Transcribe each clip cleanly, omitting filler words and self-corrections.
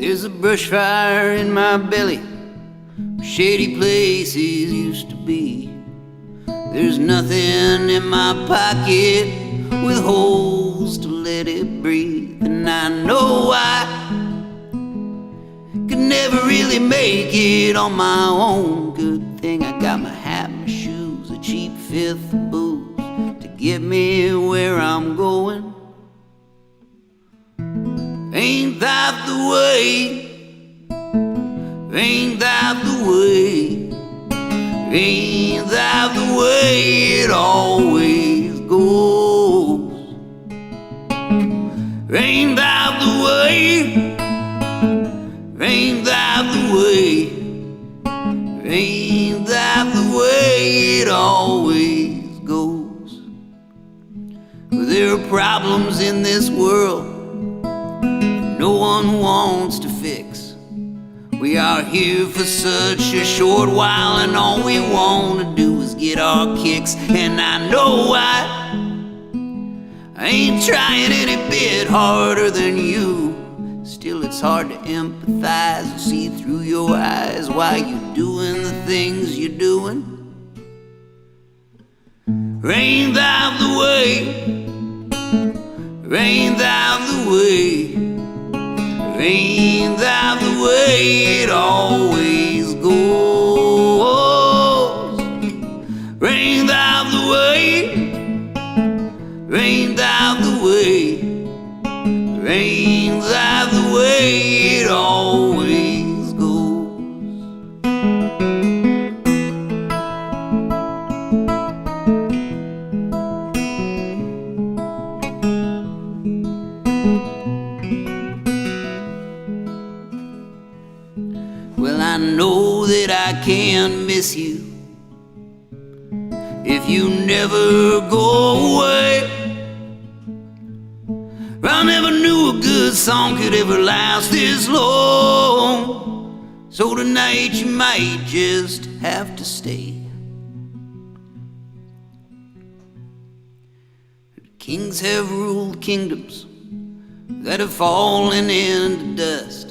There's a brush fire in my belly, where shady places used to be. There's nothing in my pocket with holes to let it breathe. And I know I could never really make it on my own. Good thing I got my hat, my shoes, a cheap fifth of booze to get me where I'm going. Ain't that the way? Ain't that the way? Ain't that the way it always goes? Ain't that the way? Ain't that the way? Ain't that the way it always goes? Well, there are problems in this world no one wants to fix. We are here for such a short while, and all we want to do is get our kicks. And I know I ain't trying any bit harder than you. Still, it's hard to empathize and see through your eyes why you're doing the things you're doing. Ain't that the way? Ain't that the way? Ain't that the way it always goes? Ain't that the way? Ain't that the way? Ain't that the way it always goes? Well, I know that I can't miss you if you never go away. I never knew a good song could ever last this long. So tonight you might just have to stay. Kings have ruled kingdoms that have fallen into dust.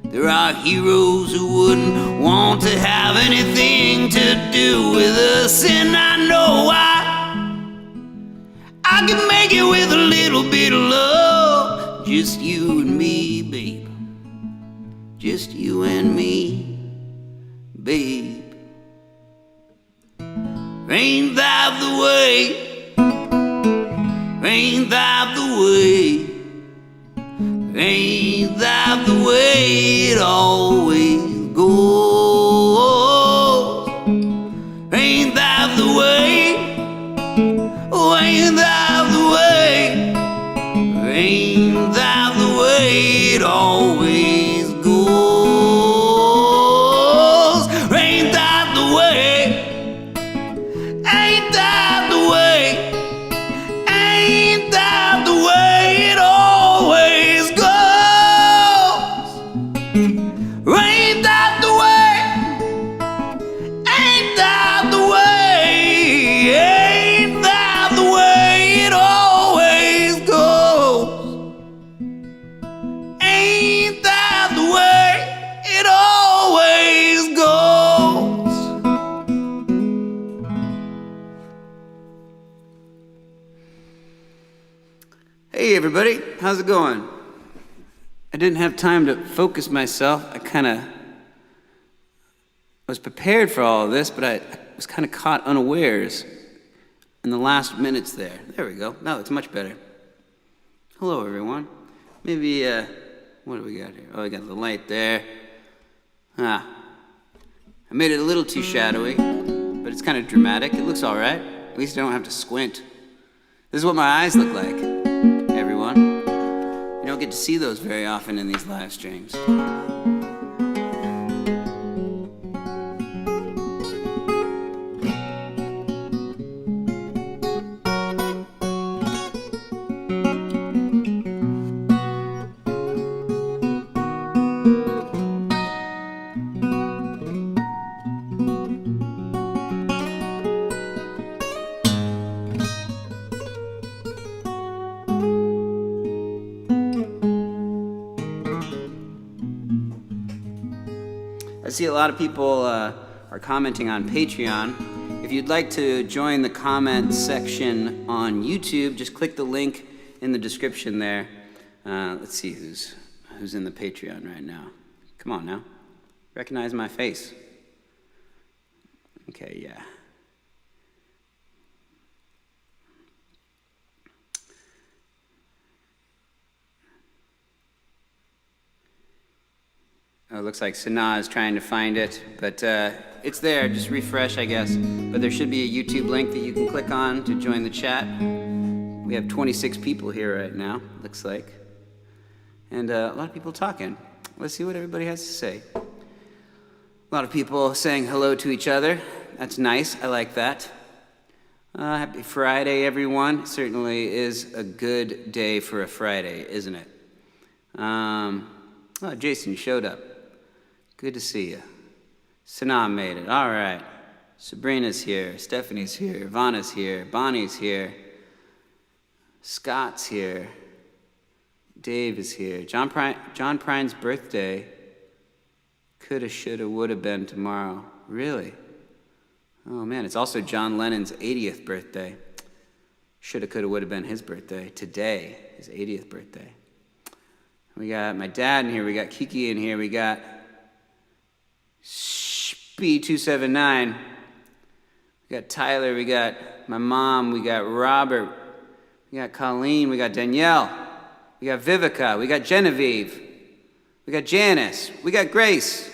There are heroes who wouldn't want to have anything to do with us. And I know I can make it with a little bit of love. Just you and me, babe. Just you and me, babe. Ain't that the way? Ain't that the way? Ain't that the way it always goes? Ain't that the way? Oh, ain't that the way? Ain't that the way it always goes? Ain't that the way? Ain't that the way? Ain't that the way it always goes? Ain't that the way? Ain't that the way? Ain't that the way it always goes? Ain't that the way it always goes? Hey everybody, how's it going? I didn't have time to focus myself. I was prepared for all of this, but I was kind of caught unawares in the last minutes there. There we go. Now it's much better. Hello, everyone. Maybe, what do we got here? Oh, we got the light there. I made it a little too shadowy, but it's kind of dramatic. It looks all right. At least I don't have to squint. This is what my eyes look like, everyone. You don't get to see those very often in these live streams. see a lot of people are commenting on Patreon. If you'd like to join the comment section on YouTube, just click the link in the description there. Let's see who's in the Patreon right now. Come on now. Recognize my face. Okay, yeah. Oh, it looks like Sanaa is trying to find it, but it's there. Just refresh, I guess. But there should be a YouTube link that you can click on to join the chat. We have 26 people here right now, looks like. And a lot of people talking. Let's see what everybody has to say. A lot of people saying hello to each other. That's nice. I like that. Happy Friday, everyone. It certainly is a good day for a Friday, isn't it? Oh, Jason showed up. Good to see you. Sanaa made it. All right. Sabrina's here. Stephanie's here. Vanna's here. Bonnie's here. Scott's here. Dave is here. John Prine's birthday. Coulda, shoulda, woulda been tomorrow. Really? Oh, man. It's also John Lennon's 80th birthday. Shoulda, coulda, woulda been his birthday. Today, his 80th birthday. We got my dad in here. We got Kiki in here. We got Spee279. We got Tyler. We got my mom. We got Robert. We got Colleen. We got Danielle. We got Vivica. We got Genevieve. We got Janice. We got Grace.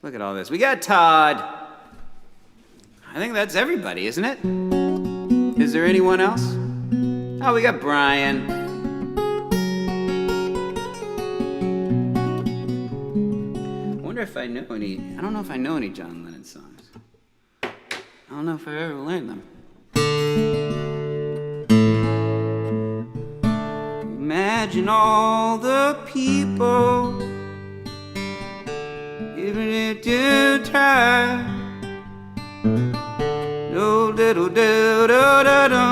Look at all this. We got Todd. I think that's everybody, isn't it? Is there anyone else? Oh, we got Brian. If I know any, I don't know if I know any John Lennon songs. I don't know if I've ever learned them. Imagine all the people, even if you try. Do do do do do do.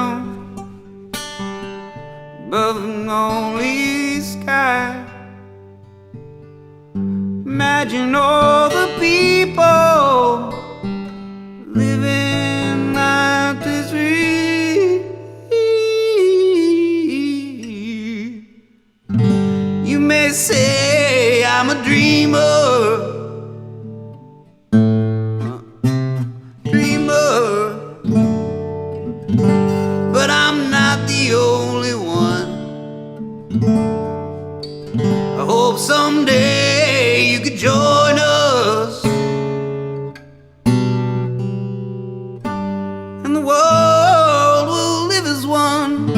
Above the lonely sky. Imagine all the people living life this way. You may say I'm a dreamer, but I'm not the only one. I hope someday you could join us, and the world will live as one.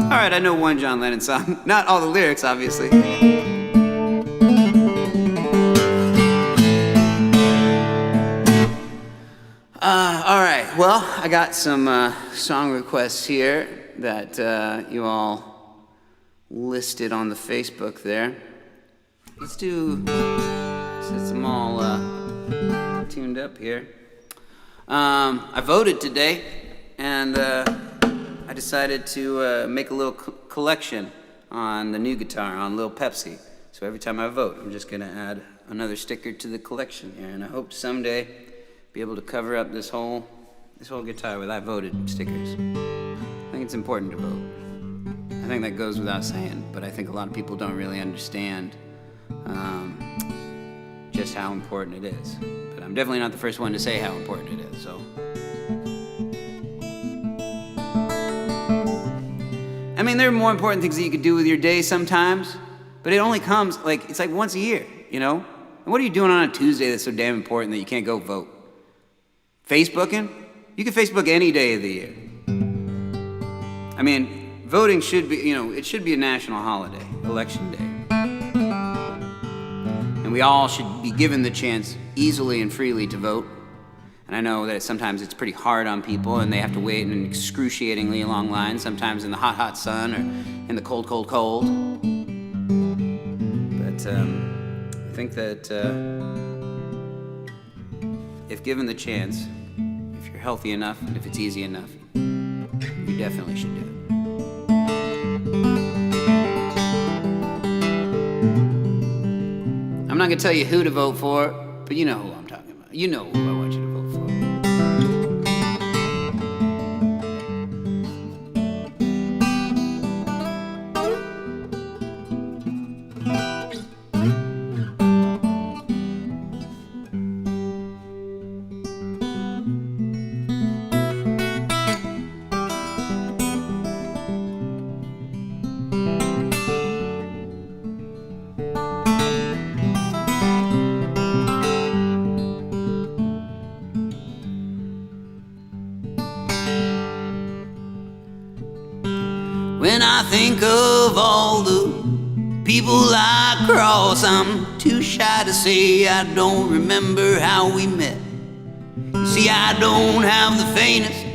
All right, I know one John Lennon song. Not all the lyrics, obviously. All right, well, I got some song requests here that you all listed on the Facebook there. Let's get them all tuned up here. I voted today, and I decided to make a little collection on the new guitar, on Lil Pepsi. So every time I vote, I'm just going to add another sticker to the collection here, and I hope to someday be able to cover up this whole guitar with I voted stickers. I think it's important to vote. I think that goes without saying, but I think a lot of people don't really understand just how important it is. But I'm definitely not the first one to say how important it is, so. I mean, there are more important things that you could do with your day sometimes, but it only comes, it's like once a year, you know? And what are you doing on a Tuesday that's so damn important that you can't go vote? Facebooking? You can Facebook any day of the year. I mean, voting should be, it should be a national holiday, Election Day. And we all should be given the chance easily and freely to vote. And I know that sometimes it's pretty hard on people and they have to wait in an excruciatingly long line, sometimes in the hot, hot sun or in the cold, cold, cold. But I think that if given the chance, if you're healthy enough and if it's easy enough, you definitely should do it. I'm not not gonna tell you who to vote for, but you know who I'm talking about. You know who I want you to vote for. When I think of all the people I cross, I'm too shy to say I don't remember how we met. You see, I don't have the faintest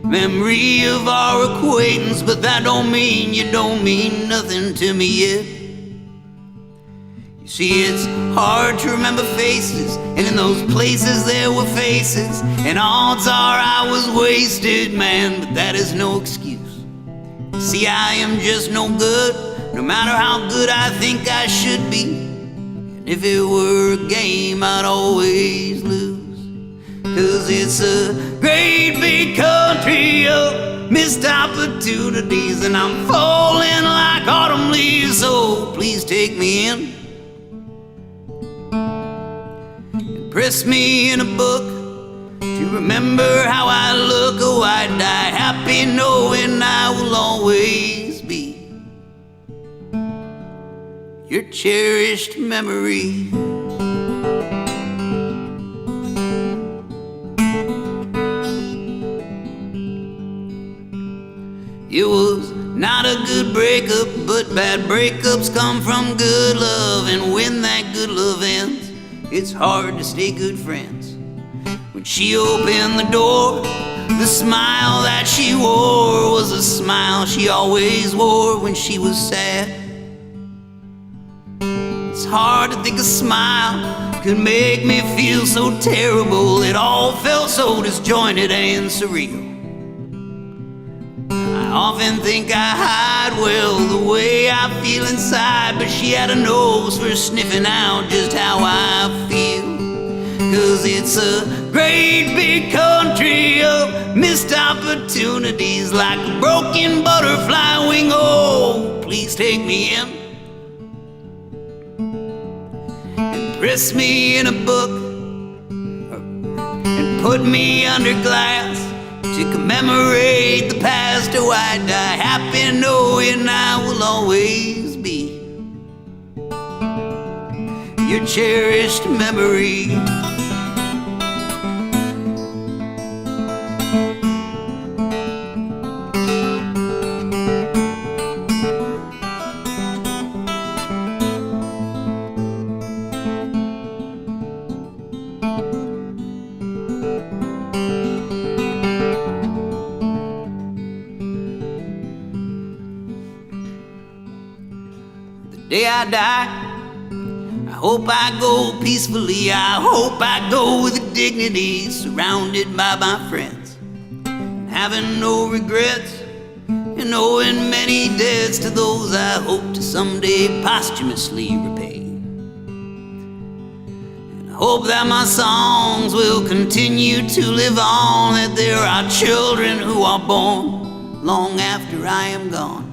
memory of our acquaintance, but that don't mean you don't mean nothing to me yet. You see, it's hard to remember faces, and in those places there were faces, and odds are I was wasted, man, but that is no excuse. See, I am just no good, no matter how good I think I should be. And if it were a game, I'd always lose. 'Cause it's a great big country of missed opportunities, and I'm falling like autumn leaves, so please take me in. And press me in a book to remember how I look. Oh, I die happy knowing I will always be your cherished memory. It was not a good breakup, but bad breakups come from good love, and when that good love ends, it's hard to stay good friends. When she opened the door, the smile that she wore was a smile she always wore when she was sad. It's hard to think a smile could make me feel so terrible. It all felt so disjointed and surreal. I often think I hide well the way I feel inside, but she had a nose for sniffing out just how I feel. 'Cause it's a great big country of missed opportunities, like a broken butterfly wing. Oh, please take me in and press me in a book and put me under glass to commemorate the past. Oh, I die happy knowing I will always be your cherished memory. The day I die, I hope I go peacefully. I hope I go with dignity, surrounded by my friends, having no regrets and owing many debts to those I hope to someday posthumously repay. And I hope that my songs will continue to live on, that there are children who are born long after I am gone.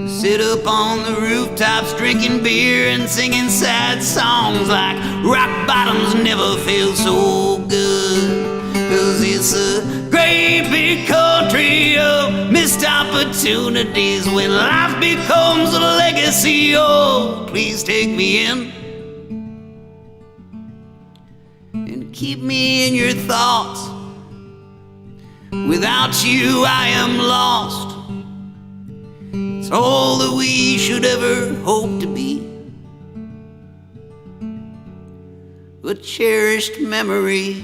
Sit up on the rooftops drinking beer and singing sad songs like rock bottoms never feel so good. 'Cause it's a great big country of missed opportunities when life becomes a legacy. Oh, please take me in and keep me in your thoughts. Without you I am lost. It's all that we should ever hope to be, a cherished memory.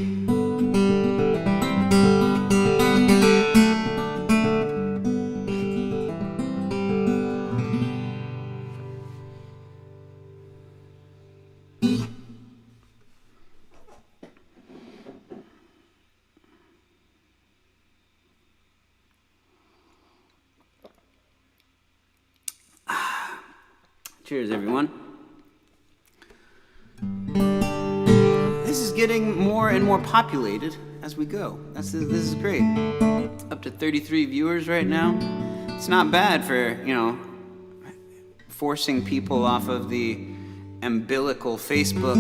Cheers, everyone. getting more and more populated as we go. This is great. Up to 33 viewers right now. It's not bad for, forcing people off of the umbilical Facebook.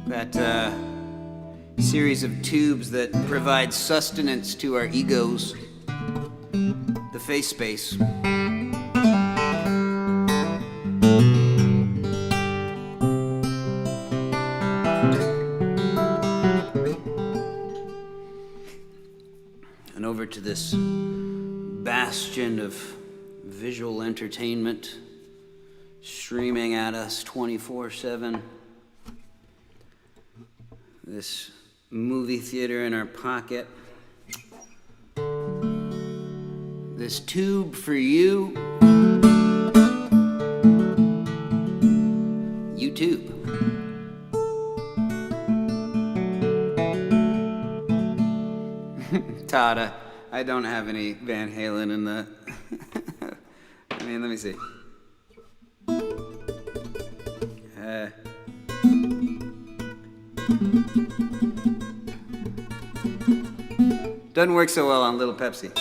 That series of tubes that provide sustenance to our egos. The face space. And over to this bastion of visual entertainment streaming at us 24/7. This movie theater in our pocket. This tube for you. YouTube. Todd, I don't have any Van Halen in the... let me see. Doesn't work so well on Little Pepsi.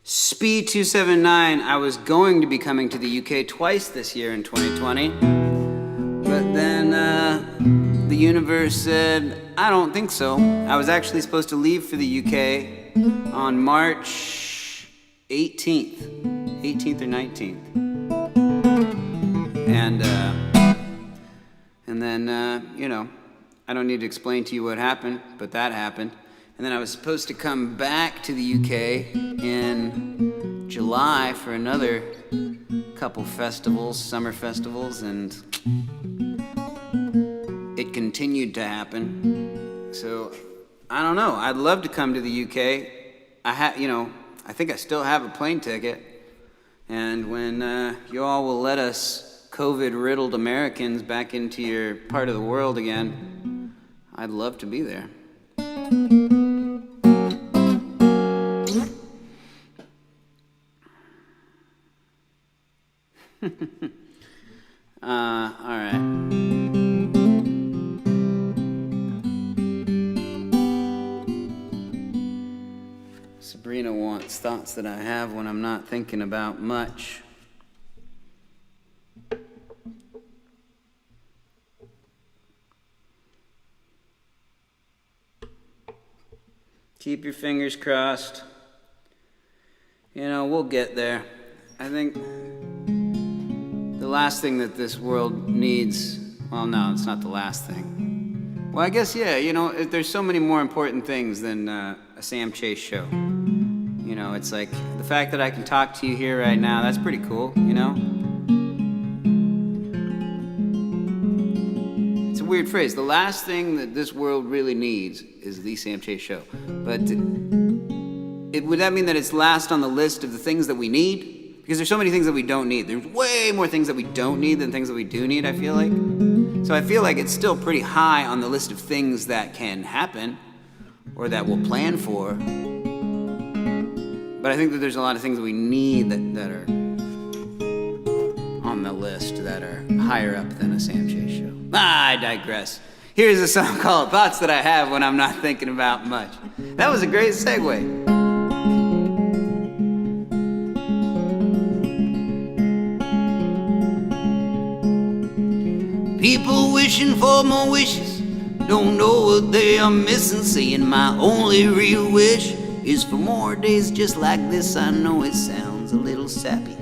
Speed 279, I was going to be coming to the UK twice this year in 2020, but then the universe said, I don't think so. I was actually supposed to leave for the UK on March 18th or 19th. And then, I don't need to explain to you what happened, but that happened. And then I was supposed to come back to the UK in July for another couple festivals, summer festivals, and it continued to happen. So, I don't know. I'd love to come to the UK. I think I still have a plane ticket. And when you all will let us COVID-riddled Americans back into your part of the world again, I'd love to be there. All right. Sabrina wants thoughts that I have when I'm not thinking about much. Keep your fingers crossed. We'll get there. I think the last thing that this world needs, well, no, it's not the last thing. Well, I guess, yeah, there's so many more important things than a Sam Chase show. It's like the fact that I can talk to you here right now, that's pretty cool, It's a weird phrase. The last thing that this world really needs is the Sam Chase show. But would that mean that it's last on the list of the things that we need? Because there's so many things that we don't need. There's way more things that we don't need than things that we do need, I feel like. So I feel like it's still pretty high on the list of things that can happen or that we'll plan for. But I think that there's a lot of things that we need that are on the list that are higher up than a Sam Chase show. I digress. Here's a song called Thoughts That I Have When I'm Not Thinking About Much. That was a great segue. People wishing for more wishes, don't know what they are missing, saying my only real wish is for more days just like this. I know it sounds a little sappy,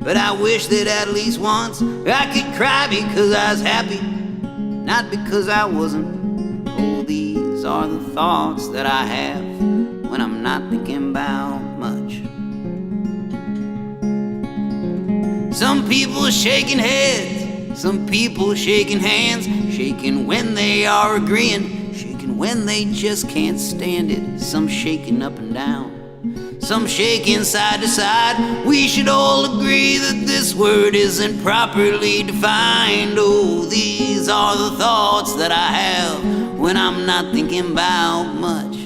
but I wish that at least once I could cry because I was happy, not because I wasn't. Oh, these are the thoughts that I have when I'm not thinking about much. Some people shaking heads, some people shaking hands, shaking when they are agreeing, shaking when they just can't stand it. Some shaking up and down, some shaking side to side. We should all agree that this word isn't properly defined. Oh, these are the thoughts that I have when I'm not thinking about much.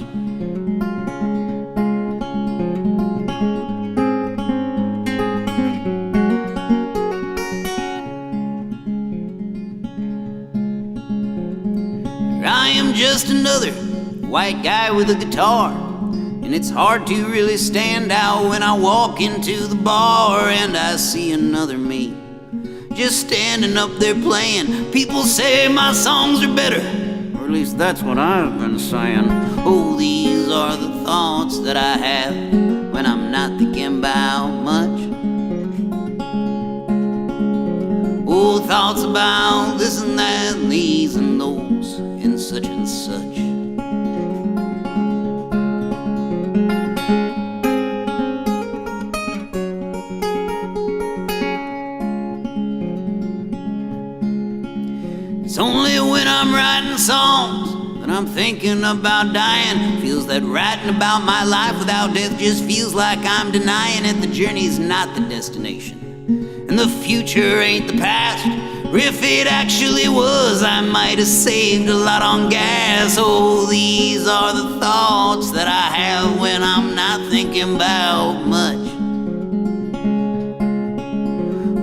I am just another white guy with a guitar, and it's hard to really stand out when I walk into the bar and I see another me just standing up there playing. People say my songs are better, or at least that's what I've been saying. Oh, these are the thoughts that I have when I'm not thinking about much. Oh, thoughts about this and that and these and those and such and such. It's only when I'm writing songs that I'm thinking about dying. Feels that writing about my life without death just feels like I'm denying it. The journey's not the destination, and the future ain't the past. If it actually was, I might have saved a lot on gas. Oh, these are the thoughts that I have when I'm not thinking about much.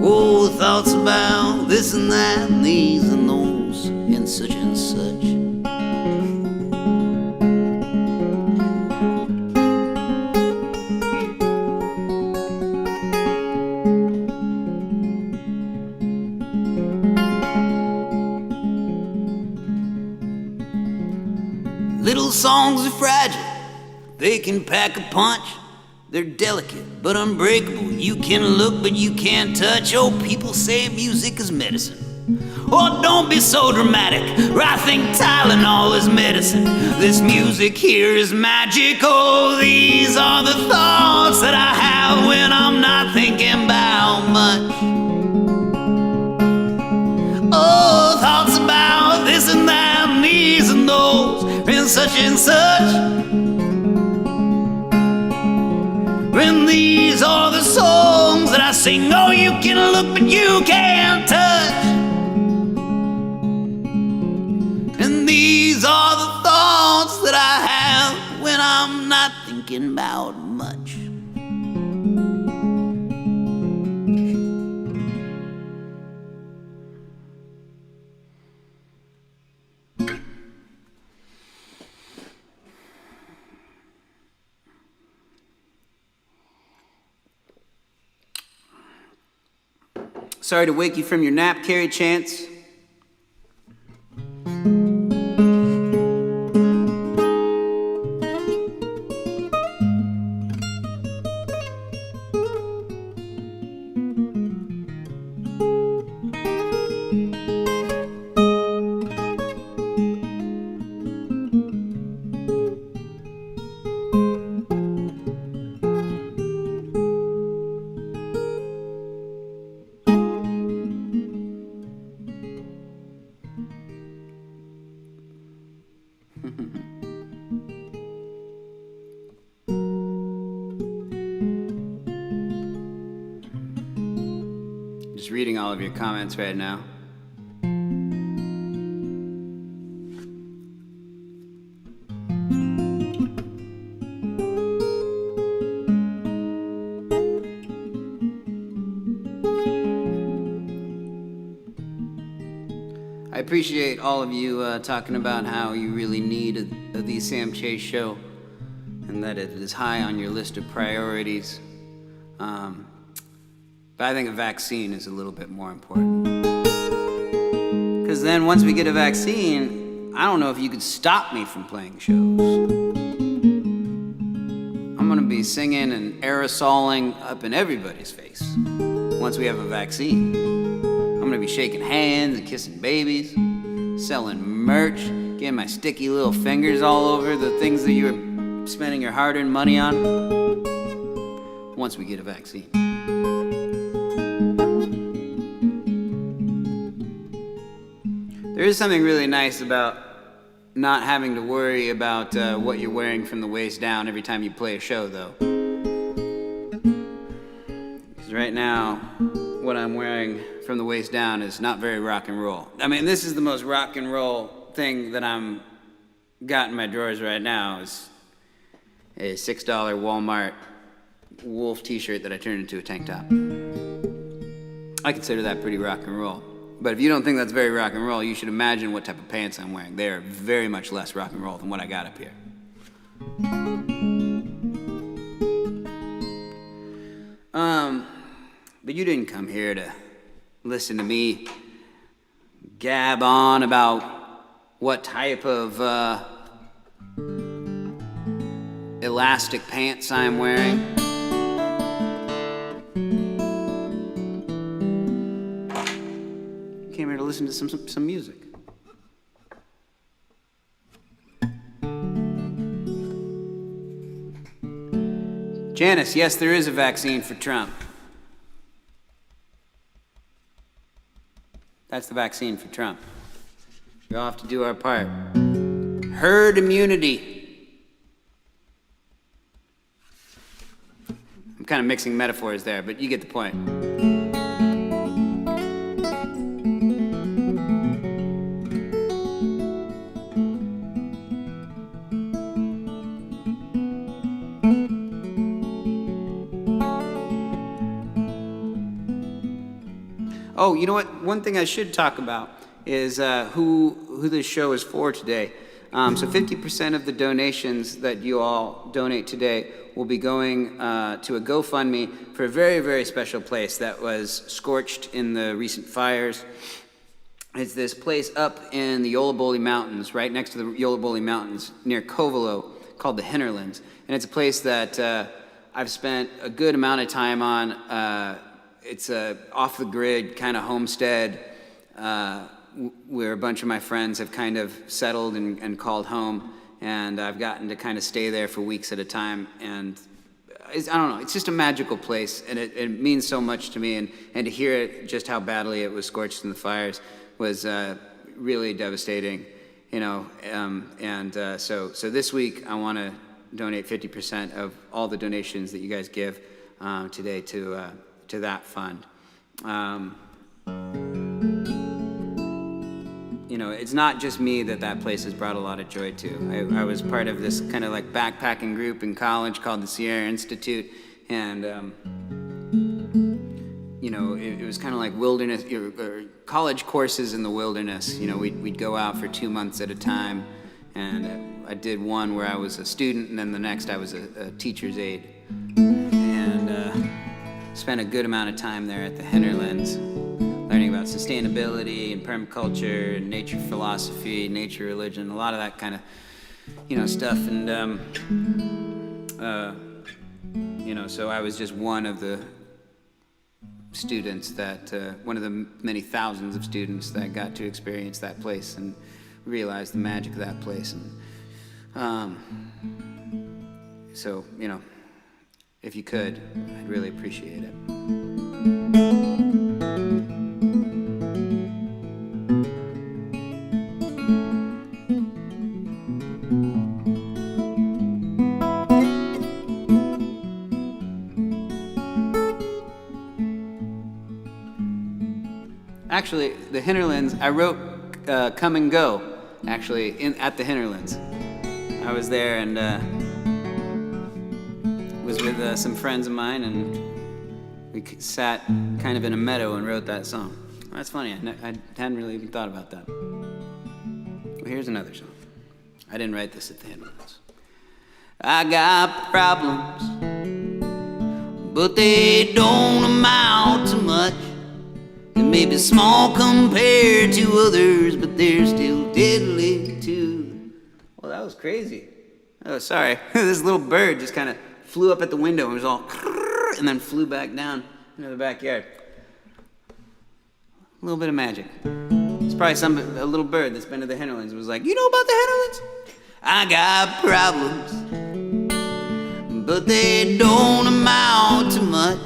Oh, thoughts about this and that and these and those and such and such. Little songs are fragile, they can pack a punch. They're delicate but unbreakable. You can look but you can't touch. Oh, people say music is medicine. Oh, don't be so dramatic. I think Tylenol is medicine. This music here is magic. Oh, these are the thoughts that I have when I'm not thinking about much. Oh, thoughts about this and that and these and those and such and such. And these are the songs that I sing. Oh, you can look but you can't touch. And these are the thoughts that I have when I'm not thinking about much. Sorry to wake you from your nap, Carrie Chance. Just reading all of your comments right now. I appreciate all of you talking about how you really need the Sam Chase show and that it is high on your list of priorities. But I think a vaccine is a little bit more important. Because then once we get a vaccine, I don't know if you could stop me from playing shows. I'm gonna be singing and aerosoling up in everybody's face once we have a vaccine. I'm gonna be shaking hands and kissing babies, selling merch, getting my sticky little fingers all over the things that you're spending your hard-earned money on once we get a vaccine. There is something really nice about not having to worry about what you're wearing from the waist down every time you play a show, though. 'Cause right now, what I'm wearing from the waist down is not very rock and roll. I mean, this is the most rock and roll thing that I'm got in my drawers right now is a $6 Walmart wolf t-shirt that I turned into a tank top. I consider that pretty rock and roll. But if you don't think that's very rock and roll, you should imagine what type of pants I'm wearing. They are very much less rock and roll than what I got up here. But you didn't come here to listen to me gab on about what type of elastic pants I'm wearing. You came here to listen to some music. Janice, yes, there is a vaccine for Trump. That's the vaccine for Trump. We all have to do our part. Herd immunity. I'm kind of mixing metaphors there, but you get the point. Oh, you know what? One thing I should talk about is who this show is for today. So 50% of the donations that you all donate today will be going to a GoFundMe for a very, very special place that was scorched in the recent fires. It's this place up in the Yollobole Mountains, right next to the Yollobole Mountains, near Covelo, called the Hinterlands. And it's a place that I've spent a good amount of time on. It's a off-the-grid kind of homestead where a bunch of my friends have kind of settled and called home, and I've gotten to kind of stay there for weeks at a time, and I don't know, it's just a magical place, and it means so much to me, and to hear it, just how badly it was scorched in the fires was really devastating, you know, so this week I want to donate 50% of all the donations that you guys give today to that fund. You know, it's not just me that place has brought a lot of joy to. I was part of this kind of like backpacking group in college called the Sierra Institute, and you know, it was kind of like wilderness, or college courses in the wilderness. You know, we'd go out for 2 months at a time, and I did one where I was a student, and then the next I was a teacher's aide, and spent a good amount of time there at the Hinterlands, learning about sustainability and permaculture and nature philosophy, nature religion, a lot of that kind of, you know, stuff. And, you know, so I was just one of the students that, one of the many thousands of students that got to experience that place and realize the magic of that place. And so, you know, if you could, I'd really appreciate it. Actually, the Hinterlands, I wrote Come and Go, actually, at the Hinterlands. I was there and was with some friends of mine, and we sat kind of in a meadow and wrote that song. That's funny, I hadn't really even thought about that. Well, here's another song. I didn't write this at the Hinterlands. I got problems, but they don't amount to much. They may be small compared to others, but they're still deadly too. Well, that was crazy. Oh, sorry. This little bird just kind of flew up at the window and was all, and then flew back down into the backyard. A little bit of magic. It's probably a little bird that's been to the Hinterlands and was like, you know about the Hinterlands? I got problems, but they don't amount to much.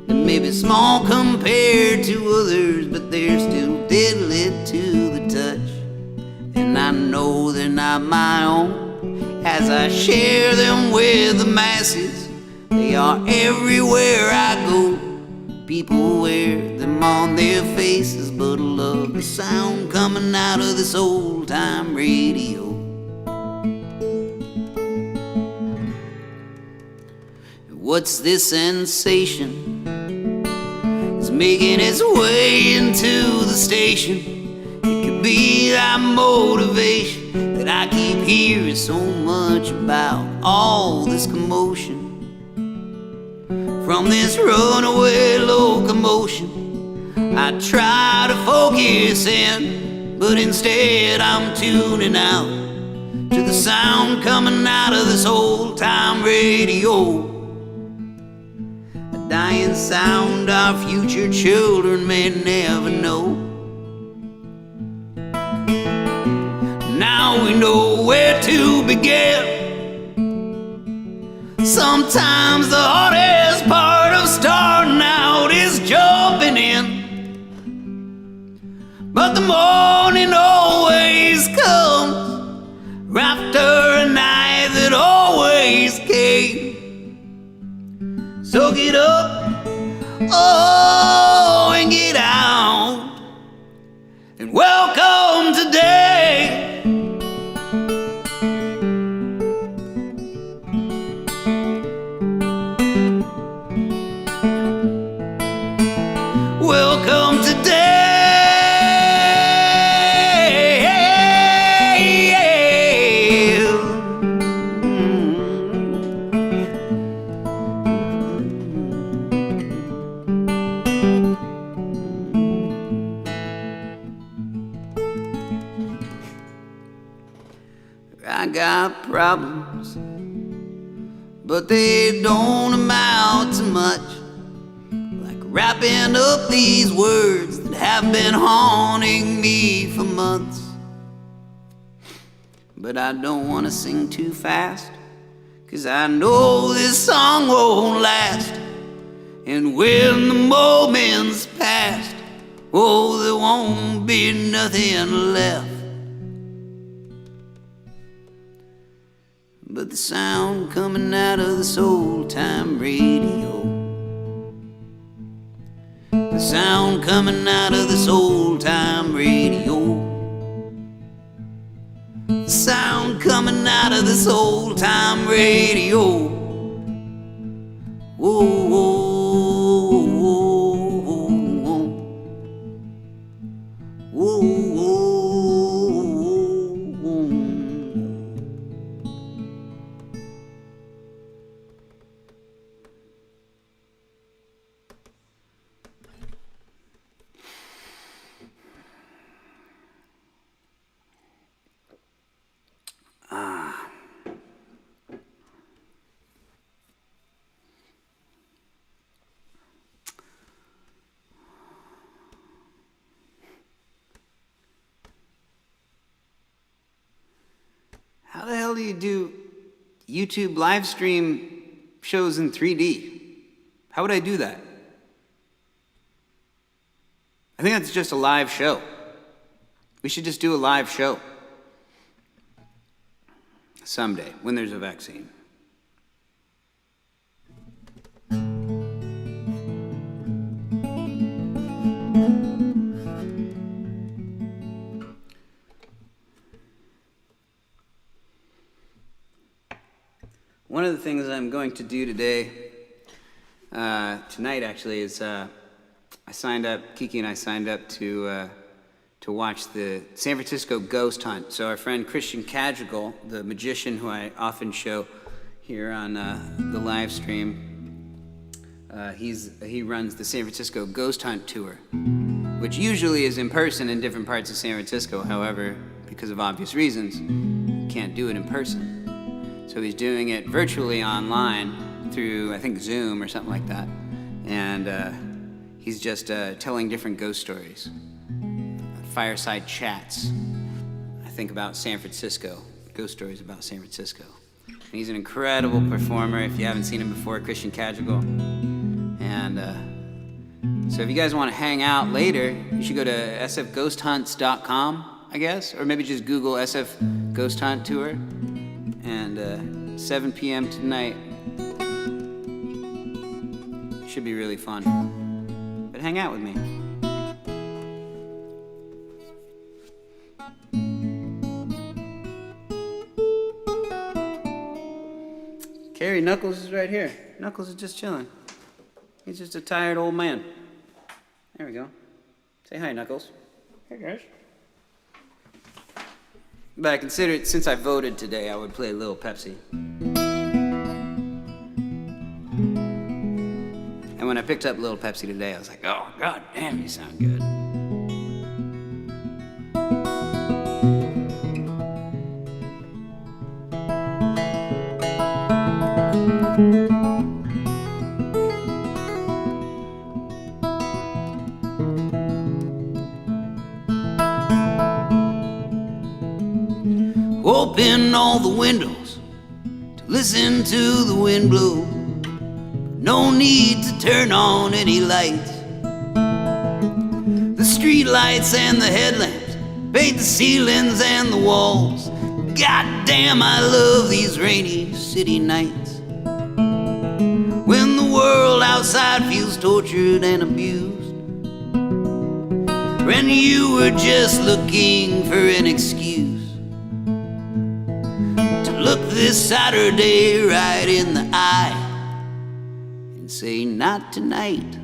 They may be small compared to others, but they're still deadly to the touch. And I know they're not my own, as I share them with the masses. They are everywhere I go, people wear them on their faces, but I love the sound coming out of this old-time radio. What's this sensation? It's making its way into the station. It could be that motivation that I keep hearing so much about. All this commotion from this runaway locomotion. I try to focus in, but instead I'm tuning out to the sound coming out of this old-time radio. A dying sound our future children may never know. Now we know where to begin. Sometimes the hardest part of starting out is jumping in, but the morning always comes after a night that always came. So get up, oh, and get out, and welcome today. Welcome today. I got problems, but they don't amount to much. Wrapping up these words that have been haunting me for months. But I don't want to sing too fast, 'cause I know this song won't last. And when the moment's past, oh, there won't be nothing left but the sound coming out of this old-time radio. The sound coming out of this old-time radio. The sound coming out of this old-time radio. Whoa, whoa, whoa, whoa, whoa, whoa, whoa. How the hell do you do YouTube live stream shows in 3D? How would I do that? I think that's just a live show. We should just do a live show someday when there's a vaccine. One of the things I'm going to do today, tonight actually, is Kiki and I signed up to watch the San Francisco ghost hunt. So our friend Christian Cadrigal, the magician who I often show here on the live stream, he runs the San Francisco ghost hunt tour, which usually is in person in different parts of San Francisco. However, because of obvious reasons, you can't do it in person. So he's doing it virtually online through, I think, Zoom or something like that. And he's just telling different ghost stories. Fireside chats, I think, about San Francisco. Ghost stories about San Francisco. And he's an incredible performer. If you haven't seen him before, Christian Cadrigal. And so if you guys want to hang out later, you should go to sfghosthunts.com, I guess. Or maybe just Google SF Ghost Hunt Tour. And 7 p.m. tonight should be really fun. but hang out with me. Carrie, Knuckles is right here. Knuckles is just chilling. He's just a tired old man. There we go. Say hi, Knuckles. Hey, guys. But I considered, since I voted today, I would play a little Pepsi. And when I picked up Little Pepsi today, I was like, oh, god damn, you sound good. Open all the windows to listen to the wind blow. No need to turn on any lights. The street lights and the headlamps paint the ceilings and the walls. God damn, I love these rainy city nights, when the world outside feels tortured and abused, when you were just looking for an excuse to look this Saturday right in the eye and say, not tonight,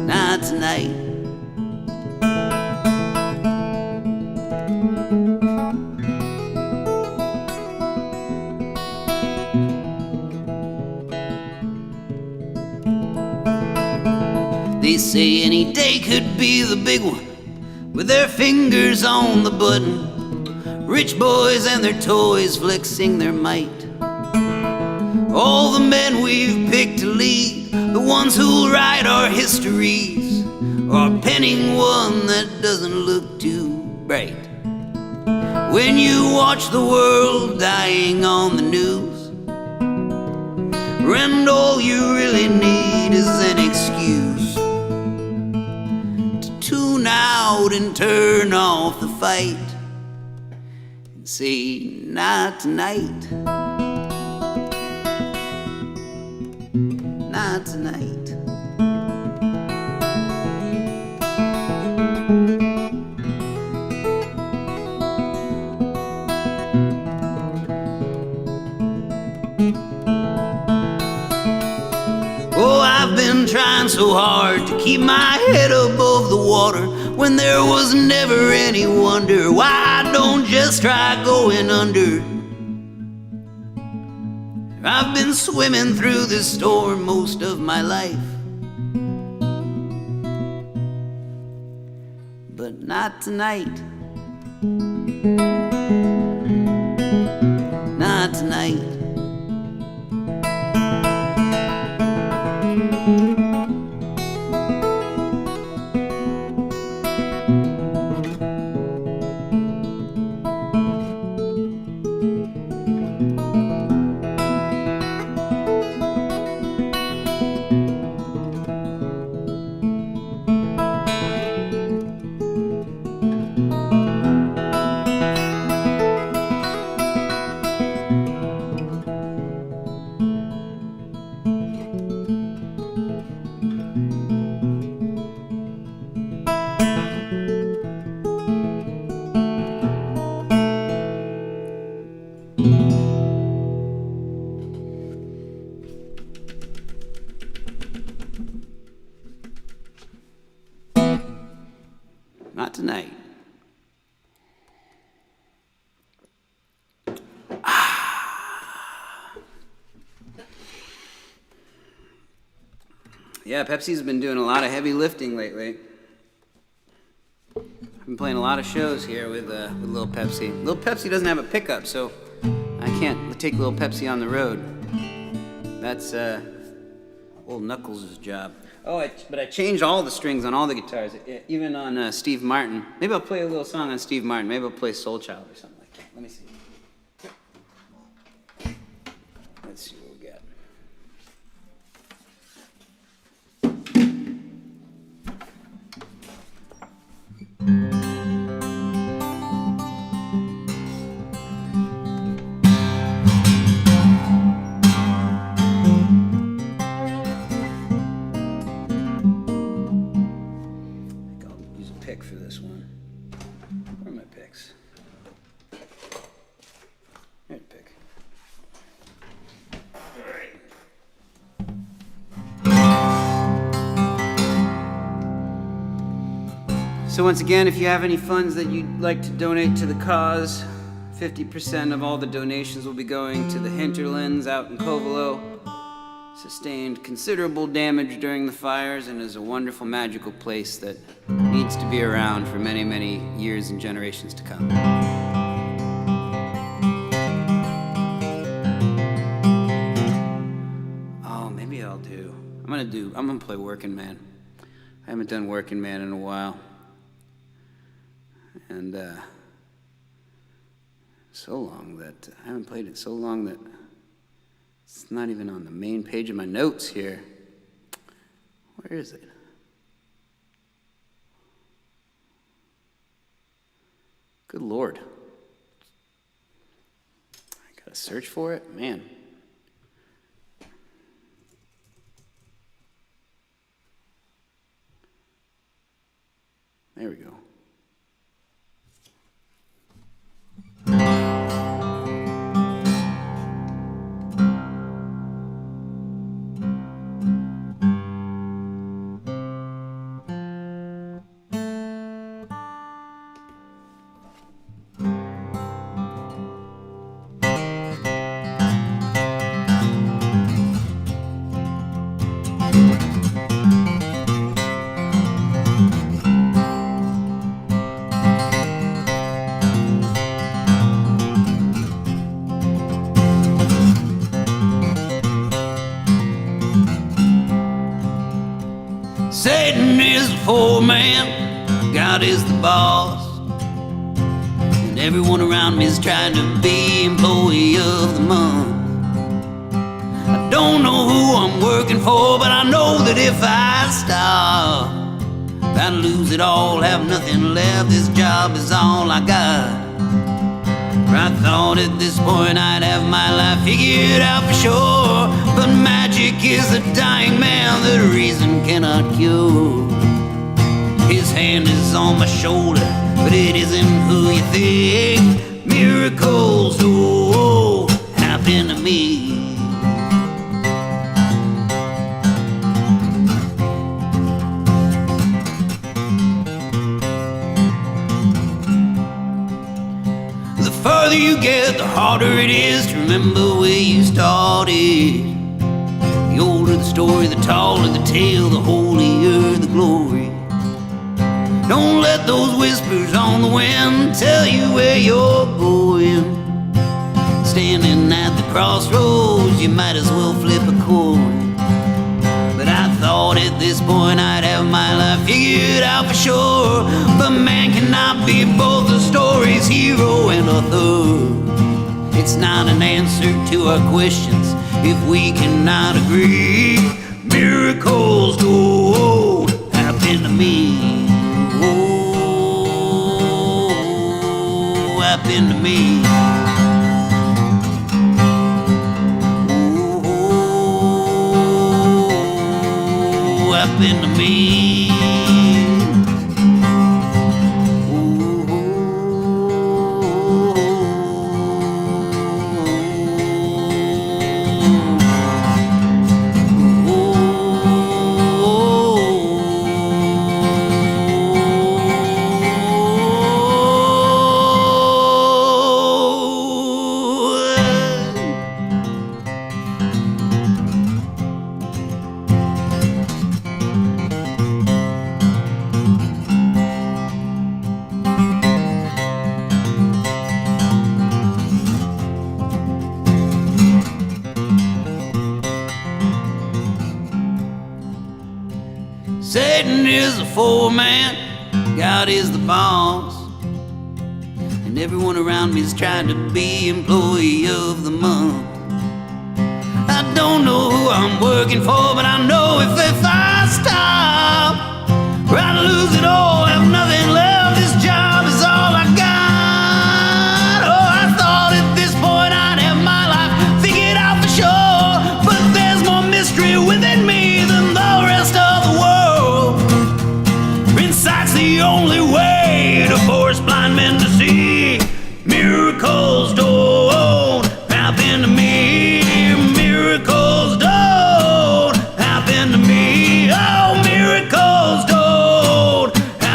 not tonight. They say any day could be the big one, with their fingers on the button, rich boys and their toys flexing their might. All the men we've picked to lead, the ones who'll write our histories, are penning one that doesn't look too bright. When you watch the world dying on the news, and all you really need is an excuse to tune out and turn off the fight and say, not tonight, not tonight. Oh, I've been trying so hard to keep my head above the water, when there was never any wonder why I don't just try going under. I've been swimming through this storm most of my life, but not tonight, not tonight. Not tonight. Yeah, Pepsi's been doing a lot of heavy lifting lately. I've been playing a lot of shows here with Lil Pepsi. Lil Pepsi doesn't have a pickup, so I can't take Lil Pepsi on the road. That's old Knuckles' job. Oh, but I changed all the strings on all the guitars, even on Steve Martin. Maybe I'll play a little song on Steve Martin. Maybe I'll play Soul Child or something like that. Let me see. Let's see what we got. So once again, if you have any funds that you'd like to donate to the cause, 50% of all the donations will be going to the hinterlands out in Covelo. Sustained considerable damage during the fires and is a wonderful, magical place that needs to be around for many, many years and generations to come. Oh, maybe I'm gonna play Working Man. I haven't done Working Man in a while. And so long that I haven't played it so long that it's not even on the main page of my notes here. Where is it? Good Lord. I gotta search for it? Man. There we go. Satan is the foreman, God is the boss, and everyone around me is trying to be employee of the month. I don't know who I'm working for, but I know that if I stop, I'd lose it all, have nothing left. This job is all I got. I thought at this point I'd have my life figured out for sure, but magic is a dying man that reason cannot cure. His hand is on my shoulder, but it isn't who you think. Miracles, oh, happen to me. The further you get, the harder it is to remember where you started. The older the story, the taller the tale, the holier the glory. Don't let those whispers on the wind tell you where you're going. Standing at the crossroads, you might as well flip a coin. But I thought at this point I'd have my life figured out for sure. But man cannot be both a story's hero and a third. It's not an answer to our questions if we cannot agree. Miracles do happen to me. Oh, happen to me. Oh, happen to me. Satan is the foreman, God is the boss, and everyone around me is trying to be employee of the month. I don't know who I'm working for, but I know if I stop, I'd lose it all, have nothing left. This job is all I got. Oh, I thought at this point I'd have my life figured out for sure, but there's more mystery within me than the rest of the world. Insight's the only way to force blind men to see. Miracles don't happen to me. Miracles don't happen to me. Oh, miracles don't happen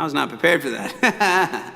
I was not prepared for that.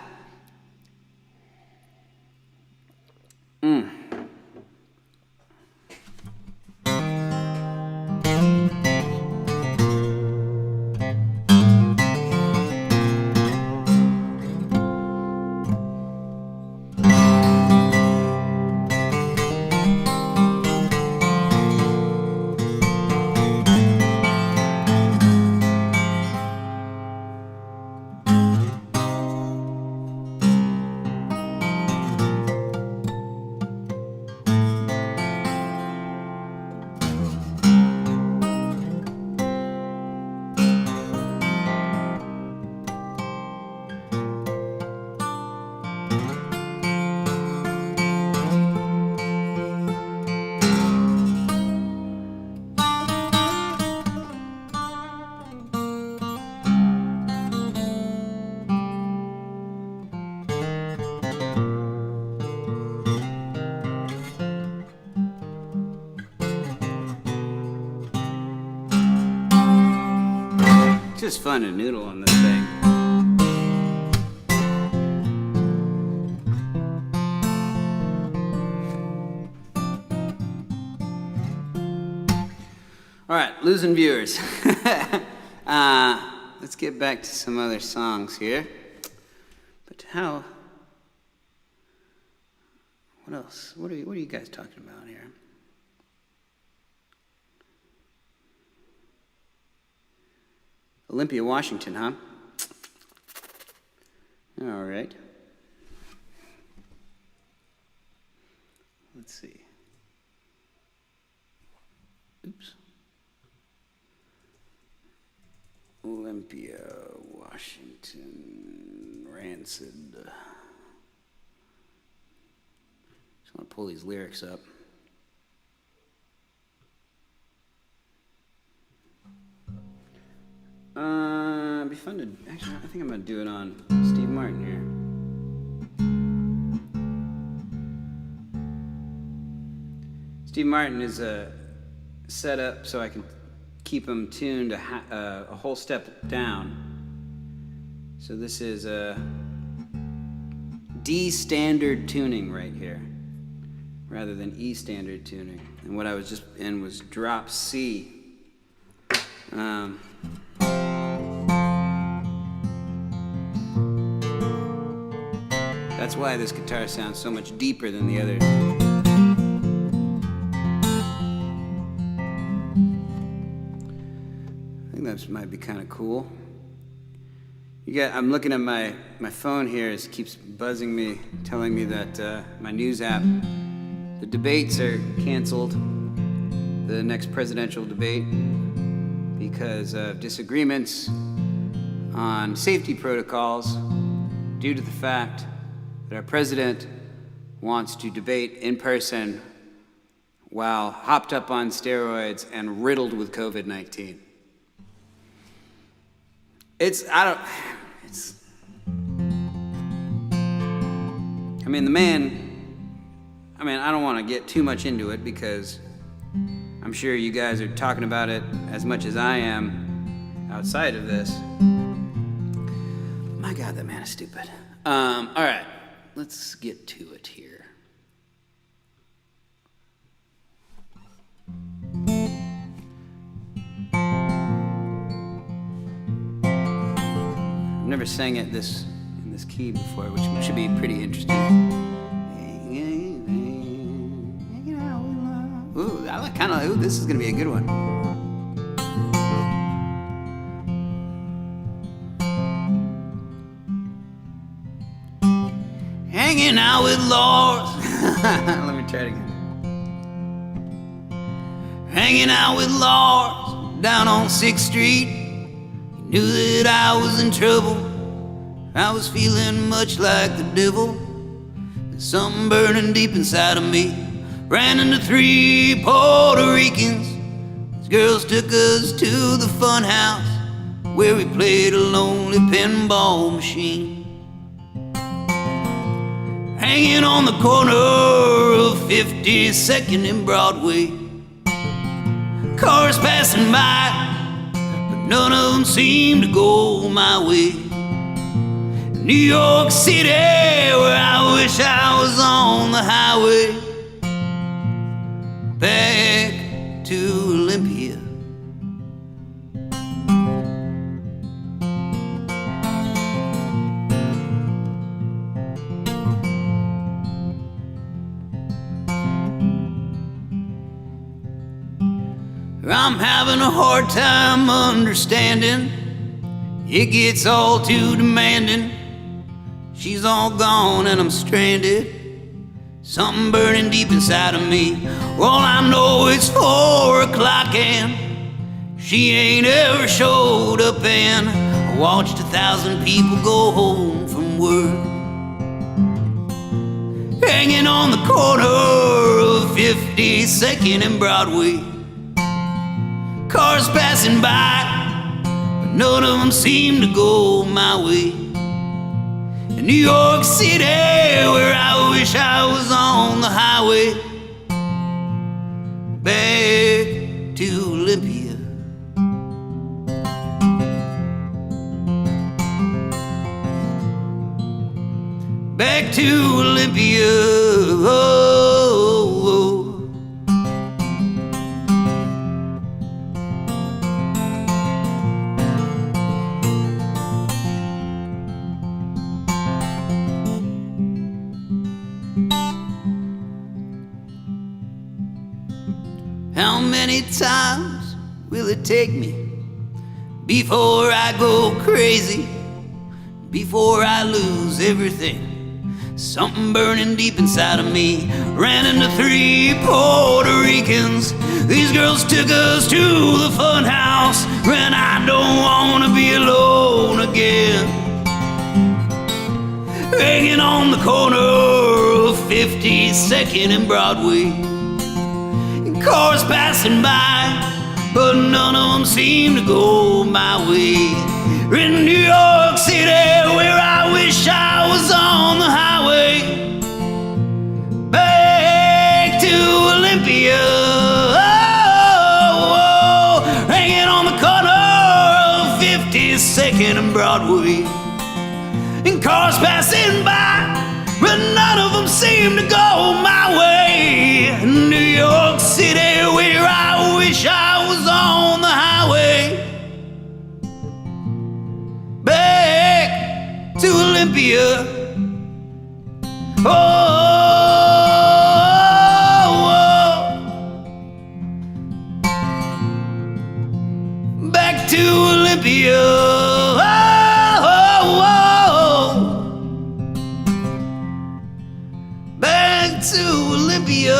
Just fun to noodle on this thing. All right, losing viewers. Let's get back to some other songs here. But what else? What are you guys talking about here? Olympia, Washington, huh? All right. Let's see. Oops. Olympia, Washington, Rancid. Just want to pull these lyrics up. It'd be fun to, actually, I think I'm going to do it on Steve Martin here. Steve Martin is set up so I can keep him tuned a whole step down. So this is a D standard tuning right here, rather than E standard tuning. And what I was just in was drop C. That's why this guitar sounds so much deeper than the others. I think that might be kind of cool. I'm looking at my phone here. It keeps buzzing me, telling me that my news app, the debates are canceled, the next presidential debate, because of disagreements on safety protocols due to the fact that our president wants to debate in person while hopped up on steroids and riddled with COVID-19. I don't want to get too much into it because I'm sure you guys are talking about it as much as I am outside of this. My God, that man is stupid. All right, let's get to it here. I've never sang it in this key before, which should be pretty interesting. Ooh, this is gonna be a good one. Hanging out with Lars. Let me try it again. Hanging out with Lars down on 6th Street. He knew that I was in trouble. I was feeling much like the devil. There's something burning deep inside of me. Ran into 3 Puerto Ricans. These girls took us to the fun house where we played a lonely pinball machine. Hanging on the corner of 52nd and Broadway. Cars passing by, but none of them seemed to go my way. New York City, where I wish I was on the highway back to Olympia. I'm having a hard time understanding. It gets all too demanding. She's all gone and I'm stranded. Something burning deep inside of me. All I know it's 4 o'clock and she ain't ever showed up. And I watched 1,000 people go home from work, hanging on the corner of 52nd and Broadway. Cars passing by, but none of them seem to go my way. In New York City, where I wish I was on the highway back to Olympia. Back to Olympia. How many times will it take me before I go crazy, before I lose everything? Something burning deep inside of me. Ran into 3 Puerto Ricans. These girls took us to the fun house, and I don't want to be alone again. Hanging on the corner of 52nd and Broadway. Cars passing by, but none of them seem to go my way. In New York City, where I wish I was on the highway back to Olympia. Oh, hanging on the corner of 52nd and Broadway. And cars passing by, but none of them seem to go my way. In New York City, where I wish I was on the highway back to Olympia. Oh, back to Olympia. Back to Olympia.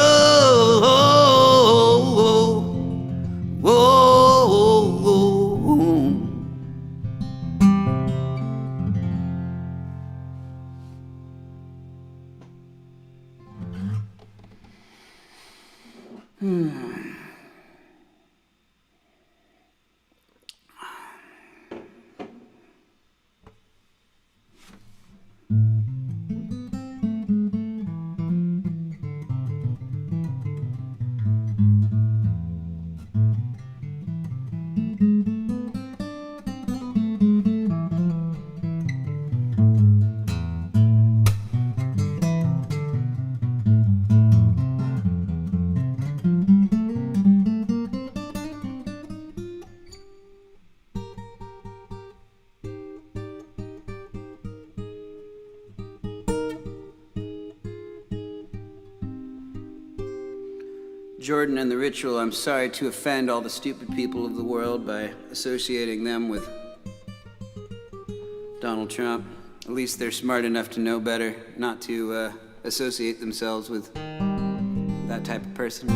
Jordan and the Ritual, I'm sorry to offend all the stupid people of the world by associating them with Donald Trump. At least they're smart enough to know better not to associate themselves with that type of person.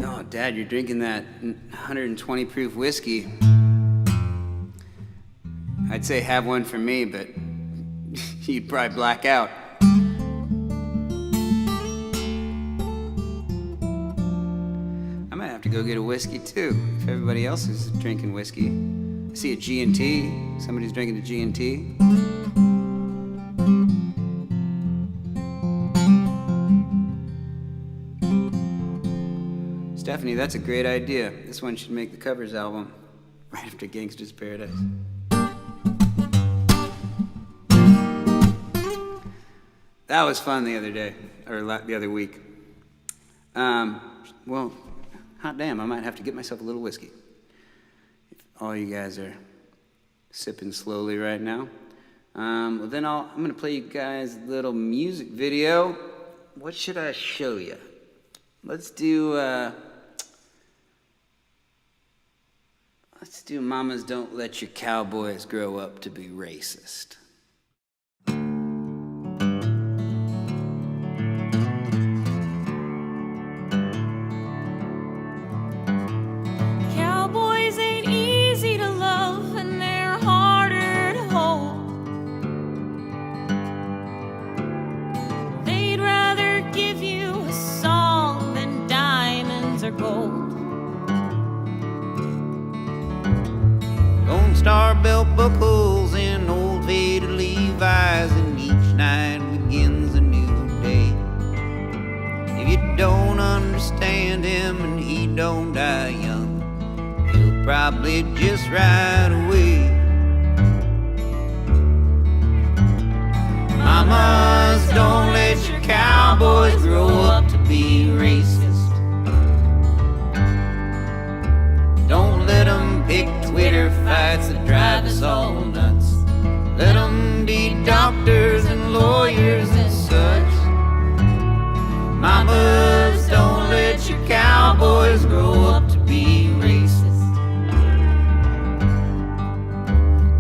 Oh, Dad, you're drinking that 120 proof whiskey. I'd say have one for me, but you'd probably black out. I might have to go get a whiskey too, if everybody else is drinking whiskey. I see a G&T, somebody's drinking a G&T. Daphne, that's a great idea. This one should make the covers album right after Gangsta's Paradise. That was fun the other day, or the other week. Well, hot damn, I might have to get myself a little whiskey. If all you guys are sipping slowly right now. Well, then I'm gonna play you guys a little music video. What should I show you? Let's do Mamas Don't Let Your Cowboys Grow Up to Be Racist. Cowboys ain't easy to love and they're harder to hold. They'd rather give you a song than diamonds or gold. Lone Star belt buckles and old faded Levi's, and each night begins a new day. If you don't understand him and he don't die young, he'll probably just ride away. Mamas, don't let your cowboys grow up to be racist. Don't let them pick Twitter fights that drive us all nuts. Let them be doctors and lawyers and such. Mamas, don't let your cowboys grow up to be racist.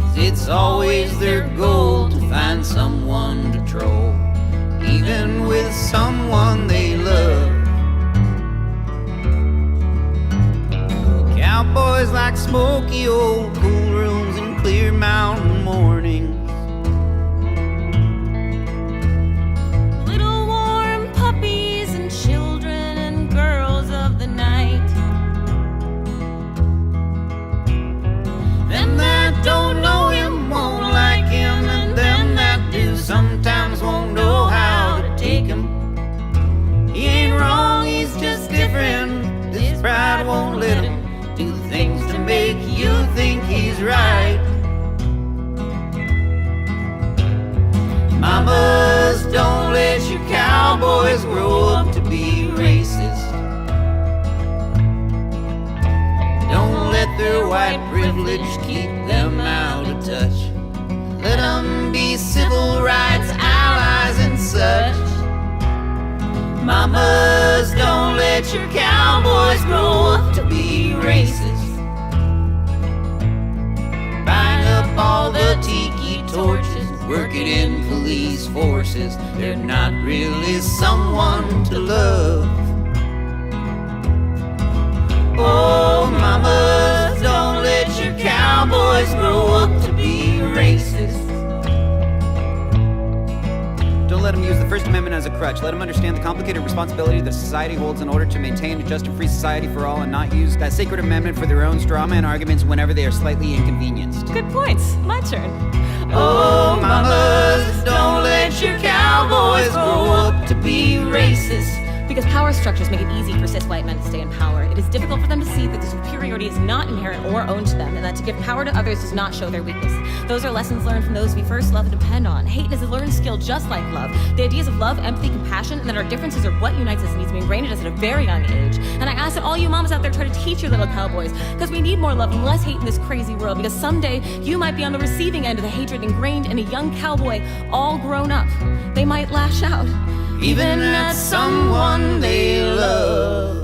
'Cause it's always their goal to find someone to troll, even with someone they love. Cowboys like smoky old pool rooms and clear mountain mornings. Little warm puppies and children and girls of the night. Them that don't know him won't like him, and them that do sometimes won't know how to take him. He ain't wrong, he's just different. This pride won't let him do things to make you think he's right. Mamas, don't let your cowboys grow up to be racist. Don't let their white privilege keep them out of touch. Let them be civil rights allies and such. Mamas, don't let your cowboys grow up to be racist. Buying up all the tiki torches, working in police forces. They're not really someone to love. Oh, mamas, don't let your cowboys grow up to be racist. Don't let them use the First Amendment as a crutch. Let them understand the complicated responsibility that society holds in order to maintain a just and free society for all, and not use that sacred amendment for their own strawman arguments whenever they are slightly inconvenienced. Good points. My turn. Oh, mamas, don't let your cowboys grow up to be racist. Because power structures make it easy for cis white men to stay in power. It is difficult for them to see that the superiority is not inherent or owned to them, and that to give power to others does not show their weakness. Those are lessons learned from those we first love and depend on. Hate is a learned skill just like love. The ideas of love, empathy, compassion, and that our differences are what unites us needs to be ingrained in us at a very young age. And I ask that all you mamas out there try to teach your little cowboys, because we need more love and less hate in this crazy world, because someday you might be on the receiving end of the hatred ingrained in a young cowboy all grown up. They might lash out. Even at someone they love.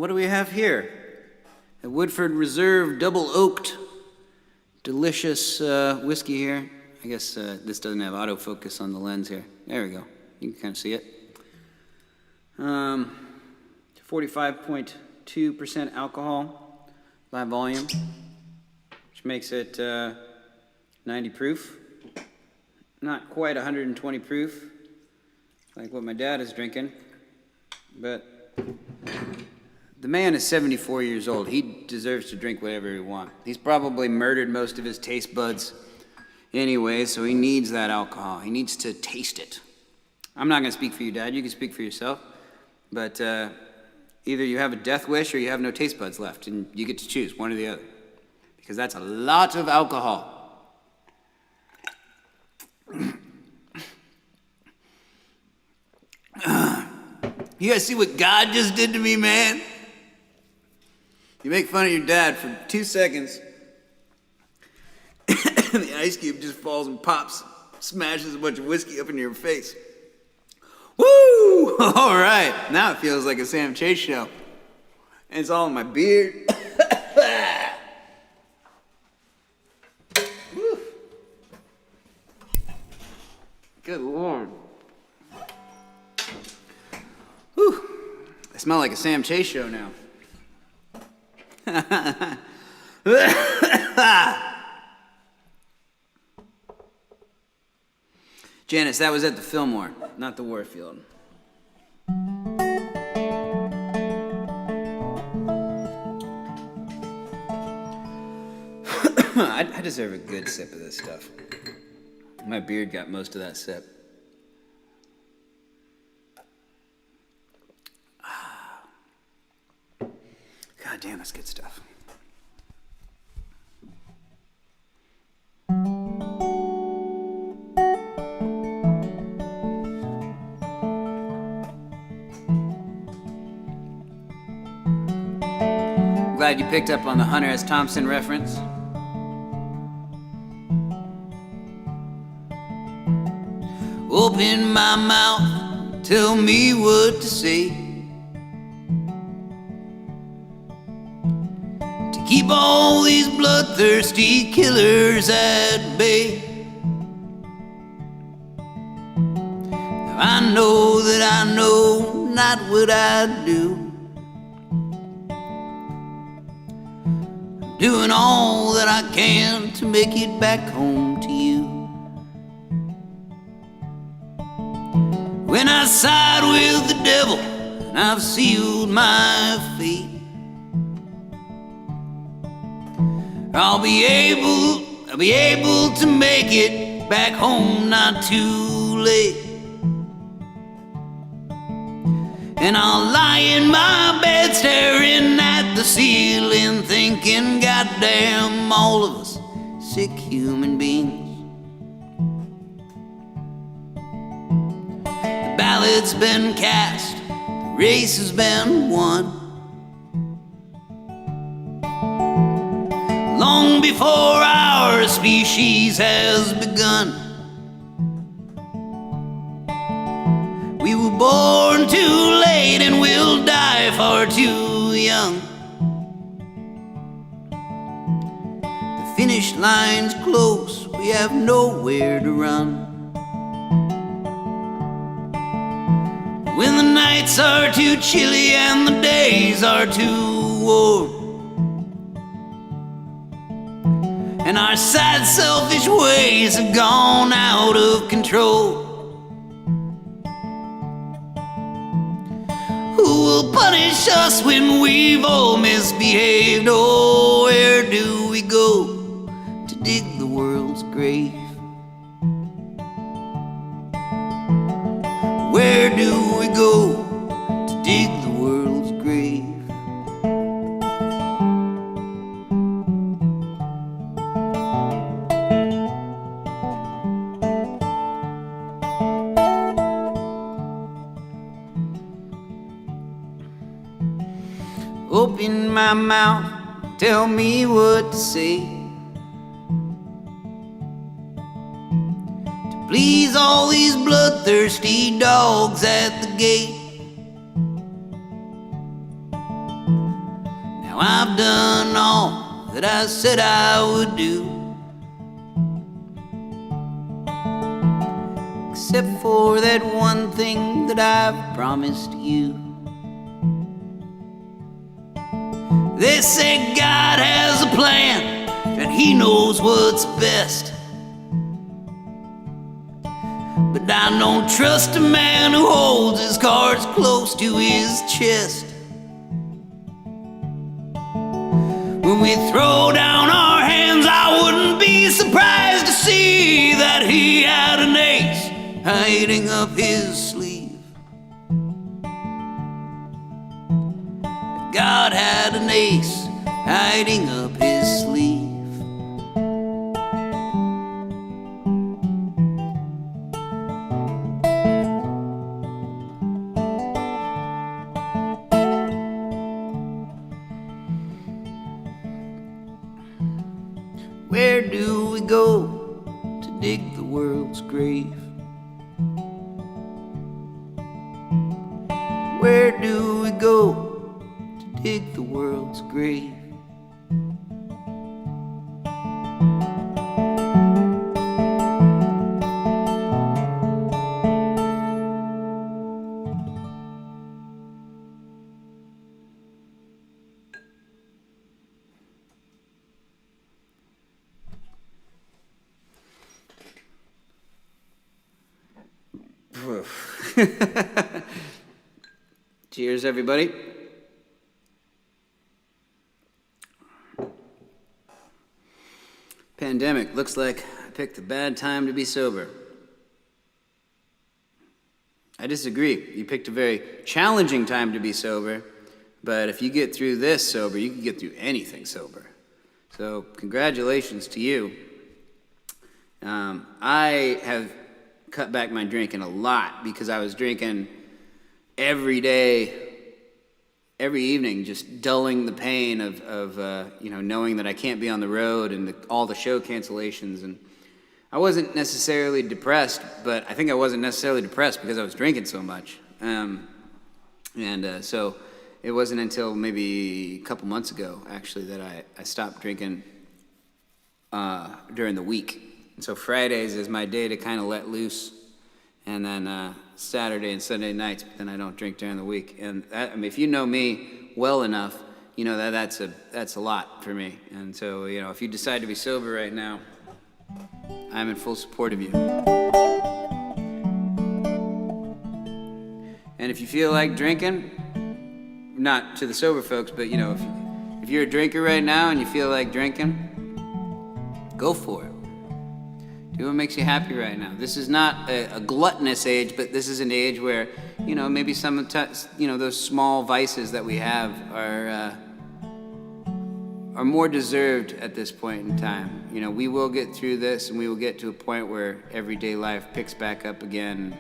What do we have here? A Woodford Reserve double oaked, delicious whiskey here. I guess this doesn't have autofocus on the lens here. There we go. You can kind of see it. 45.2% alcohol by volume, which makes it 90 proof. Not quite 120 proof, like what my dad is drinking, but the man is 74 years old. He deserves to drink whatever he wants. He's probably murdered most of his taste buds anyway, so he needs that alcohol. He needs to taste it. I'm not going to speak for you, Dad. You can speak for yourself. But either you have a death wish or you have no taste buds left, and you get to choose one or the other. Because that's a lot of alcohol. You guys see what God just did to me, man? You make fun of your dad for 2 seconds, and the ice cube just falls and pops, smashes a bunch of whiskey up into your face. Woo! All right, now it feels like a Sam Chase show. And it's all in my beard. Good Lord. Whew. I smell like a Sam Chase show now. Janice, that was at the Fillmore, not the Warfield. I deserve a good sip of this stuff. My beard got most of that sip. God damn, that's good stuff. Glad you picked up on the Hunter S. Thompson reference. Open my mouth, tell me what to say. To keep all these bloodthirsty killers at bay. Now I know that I know not what I do. I'm doing all that I can to make it back home to you. When I side with the devil and I've sealed my fate, I'll be able to make it back home not too late. And I'll lie in my bed staring at the ceiling thinking, goddamn, all of us sick human beings. The ballot's been cast, the race has been won. Long before our species has begun. We were born too late and we'll die far too young. The finish line's close, we have nowhere to run. When the nights are too chilly and the days are too warm, and our sad, selfish ways have gone out of control, who will punish us when we've all misbehaved? Oh, where do we go to dig the world's grave? Where do we go to dig the world's grave? Open my mouth, tell me what to say, to please all these bloodthirsty dogs at the gate. I've done all that I said I would do, except for that one thing that I've promised you. They say God has a plan and He knows what's best, but I don't trust a man who holds his cards close to his chest. When we throw down our hands, I wouldn't be surprised to see that he had an ace hiding up his sleeve. God had an ace hiding up his sleeve. Where do we go to dig the world's grave? Where do we go to dig the world's grave? Cheers, everybody. Pandemic. Looks like I picked a bad time to be sober. I disagree. You picked a very challenging time to be sober, but if you get through this sober, you can get through anything sober. So congratulations to you. I have cut back my drinking a lot because I was drinking every day, every evening, just dulling the pain of knowing that I can't be on the road and all the show cancellations. And I wasn't necessarily depressed, but I think I wasn't necessarily depressed because I was drinking so much. So it wasn't until maybe a couple months ago, actually, that I stopped drinking during the week. And so Fridays is my day to kind of let loose, and then Saturday and Sunday nights, but then I don't drink during the week. And that, I mean, if you know me well enough, you know that's a lot for me. And so, if you decide to be sober right now, I'm in full support of you. And if you feel like drinking, not to the sober folks, but if you're a drinker right now and you feel like drinking, go for it. Do what makes you happy right now. This is not a gluttonous age, but this is an age where, maybe some of those small vices that we have are more deserved at this point in time. We will get through this, and we will get to a point where everyday life picks back up again.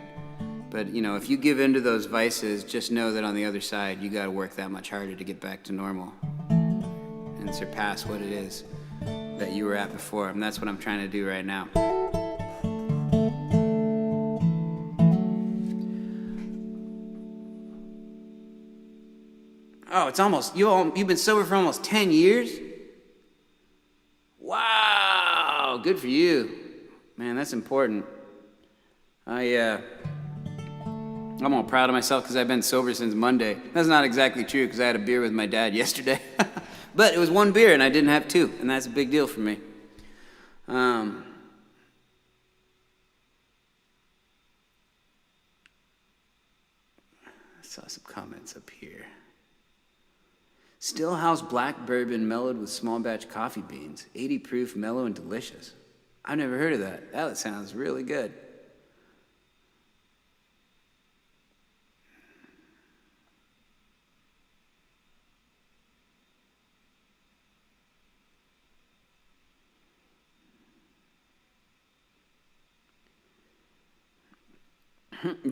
But, if you give in to those vices, just know that on the other side, you got to work that much harder to get back to normal and surpass what it is that you were at before. And that's what I'm trying to do right now. Oh, it's almost, you've been sober for almost 10 years? Wow, good for you. Man, that's important. I'm all proud of myself because I've been sober since Monday. That's not exactly true because I had a beer with my dad yesterday. But it was one beer and I didn't have two, and that's a big deal for me. I saw some comments up here. Stillhouse black bourbon mellowed with small batch coffee beans. 80 proof, mellow and delicious. I've never heard of that. That sounds really good.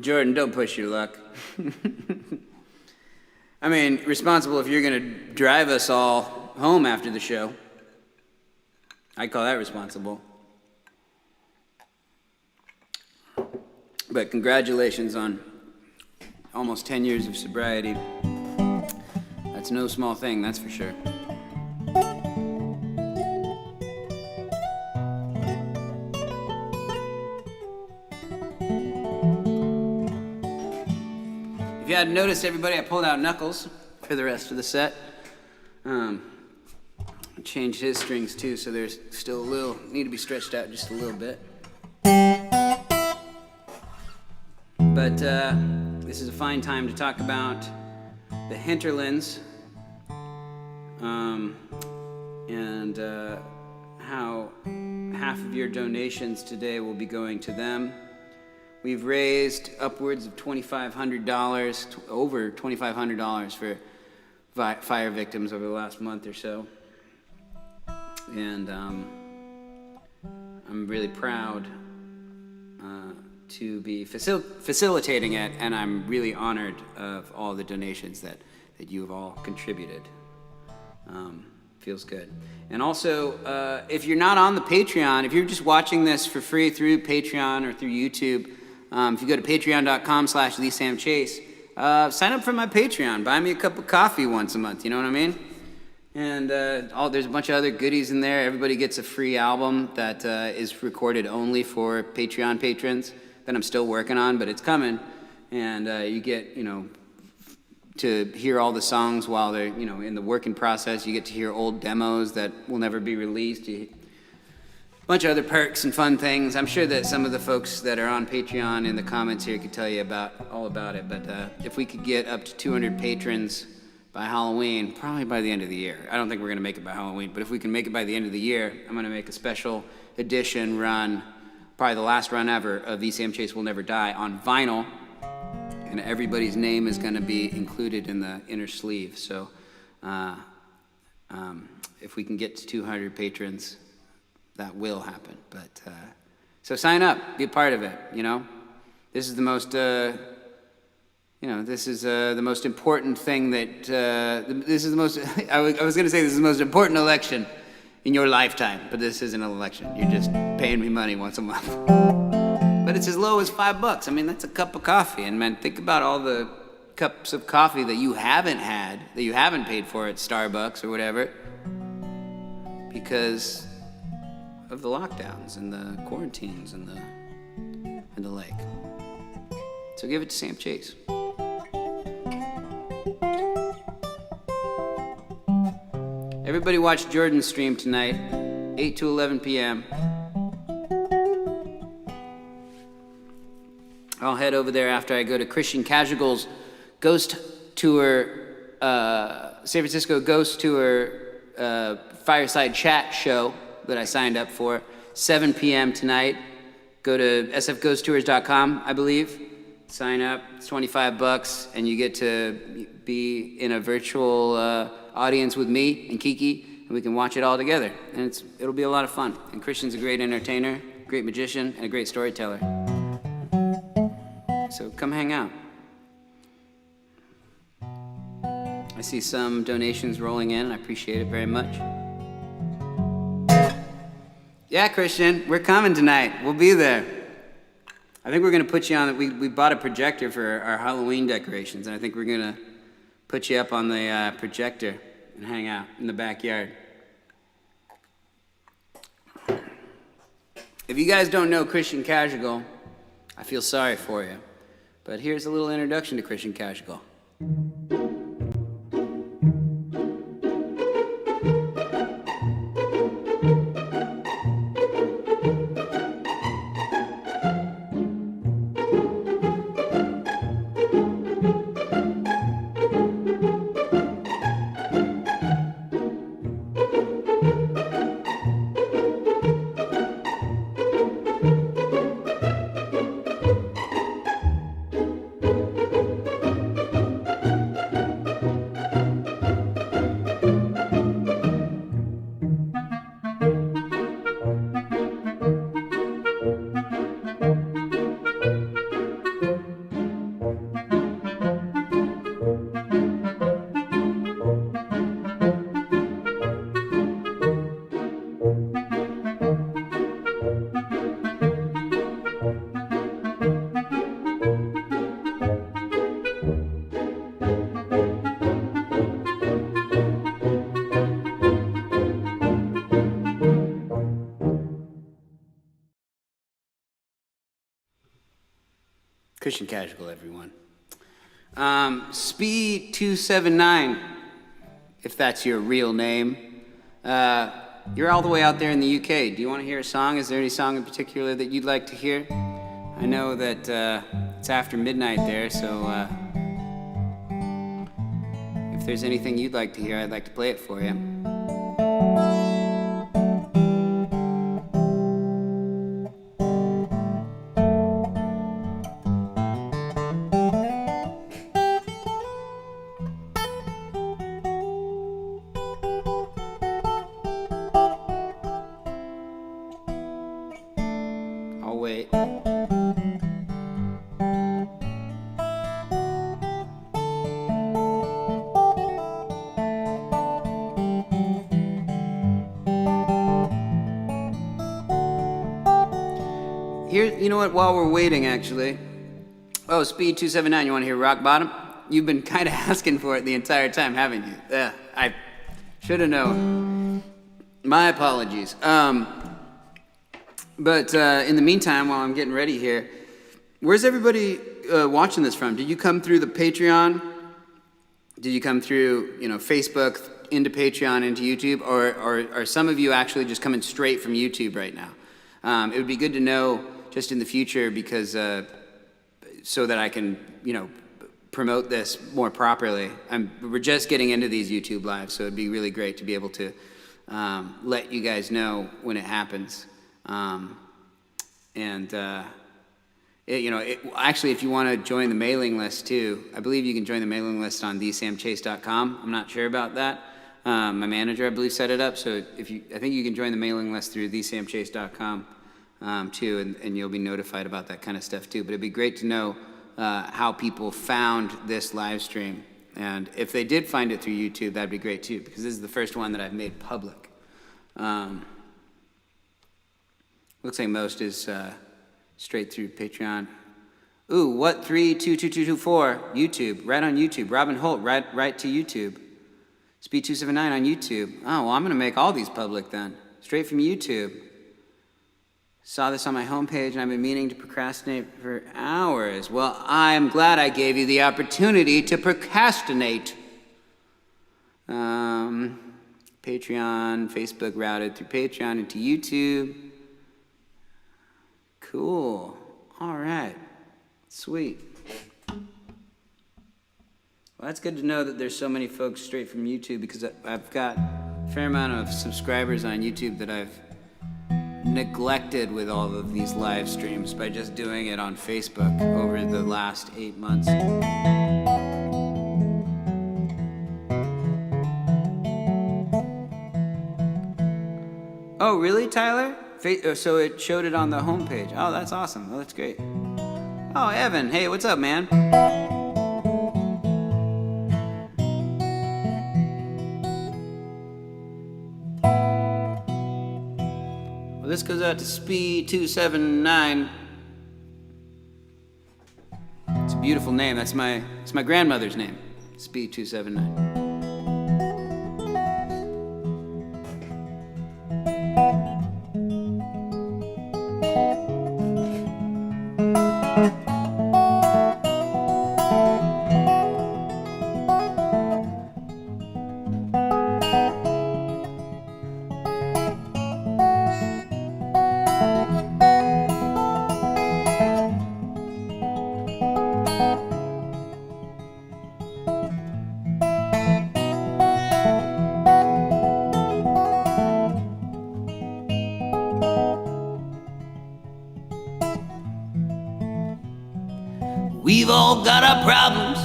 Jordan, don't push your luck. I mean, responsible if you're going to drive us all home after the show. I'd call that responsible. But congratulations on almost 10 years of sobriety. I That's no small thing, that's for sure. If you hadn't noticed, everybody, I pulled out Knuckles for the rest of the set. Changed his strings too, so there's still a little, need to be stretched out just a little bit. But this is a fine time to talk about the hinterlands and how half of your donations today will be going to them. We've raised upwards of $2,500, over $2,500 for fire victims over the last month or so. And I'm really proud to be facilitating it, and I'm really honored of all the donations that you have all contributed. Feels good. And also, if you're not on the Patreon, if you're just watching this for free through Patreon or through YouTube, if you go to patreon.com/LeeSamChase, sign up for my Patreon. Buy me a cup of coffee once a month, you know what I mean? And there's a bunch of other goodies in there. Everybody gets a free album that is recorded only for Patreon patrons that I'm still working on, but it's coming. And you get, to hear all the songs while they're, in the working process. You get to hear old demos that will never be released. A bunch of other perks and fun things. I'm sure that some of the folks that are on Patreon in the comments here could tell you all about it. But if we could get up to 200 patrons by Halloween, probably by the end of the year. I don't think we're going to make it by Halloween, but if we can make it by the end of the year, I'm going to make a special edition run, probably the last run ever, of Sam Chase Will Never Die on vinyl, and everybody's name is going to be included in the inner sleeve. So if we can get to 200 patrons, that will happen. But so sign up, be a part of it, This is the most... this is the most important thing that, this is the most, I was going to say this is the most important election in your lifetime, but this isn't an election. You're just paying me money once a month. But it's as low as $5. I mean, that's a cup of coffee. And man, think about all the cups of coffee that you haven't had, that you haven't paid for at Starbucks or whatever, because of the lockdowns and the quarantines and the like. So give it to Sam Chase. Everybody watch Jordan's stream tonight, 8 to 11 p.m. I'll head over there after I go to Christian Casual's Ghost Tour, San Francisco Ghost Tour fireside chat show that I signed up for, 7 p.m. tonight. Go to sfghosttours.com, I believe. Sign up, it's $25, and you get to be in a virtual audience with me and Kiki, and we can watch it all together. And it'll be a lot of fun. And Christian's a great entertainer, great magician, and a great storyteller. So come hang out. I see some donations rolling in. I appreciate it very much. Yeah, Christian, we're coming tonight. We'll be there. I think we're going to put you on, we bought a projector for our Halloween decorations, and I think we're going to put you up on the projector and hang out in the backyard. If you guys don't know Christian Casual, I feel sorry for you. But here's a little introduction to Christian Casual. Christian Casual, everyone. Speed 279, if that's your real name. You're all the way out there in the UK. Do you want to hear a song? Is there any song in particular that you'd like to hear? I know that it's after midnight there, so if there's anything you'd like to hear, I'd like to play it for you. I'll wait. Here, you know what, while we're waiting, actually. Oh, Speed 279, you want to hear Rock Bottom? You've been kind of asking for it the entire time, haven't you? Yeah, I should have known. My apologies. But in the meantime, while I'm getting ready here, where's everybody watching this from? Did you come through the Patreon? Did you come through, Facebook, into Patreon, into YouTube? Or are some of you actually just coming straight from YouTube right now? It would be good to know just in the future because so that I can, promote this more properly. We're just getting into these YouTube lives, so it'd be really great to be able to let you guys know when it happens. Actually, if you want to join the mailing list too, I believe you can join the mailing list on thesamchase.com. I'm not sure about that. My manager, I believe, set it up. So I think you can join the mailing list through thesamchase.com too, and you'll be notified about that kind of stuff too. But it'd be great to know how people found this live stream, and if they did find it through YouTube, that'd be great too, because this is the first one that I've made public. Looks like most is straight through Patreon. Ooh, what 322224 YouTube, right on YouTube. Robin Holt, right to YouTube. Speed 279 on YouTube. Oh, well, I'm gonna make all these public then, straight from YouTube. Saw this on my homepage and I've been meaning to procrastinate for hours. Well, I'm glad I gave you the opportunity to procrastinate. Patreon, Facebook routed through Patreon into YouTube. Cool. All right. Sweet. Well, that's good to know that there's so many folks straight from YouTube, because I've got a fair amount of subscribers on YouTube that I've neglected with all of these live streams by just doing it on Facebook over the last 8 months. Oh, really, Tyler? So it showed it on the homepage. Oh, that's awesome. Oh, that's great. Oh, Evan. Hey, what's up, man? Well, this goes out to Speed 279. It's a beautiful name. It's my grandmother's name, Speed 279. We've all got our problems,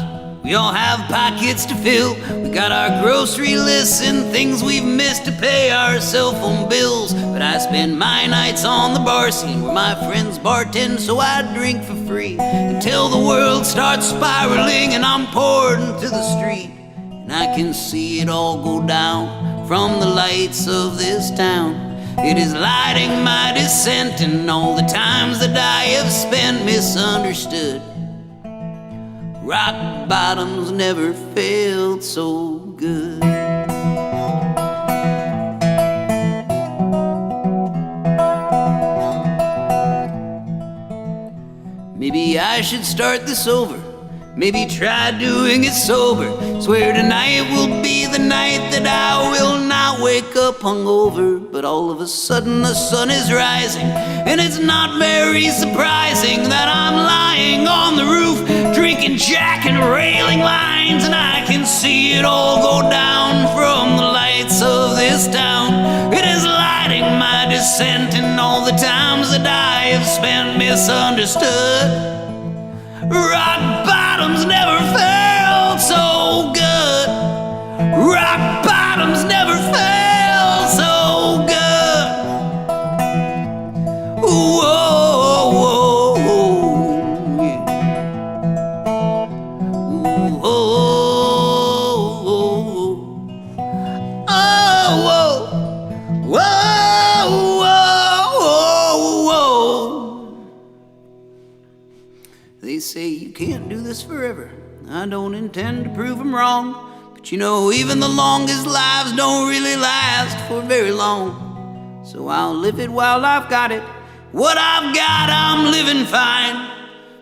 we all have pockets to fill. We got our grocery lists and things we've missed to pay our cell phone bills. But I spend my nights on the bar scene where my friends bartend, so I drink for free until the world starts spiraling and I'm poured into the street. And I can see it all go down from the lights of this town. It is lighting my descent and all the times that I have spent misunderstood. Rock bottoms never felt so good. Maybe maybe I should start this over. Maybe try doing it sober. Swear tonight will be the night that I will not wake up hungover. But all of a sudden the sun is rising, and it's not very surprising that I'm lying on the roof, drinking Jack and railing lines, and I can see it all go down from the lights of this town. It is lighting my descent in all the times that I have spent misunderstood. Rock bottoms never felt so good. Rock bottoms never felt so good. Whoa, whoa, whoa, yeah. Whoa, whoa, whoa, whoa, whoa. They say you can't do this forever. I don't intend to prove them wrong, but you know, even the longest lives don't really last for very long. So I'll live it while I've got it. What I've got, I'm living fine.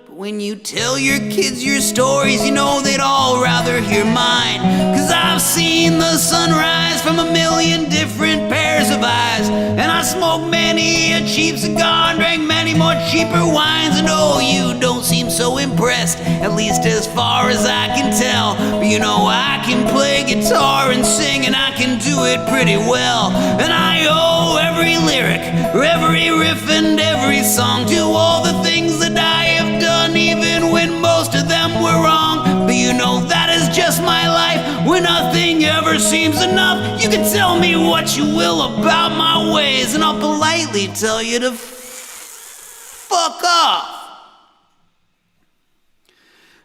But when you tell your kids your stories, you know they'd all rather hear mine. 'Cause I've seen the sunrise from a million different pairs of eyes, and I smoked many a cheap cigar and drank many more cheaper wines. And oh, you don't seem so impressed, at least as far as I can tell. But you know, I can play guitar and sing, and I can do it pretty well. And I owe every lyric, every riff and every song to all the things that I have done, even when most of them were wrong. But you know, that is just my life, when nothing ever seems enough. You can tell me what you will about my ways, and I'll politely tell you to fuck off.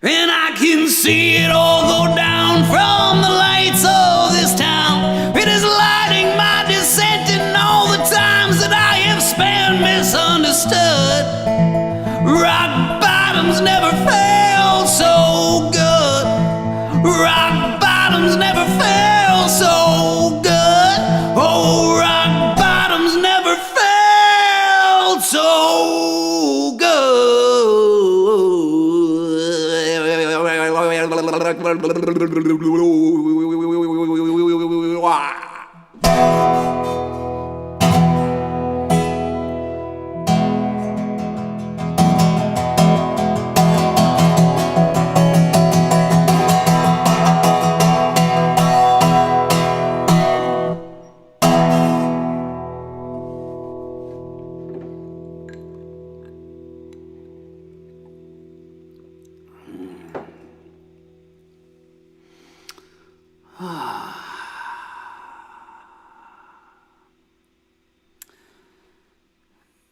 And I can see it all go down from the lights of this town. It is lighting my descent in all the times that I have spent misunderstood. Rock bottoms never felt so good. Rock bottoms never felt so good. Oh, rock bottoms never felt so good.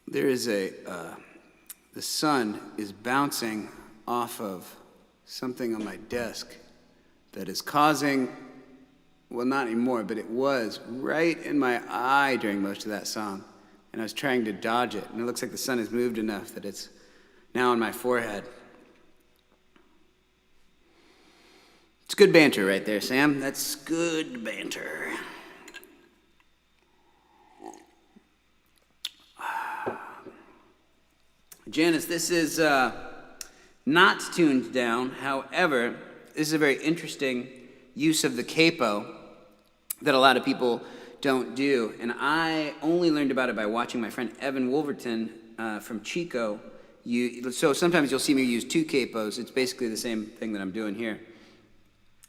There is the sun is bouncing off of something on my desk that is causing, well, not anymore, but it was right in my eye during most of that song. And I was trying to dodge it, and it looks like the sun has moved enough that it's now on my forehead. It's good banter right there, Sam. That's good banter. Janice, this is not tuned down. However, this is a very interesting use of the capo that a lot of people don't do. And I only learned about it by watching my friend Evan Wolverton from Chico. So sometimes you'll see me use two capos. It's basically the same thing that I'm doing here.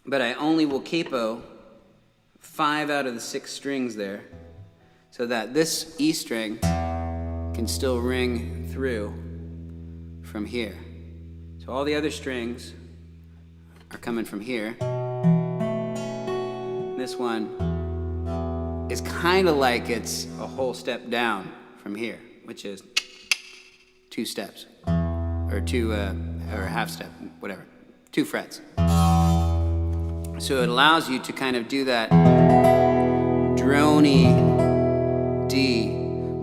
But I only will capo 5 out of the 6 strings there, so that this E string can still ring through from here. So all the other strings are coming from here. This one is kind of like it's a whole step down from here, which is 2 steps, or or a half step, whatever, 2 frets. So it allows you to kind of do that drony D,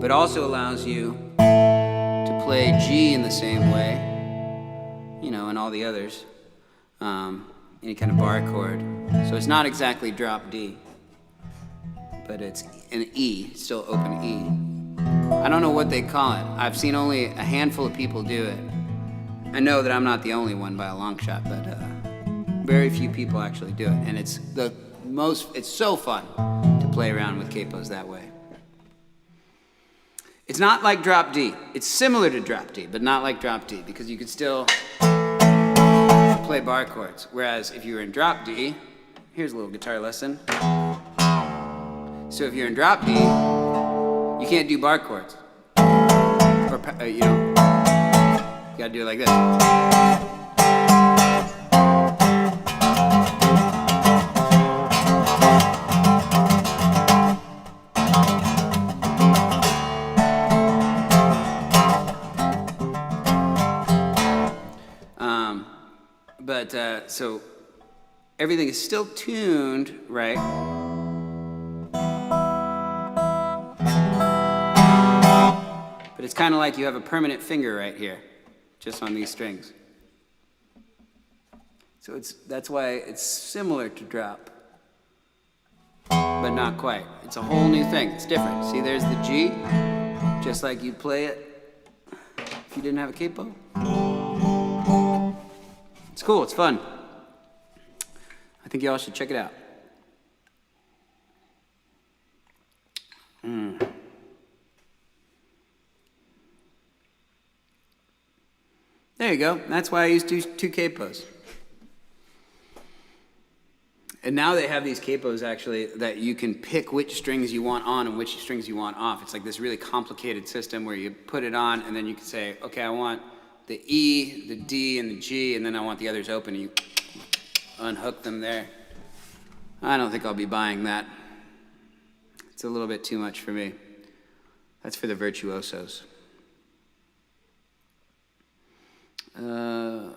but also allows you to play G in the same way, you know, and all the others, any kind of bar chord. So it's not exactly drop D, but it's an E, still open E. I don't know what they call it. I've seen only a handful of people do it. I know that I'm not the only one by a long shot, but very few people actually do it. And it's so fun to play around with capos that way. It's not like drop D. It's similar to drop D, but not like drop D, because you could still play bar chords. Whereas if you were in drop D, here's a little guitar lesson. So if you're in drop D, you can't do bar chords. Or, you gotta do it like this. So everything is still tuned, right? But it's kind of like you have a permanent finger right here, just on these strings. So that's why it's similar to drop, but not quite. It's a whole new thing. It's different. See, there's the G, just like you'd play it if you didn't have a capo. It's cool. It's fun. I think y'all should check it out. There you go. That's why I use two capos. And now they have these capos actually that you can pick which strings you want on and which strings you want off. It's like this really complicated system where you put it on and then you can say, okay, I want the E, the D, and the G, and then I want the others open, and you unhook them there. I don't think I'll be buying that. It's a little bit too much for me. That's for the virtuosos. I'm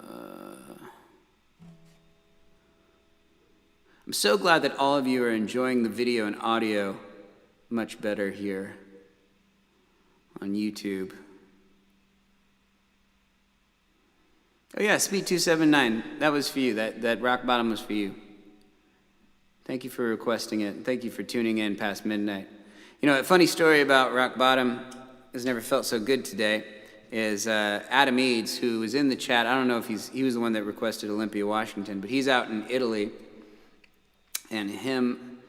so glad that all of you are enjoying the video and audio much better here on YouTube. Oh yeah, Speed 279, that was for you. That rock bottom was for you. Thank you for requesting it. Thank you for tuning in past midnight. You know, a funny story about rock bottom has never felt so good today is Adam Eads, who was in the chat. I don't know if he was the one that requested Olympia, Washington, but he's out in Italy, and him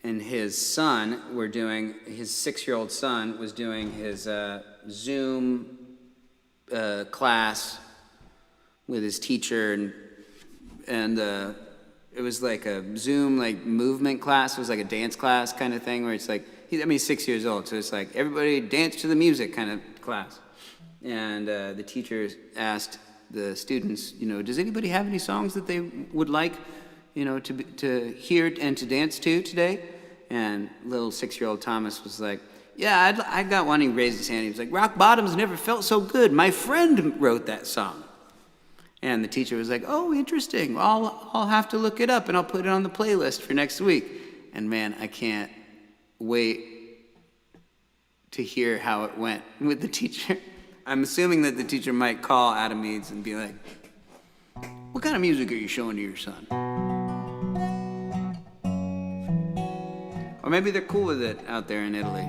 and his son were doing, his 6-year-old son was doing his Zoom class with his teacher, and it was like a Zoom like movement class. It was like a dance class kind of thing where it's like, he's 6 years old, so it's like everybody dance to the music kind of class. And the teacher asked the students, does anybody have any songs that they would like, to hear and to dance to today? And little 6-year-old Thomas was like, yeah, I got one. He raised his hand. He was like, Rock Bottom's never felt so good. My friend wrote that song. And the teacher was like, oh, interesting. Well, I'll have to look it up, and I'll put it on the playlist for next week. And man, I can't wait to hear how it went with the teacher. I'm assuming that the teacher might call Adam Eads and be like, what kind of music are you showing to your son? Or maybe they're cool with it out there in Italy.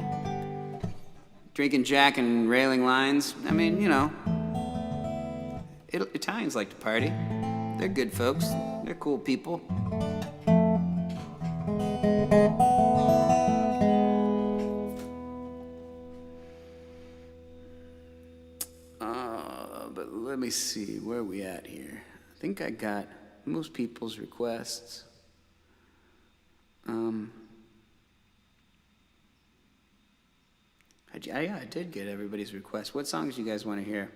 Drinking Jack and railing lines. I mean, Italians like to party. They're good folks. They're cool people. But let me see, where are we at here? I think I got most people's requests. I did get everybody's requests. What songs do you guys want to hear?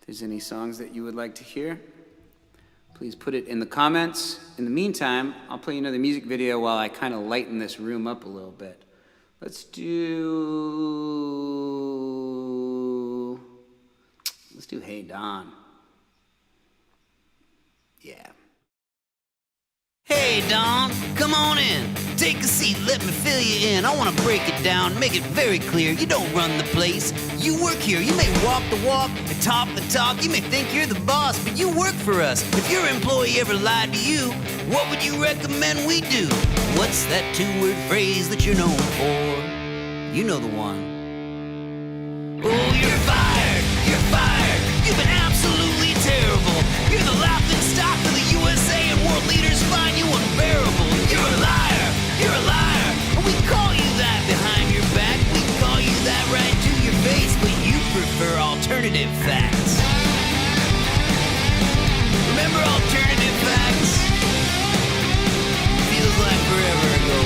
If there's any songs that you would like to hear, please put it in the comments. In the meantime, I'll play another music video while I kind of lighten this room up a little bit. Let's do Hey Don. Yeah. Hey, Don, come on in. Take a seat, let me fill you in. I want to break it down, make it very clear. You don't run the place, you work here. You may walk the walk and talk the talk. You may think you're the boss, but you work for us. If your employee ever lied to you, what would you recommend we do? What's that 2-word phrase that you're known for? You know the one. Oh, you're fired, you're fired. You've been absolutely alternative facts. Remember alternative facts? Feels like forever ago.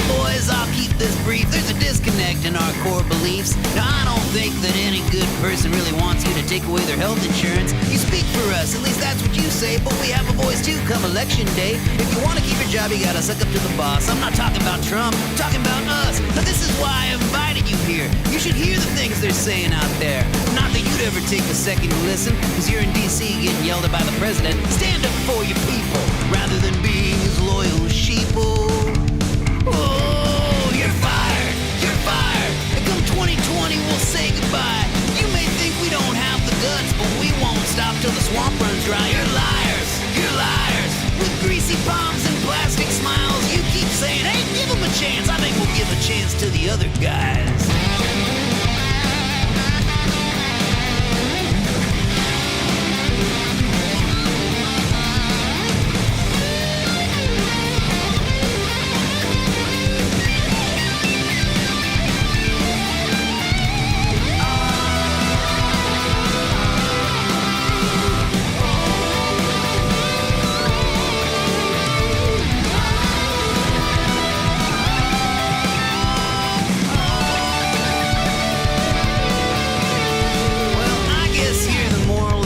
Boys, I'll keep this brief. There's a disconnect in our core beliefs. Now, I don't think that any good person really wants you to take away their health insurance. You speak for us, at least that's what you say, but we have a voice too come election day. If you want to keep your job, you gotta suck up to the boss. I'm not talking about Trump, I'm talking about us. Now, this is why I invited you here. You should hear the things they're saying out there. Not that you'd ever take a second to listen, because you're in D.C. getting yelled at by the president. Stand up for your people, rather than being his loyal sheeple. Oh, you're fired, you're fired. And come 2020, we'll say goodbye. You may think we don't have the guts, but we won't stop till the swamp runs dry. You're liars, you're liars. With greasy palms and plastic smiles, you keep saying, hey, give them a chance. I think we'll give a chance to the other guys.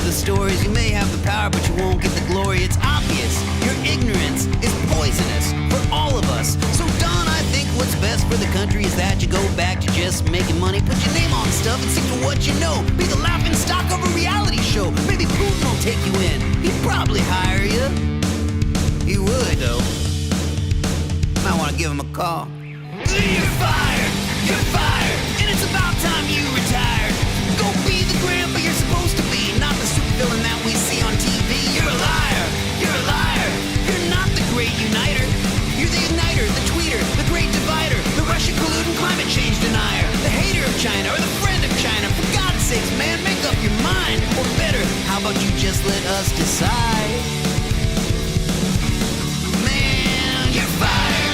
Stories. You may have the power, but you won't get the glory. It's obvious. Your ignorance is poisonous for all of us. So, Don, I think what's best for the country is that you go back to just making money, put your name on stuff, and stick to what you know. Be the laughing stock of a reality show. Maybe Putin will take you in. He'd probably hire you. He would, though. Might want to give him a call. You're fired. You're fired. And it's about time you retired. Go be the grandpa you're supposed to be, not the supervillain that we see on TV. You're a liar, you're a liar. You're not the great uniter. You're the igniter, the tweeter, the great divider, the Russian colluding climate change denier, the hater of China or the friend of China. For God's sakes, man, make up your mind. Or better, how about you just let us decide? Man, you're fired.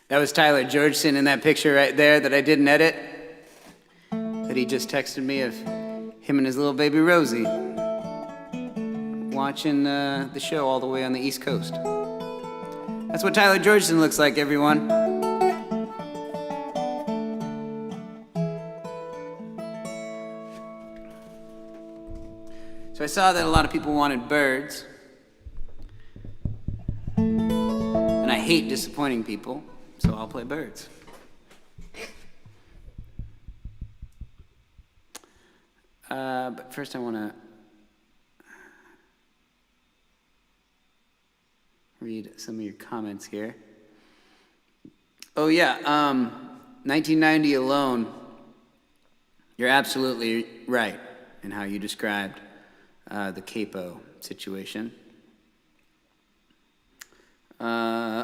That was Tyler Georgeson in that picture right there that I didn't edit. That he just texted me of him and his little baby Rosie watching the show all the way on the East Coast. That's what Tyler Georgeson looks like, everyone. So I saw that a lot of people wanted birds. And I hate disappointing people. So I'll play birds. But first I want to read some of your comments here. Oh yeah, 1990 alone, you're absolutely right in how you described the capo situation.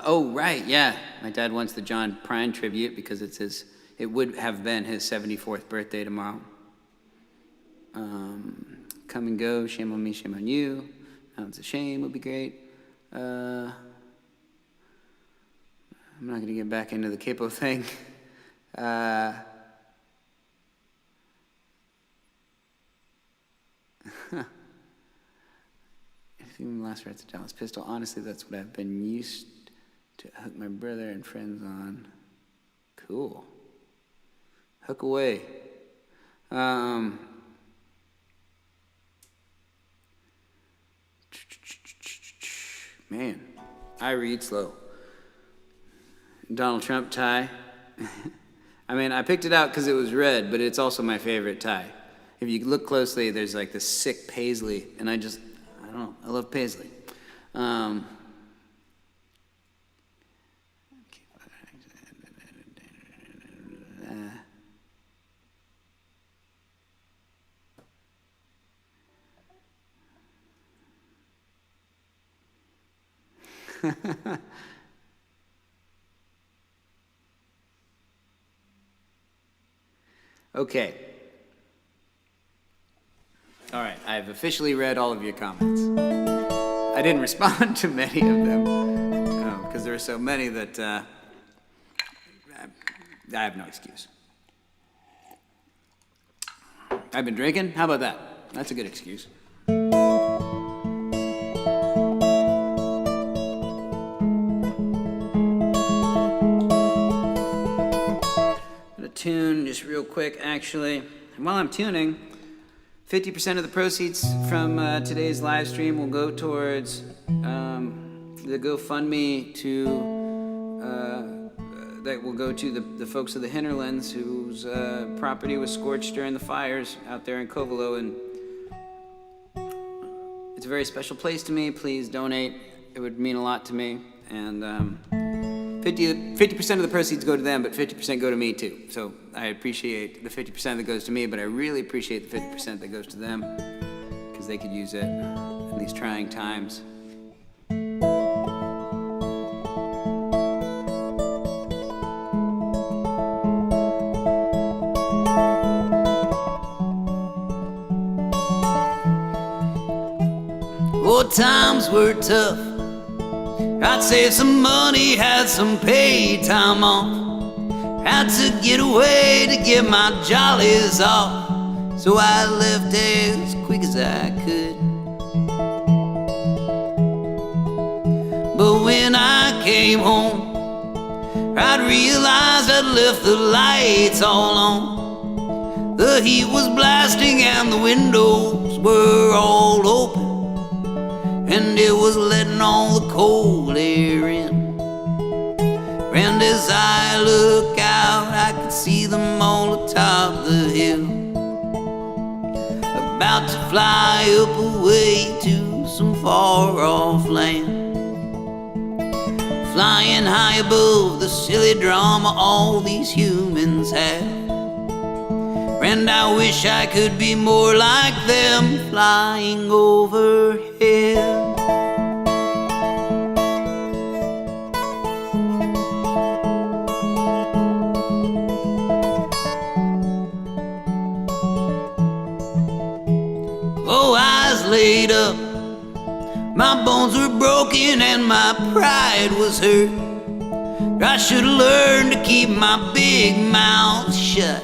Oh, right, yeah. My dad wants the John Prine tribute because it would have been his 74th birthday tomorrow. Come and go, shame on me, shame on you. Now it's a shame, would be great. I'm not going to get back into the capo thing. Even last rights of Dallas Pistol. Honestly, that's what I've been used to hook my brother and friends on. Cool. Hook away. Man, I read slow. Donald Trump tie. I mean, I picked it out because it was red, but it's also my favorite tie. If you look closely, there's like this sick paisley, and I don't know, I love paisley. Okay. All right, I've officially read all of your comments. I didn't respond to many of them because there are so many that I have no excuse. I've been drinking? How about that? That's a good excuse. Tune just real quick, actually. And while I'm tuning, 50% of the proceeds from today's live stream will go towards the GoFundMe that will go to the folks of the Hinterlands whose property was scorched during the fires out there in Covelo, and it's a very special place to me. Please donate. It would mean a lot to me, and 50% of the proceeds go to them, but 50% go to me too. So I appreciate the 50% that goes to me, but I really appreciate the 50% that goes to them because they could use it in these trying times. Oh, times were tough. I'd save some money, had some paid time off. Had to get away to get my jollies off. So I left as quick as I could. But when I came home, I'd realized I'd left the lights all on. The heat was blasting and the windows were all open, and it was letting all the cold air in. And as I look out, I could see them all atop the hill, about to fly up away to some far-off land, flying high above the silly drama all these humans have. And I wish I could be more like them, flying overhead. Oh, I was laid up, my bones were broken and my pride was hurt. I should have learned to keep my big mouth shut.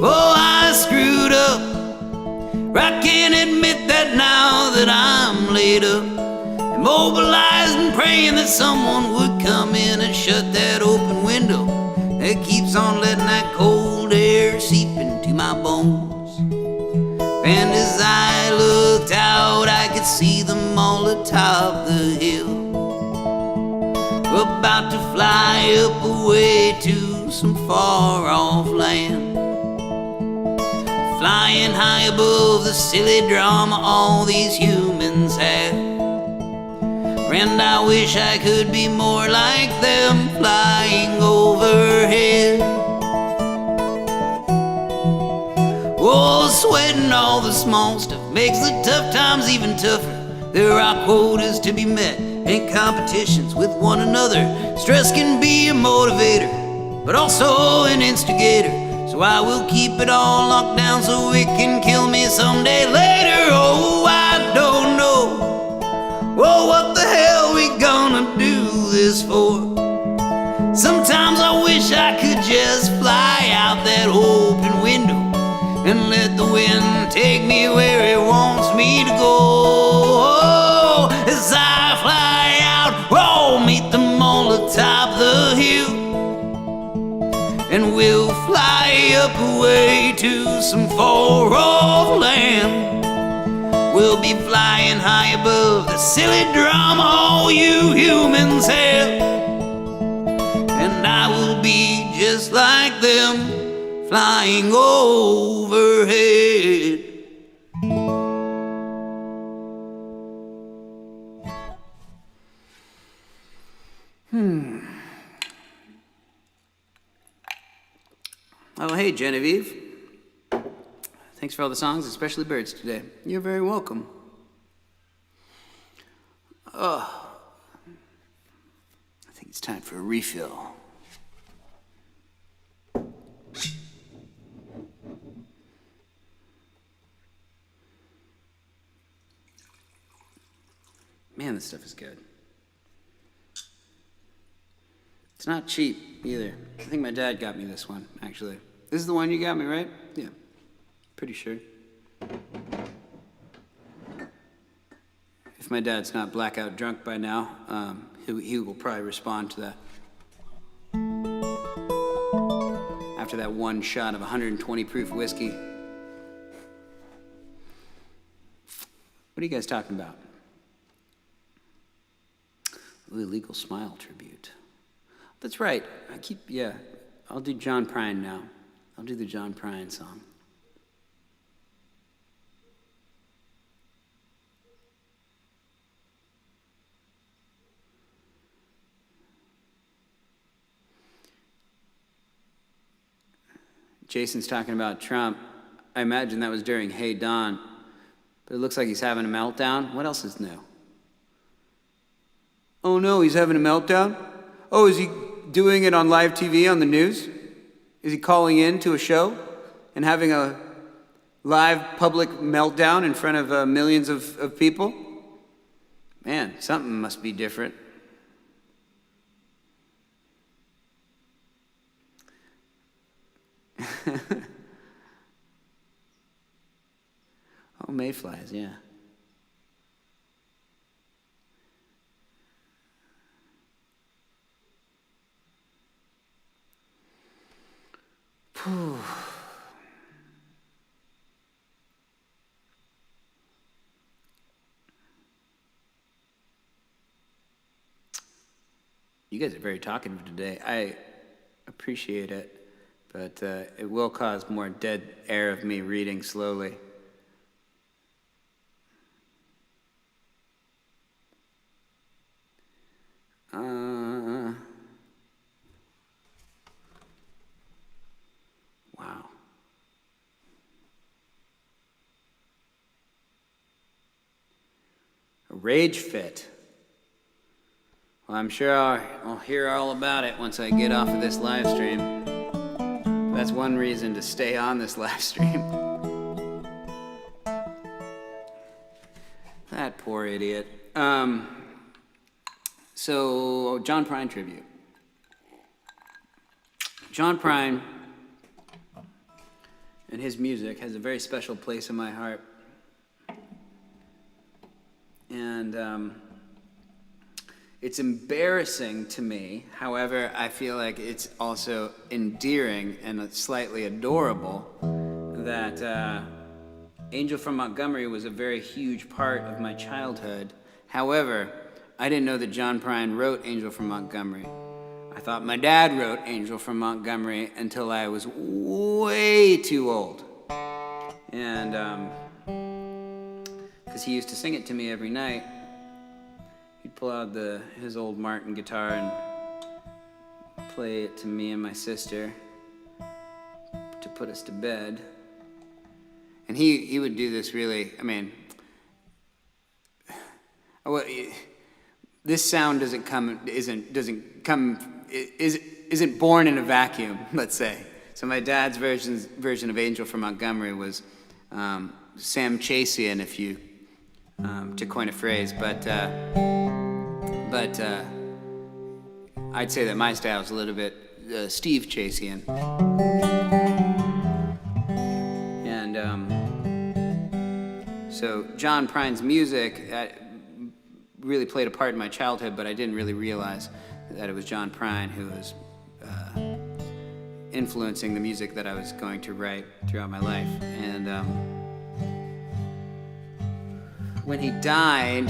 Oh, I screwed up. I can't admit that now that I'm laid up, immobilized and praying that someone would come in and shut that open window that keeps on letting that cold air seep into my bones. And as I looked out, I could see them all atop the hill, about to fly up away to some far-off land, flying high above the silly drama all these humans have. And I wish I could be more like them, flying overhead. Oh, sweating all the small stuff makes the tough times even tougher. There are quotas to be met and competitions with one another. Stress can be a motivator, but also an instigator. So I will keep it all locked down so it can kill me someday later. Oh, I don't know. Oh, what the hell we gonna do this for? Sometimes I wish I could just fly out that open window and let the wind take me where it wants me to go. As I fly out, oh, meet them all atop the hill, and we'll fly up away to some far-off land. We'll be flying high above the silly drama all you humans have. And I will be just like them, flying overhead. Oh, hey, Genevieve. Thanks for all the songs, especially Birds today. You're very welcome. Oh, I think it's time for a refill. Man, this stuff is good. It's not cheap either. I think my dad got me this one, actually. This is the one you got me, right? Yeah, pretty sure. If my dad's not blackout drunk by now, he will probably respond to that. After that one shot of 120 proof whiskey. What are you guys talking about? Ooh, Illegal Smile tribute. That's right. I'll do John Prine now. I'll do the John Prine song. Jason's talking about Trump. I imagine that was during Hey Don, but it looks like he's having a meltdown. What else is new? Oh no, he's having a meltdown? Oh, is he doing it on live TV on the news? Is he calling in to a show and having a live public meltdown in front of millions of people? Man, something must be different. Oh, mayflies, yeah. You guys are very talkative today. I appreciate it, but it will cause more dead air of me reading slowly. Wow. A rage fit. Well, I'm sure I'll hear all about it once I get off of this live stream. That's one reason to stay on this live stream. That poor idiot. So, John Prine tribute. John Prine and his music has a very special place in my heart. And it's embarrassing to me. However, I feel like it's also endearing and slightly adorable that Angel from Montgomery was a very huge part of my childhood. However, I didn't know that John Prine wrote Angel from Montgomery. I thought my dad wrote Angel from Montgomery until I was way too old. And because he used to sing it to me every night. He'd pull out his old Martin guitar and play it to me and my sister to put us to bed. And he would do this really, this sound isn't born in a vacuum, let's say. So my dad's version of Angel from Montgomery was Sam Chasian, if you to coin a phrase, but I'd say that my style is a little bit Steve Chasian. And so John Prine's music really played a part in my childhood, but I didn't really realize that it was John Prine who was influencing the music that I was going to write throughout my life. And when he died,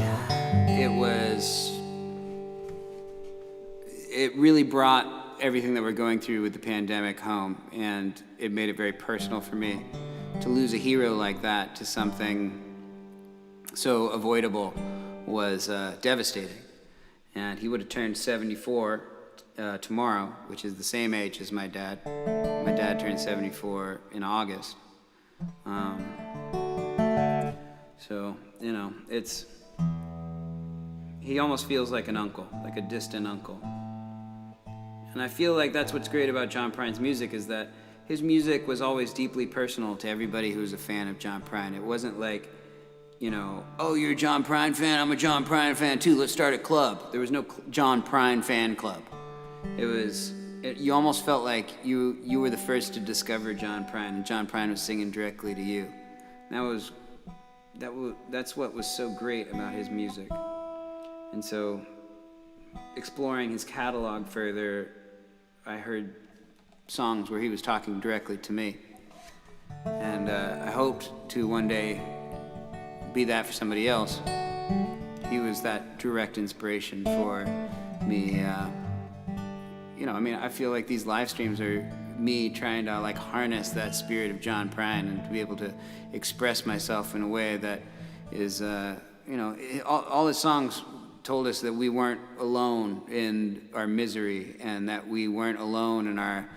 it really brought everything that we're going through with the pandemic home, and it made it very personal for me. To lose a hero like that to something so avoidable was devastating. And he would have turned 74 tomorrow, which is the same age as my dad. My dad turned 74 in August. So, you know, he almost feels like an uncle, like a distant uncle. And I feel like that's what's great about John Prine's music, is that his music was always deeply personal to everybody who was a fan of John Prine. It wasn't like, you know, oh, you're a John Prine fan, I'm a John Prine fan too, let's start a club. There was no John Prine fan club. You almost felt like you were the first to discover John Prine, and John Prine was singing directly to you. And that's what was so great about his music. And so, exploring his catalog further, I heard songs where he was talking directly to me. And I hoped to one day be that for somebody else. He was that direct inspiration for me. You know, I mean, I feel like these live streams are me trying to like harness that spirit of John Prine and to be able to express myself in a way that is, you know, all his songs told us that we weren't alone in our misery, and that we weren't alone in our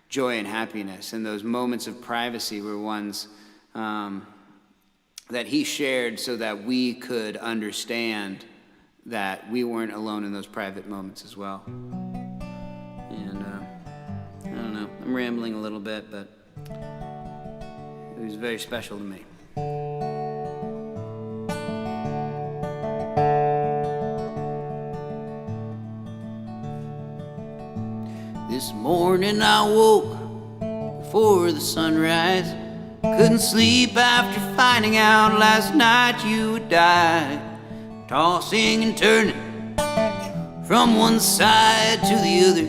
joy and happiness. And those moments of privacy were ones that he shared so that we could understand that we weren't alone in those private moments as well. And I don't know, I'm rambling a little bit, but it was very special to me. This morning I woke before the sunrise. Couldn't sleep after finding out last night you had died. Tossing and turning from one side to the other.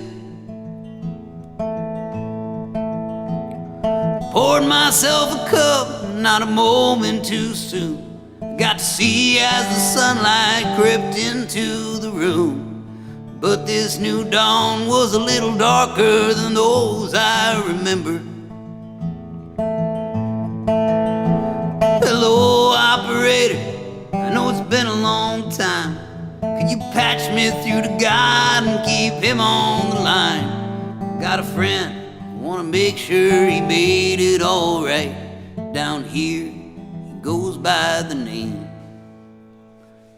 Poured myself a cup, not a moment too soon. Got to see as the sunlight crept into the room. But this new dawn was a little darker than those I remember. Hello, operator, I know it's been a long time. Could you patch me through to God and keep him on the line? Got a friend, wanna make sure he made it all right. Down here, he goes by the name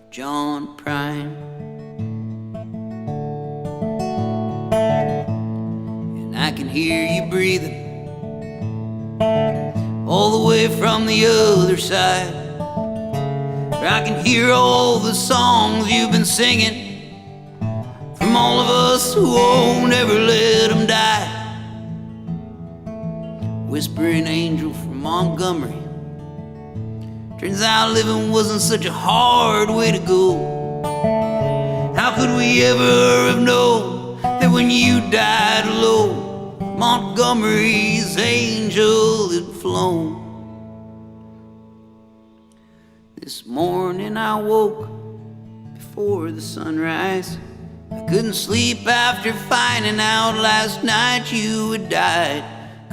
John Prine. I can hear you breathing all the way from the other side. I can hear all the songs you've been singing from all of us who won't ever let them die. Whispering angel from Montgomery. Turns out living wasn't such a hard way to go. How could we ever have known that when you died alone, Montgomery's angel had flown? This morning I woke before the sunrise. I couldn't sleep after finding out last night you had died.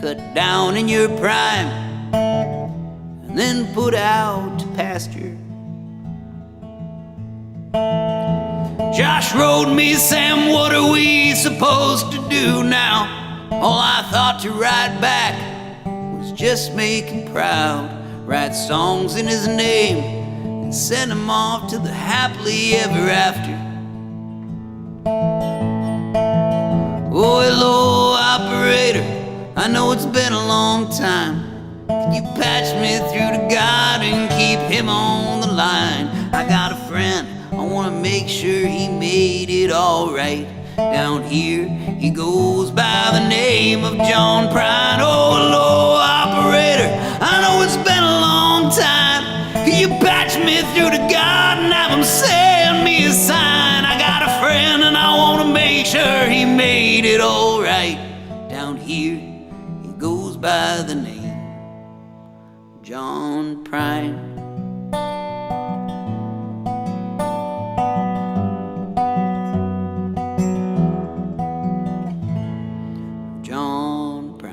Cut down in your prime and then put out to pasture. Josh wrote me, Sam, what are we supposed to do now? All I thought to write back was just make him proud. Write songs in his name and send him off to the happily ever after. Oh, hello, operator, I know it's been a long time. Can you patch me through to God and keep him on the line? I got a friend, I wanna make sure he made it all right. Down here, he goes by the name of John Prine. Oh, hello, operator, I know it's been a long time. Can you patch me through to God and have him send me a sign? I got a friend and I wanna make sure he made it all right. Down here, by the name John Prine. John Prine.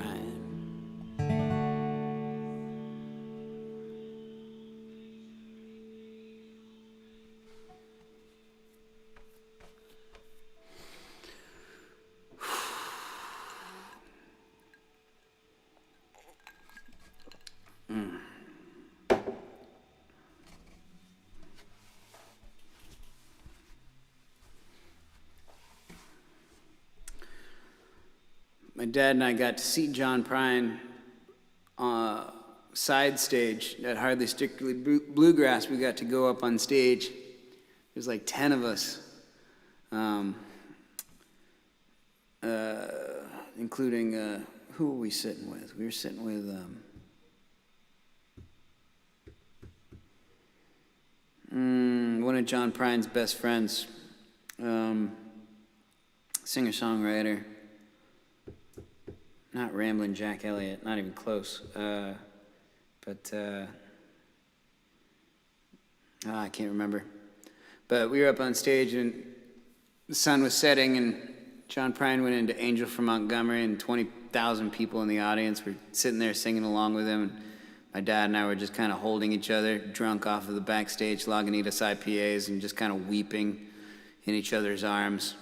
My dad and I got to see John Prine side stage at Hardly Strictly Bluegrass. We got to go up on stage. There's like 10 of us, including, who were we sitting with? We were sitting with one of John Prine's best friends, singer-songwriter. Not Ramblin' Jack Elliott, not even close. I can't remember. But we were up on stage and the sun was setting and John Prine went into Angel from Montgomery and 20,000 people in the audience were sitting there singing along with him. And my dad and I were just kind of holding each other, drunk off of the backstage Lagunitas IPAs and just kind of weeping in each other's arms,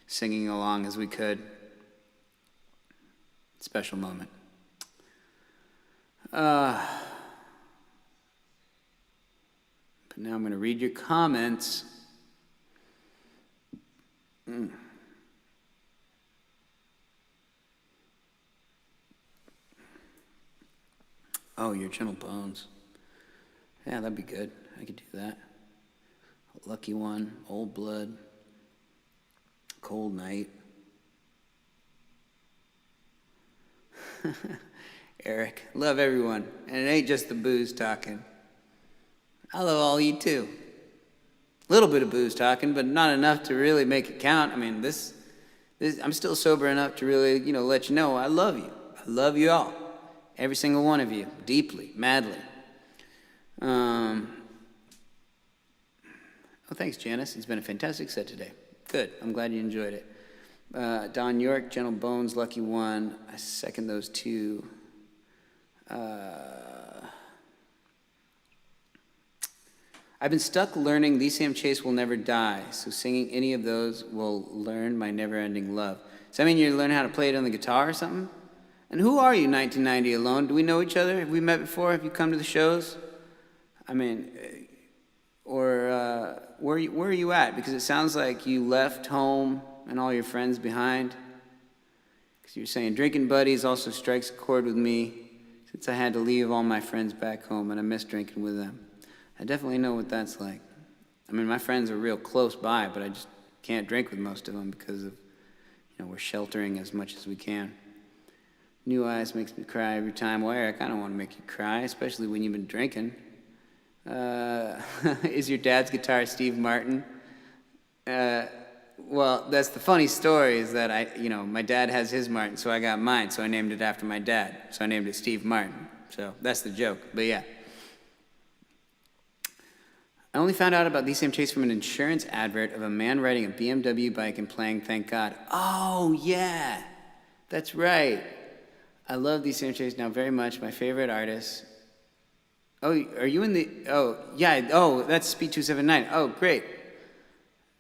singing along as we could. Special moment. But now I'm going to read your comments. Oh, your gentle bones. Yeah, that'd be good. I could do that. Lucky One, Old Blood, Cold Night. Eric, love everyone. And it ain't just the booze talking. I love all you too. A little bit of booze talking, but not enough to really make it count. I mean, this I'm still sober enough to really, let you know I love you. I love you all. Every single one of you. Deeply, madly. Oh, thanks, Janice. It's been a fantastic set today. Good. I'm glad you enjoyed it. Don York, Gentle Bones, Lucky One. I second those two. I've been stuck learning These Sam Chase Will Never Die, so singing any of those will learn my never-ending love. Does that mean you learn how to play it on the guitar or something? And who are you, 1990 Alone? Do we know each other? Have we met before? Have you come to the shows? I mean, or where are you at? Because it sounds like you left home and all your friends behind. Because you're saying drinking buddies also strikes a chord with me since I had to leave all my friends back home and I miss drinking with them. I definitely know what that's like. I mean, my friends are real close by, but I just can't drink with most of them because of, we're sheltering as much as we can. New Eyes makes me cry every time. Well, Eric, I don't want to make you cry, especially when you've been drinking. Is your dad's guitar Steve Martin? Well, that's the funny story is that my dad has his Martin, so I got mine, so I named it after my dad. So I named it Steve Martin. So that's the joke, but yeah. I only found out about These Sam Chase from an insurance advert of a man riding a BMW bike and playing Thank God. Oh, yeah, that's right. I love These Sam Chase now very much, my favorite artist. Oh, are you in the, that's Speed 279. Oh, great.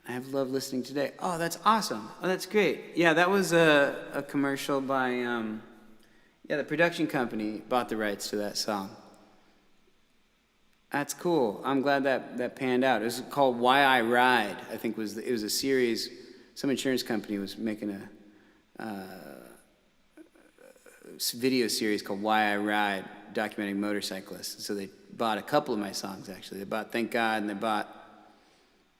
I have loved listening today. Oh, that's awesome. Oh, that's great. Yeah, that was a commercial by, the production company bought the rights to that song. That's cool. I'm glad that panned out. It was called Why I Ride, I think it was a series. Some insurance company was making a video series called Why I Ride, documenting motorcyclists. So they bought a couple of my songs, actually. They bought Thank God, and they bought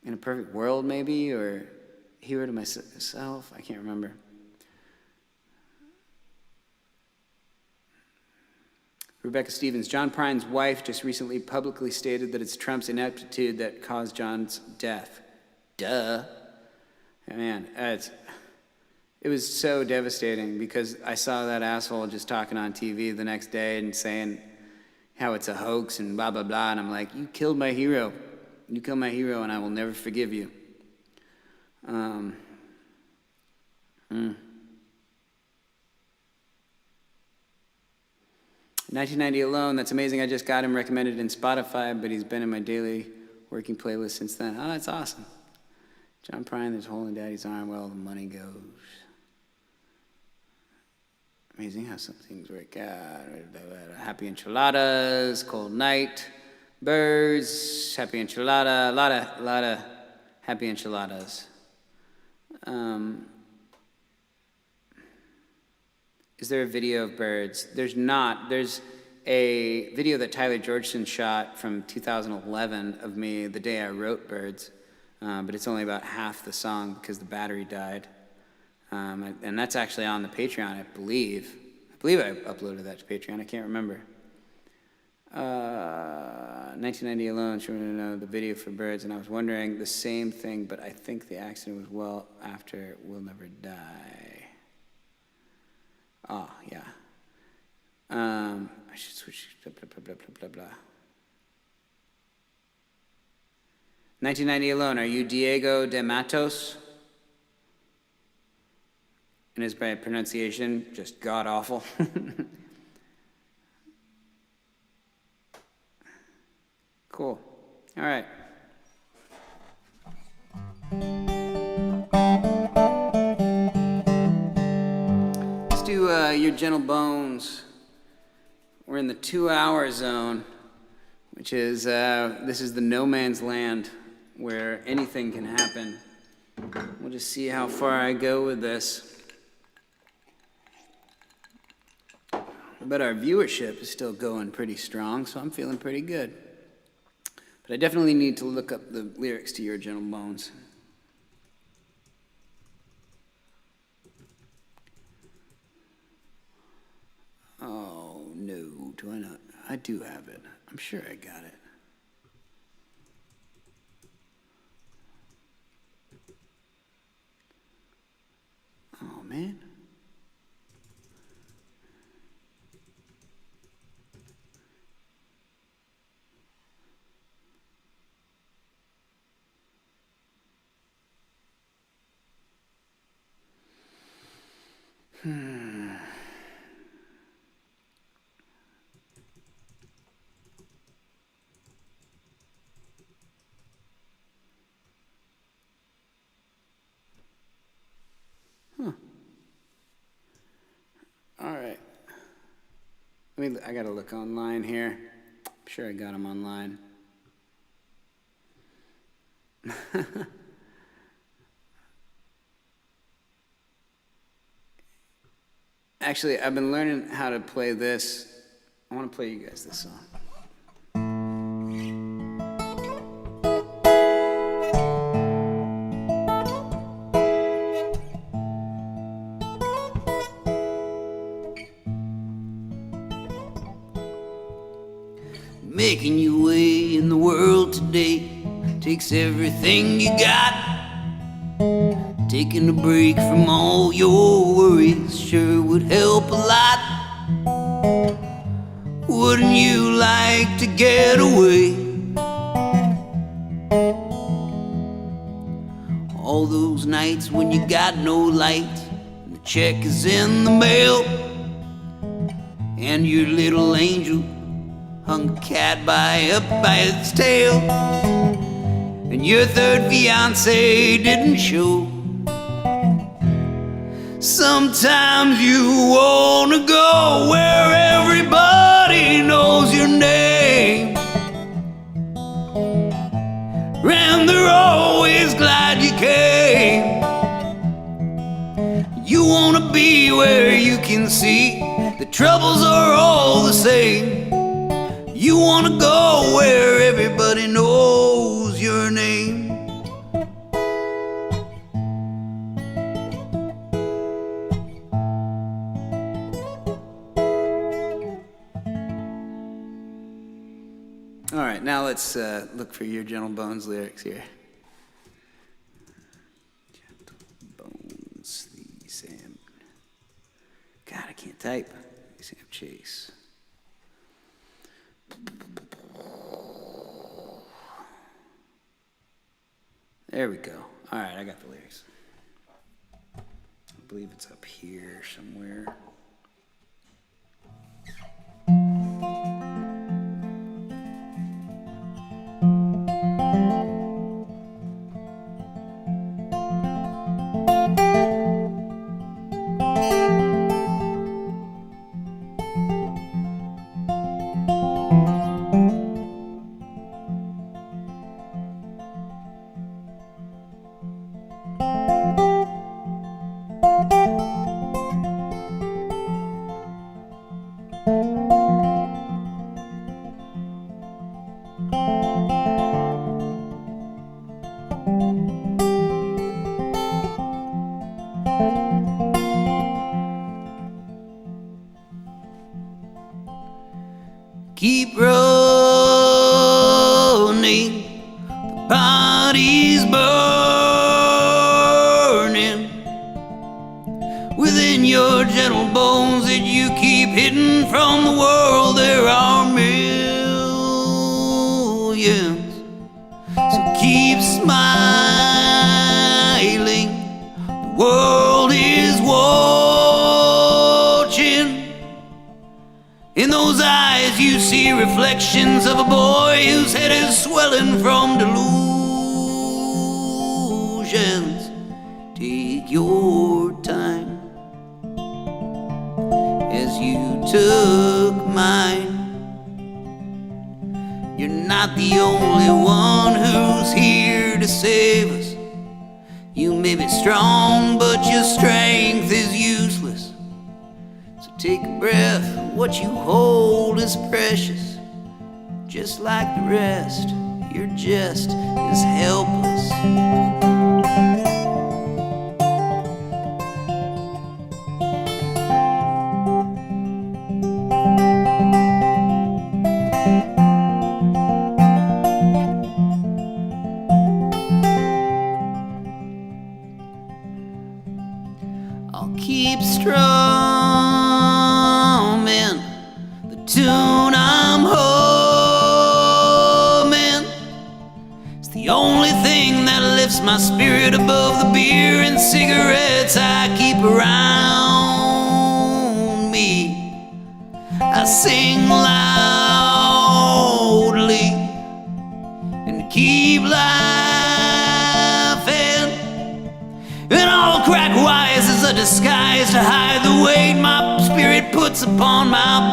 In a Perfect World, maybe, or Hero to Myself. I can't remember. Rebecca Stevens, John Prine's wife just recently publicly stated that it's Trump's ineptitude that caused John's death. Duh. Man, It was so devastating because I saw that asshole just talking on TV the next day and saying how it's a hoax and blah, blah, blah. And I'm like, you killed my hero. You killed my hero and I will never forgive you. 1990 alone, that's amazing. I just got him recommended in Spotify, but he's been in my daily working playlist since then. Oh, that's awesome. John Prine, there's a hole in Daddy's arm where all the money goes. Amazing how some things work out. Happy enchiladas, cold night, birds, happy enchilada, a lot of happy enchiladas. Is there a video of birds? There's not. There's a video that Tyler Georgeson shot from 2011 of me the day I wrote Birds, but it's only about half the song because the battery died. And that's actually on the Patreon, I believe. I believe I uploaded that to Patreon. I can't remember. 1990 alone, sure to know the video for Birds, and I was wondering the same thing, but I think the accident was well after We'll Never Die. Oh, yeah. I should switch, blah, blah, blah, blah, blah, blah. 1990 alone, are you Diego de Matos? And is my pronunciation just god-awful? Cool. All right. Let's do Your Gentle Bones. We're in the 2-hour zone, which is, this is the no man's land where anything can happen. We'll just see how far I go with this. But our viewership is still going pretty strong, so I'm feeling pretty good. But I definitely need to look up the lyrics to Your Gentle Bones. Oh, no, do I not? I do have it. I'm sure I got it. Oh, man. All right. I gotta look online here. I'm sure I got them online. Actually, I've been learning how to play this. I want to play you guys this song. Making your way in the world today takes everything you got. Taking a break from all your worries sure would help a lot. Wouldn't you like to get away? All those nights when you got no light and the check is in the mail, and your little angel hung a cat up by its tail, and your third fiance didn't show. Sometimes you wanna go where everybody knows your name, and they're always glad you came. You wanna be where you can see the troubles are all the same. You wanna go where everybody knows your name. All right, now let's look for Your Gentle Bones lyrics here. Gentle Bones, the same. can't type. Sam Chase. There we go. All right, I got the lyrics. I believe it's up here somewhere. Keep running, the body's burning within your gentle bones that you keep hidden from the world. There are millions, so keep smiling. The world is watching. In those eyes you see reflections of a boy whose head is swelling from delusions. Take your time as you took mine. You're not the only one who's here to save us. You may be strong, but your strength is useless. Take a breath, what you hold is precious. Just like the rest, you're just as helpless. I'll keep strumming the tune I'm humming. It's the only thing that lifts my spirit above the beer and cigarettes I keep around me. I sing loudly and keep laughing, and all crack wise is a disguise to hide the weight my spirit puts upon my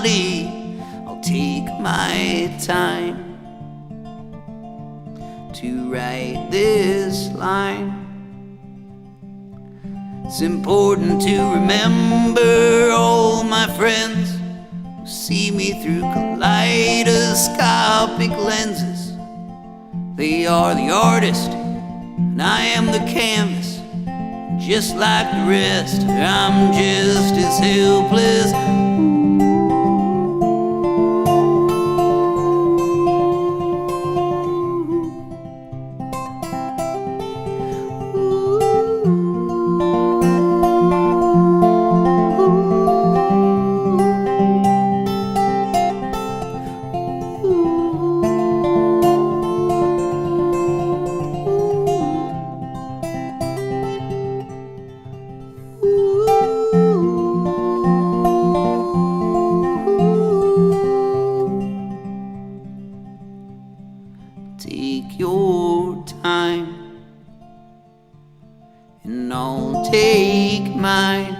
body. I'll take my time to write this line. It's important to remember all my friends who see me through kaleidoscopic lenses. They are the artist and I am the canvas. Just like the rest, I'm just as helpless. Take your time, and I'll take mine.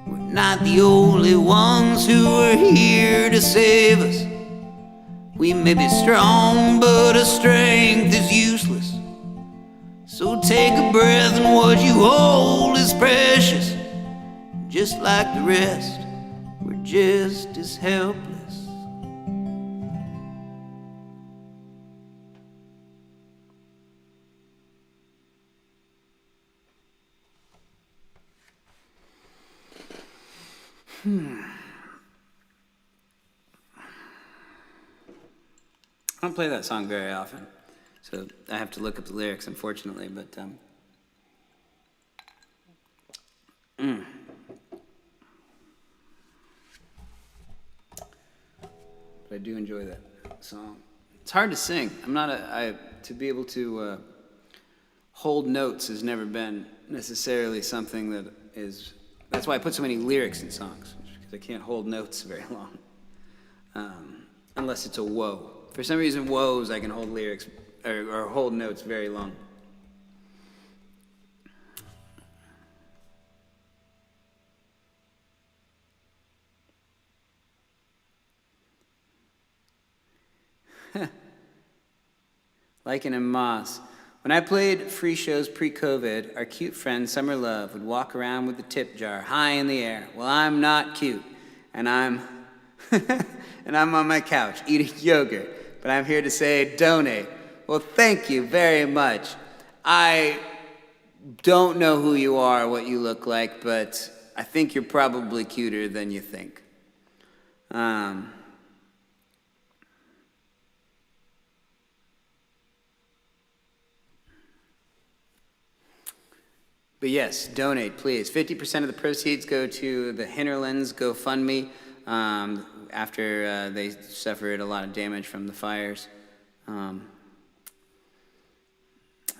We're not the only ones who are here to save us. We may be strong, but our strength is useless. So take a breath, and what you hold is precious. Just like the rest, we're just as helpless. I don't play that song very often, so I have to look up the lyrics, unfortunately, but But I do enjoy that song. It's hard to sing. To be able to hold notes has never been necessarily something that is, that's why I put so many lyrics in songs, because I can't hold notes very long. Unless it's a woe. For some reason, woes I can hold lyrics, or hold notes very long. Lycan and Moss. When I played free shows pre-COVID, our cute friend Summer Love would walk around with the tip jar high in the air. Well, I'm not cute, and I'm and I'm on my couch eating yogurt, but I'm here to say donate. Well, thank you very much. I don't know who you are, what you look like, but I think you're probably cuter than you think. But yes, donate, please. 50% of the proceeds go to the Hinterlands GoFundMe after they suffered a lot of damage from the fires.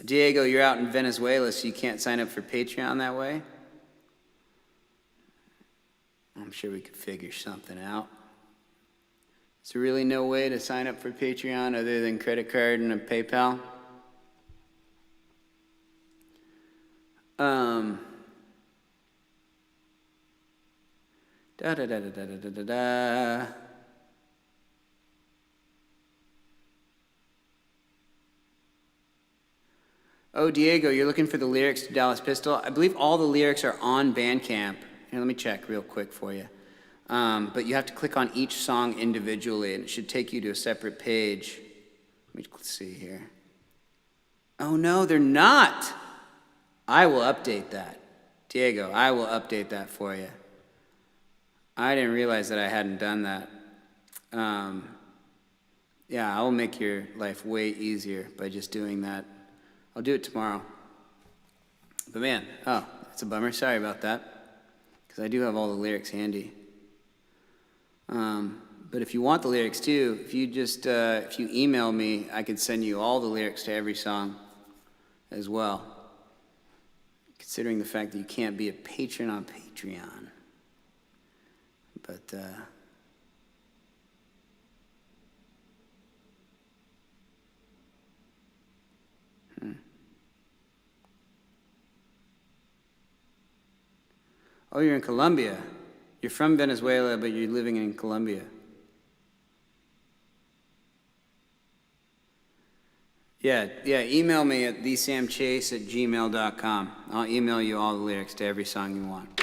Diego, you're out in Venezuela, so you can't sign up for Patreon that way? I'm sure we could figure something out. Is there really no way to sign up for Patreon other than credit card and a PayPal? Da da da da da da da da. Oh, Diego, you're looking for the lyrics to Dallas Pistol? I believe all the lyrics are on Bandcamp. Here, let me check real quick for you. But you have to click on each song individually, and it should take you to a separate page. Let me see here. Oh, no, they're not. I will update that. Diego, I will update that for you. I didn't realize that I hadn't done that. Yeah, I will make your life way easier by just doing that. I'll do it tomorrow. But man, that's a bummer. Sorry about that. Because I do have all the lyrics handy. But if you want the lyrics too, if you email me, I could send you all the lyrics to every song as well. Considering the fact that you can't be a patron on Patreon. But, Oh, you're in Colombia. You're from Venezuela, but you're living in Colombia. Yeah, email me at thesamchase@gmail.com. I'll email you all the lyrics to every song you want.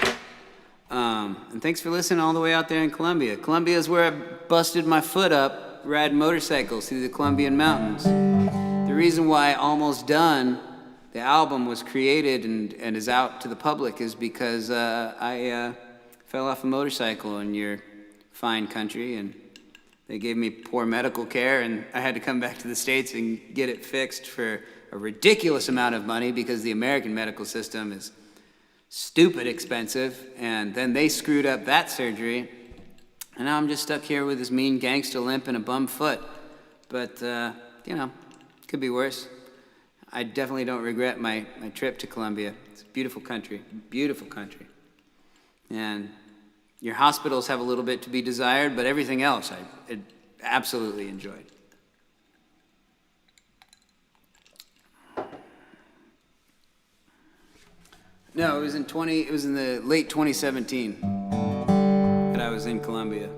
And thanks for listening all the way out there in Colombia. Colombia is where I busted my foot up riding motorcycles through the Colombian mountains. The reason why Almost Done, the album, was created and is out to the public is because I fell off a motorcycle in your fine country, and they gave me poor medical care, and I had to come back to the States and get it fixed for a ridiculous amount of money because the American medical system is stupid expensive, and then they screwed up that surgery, and now I'm just stuck here with this mean gangster limp and a bum foot. But, could be worse. I definitely don't regret my trip to Colombia. It's a beautiful country, and your hospitals have a little bit to be desired, but everything else I absolutely enjoyed. No, it was in the late 2017 that I was in Colombia.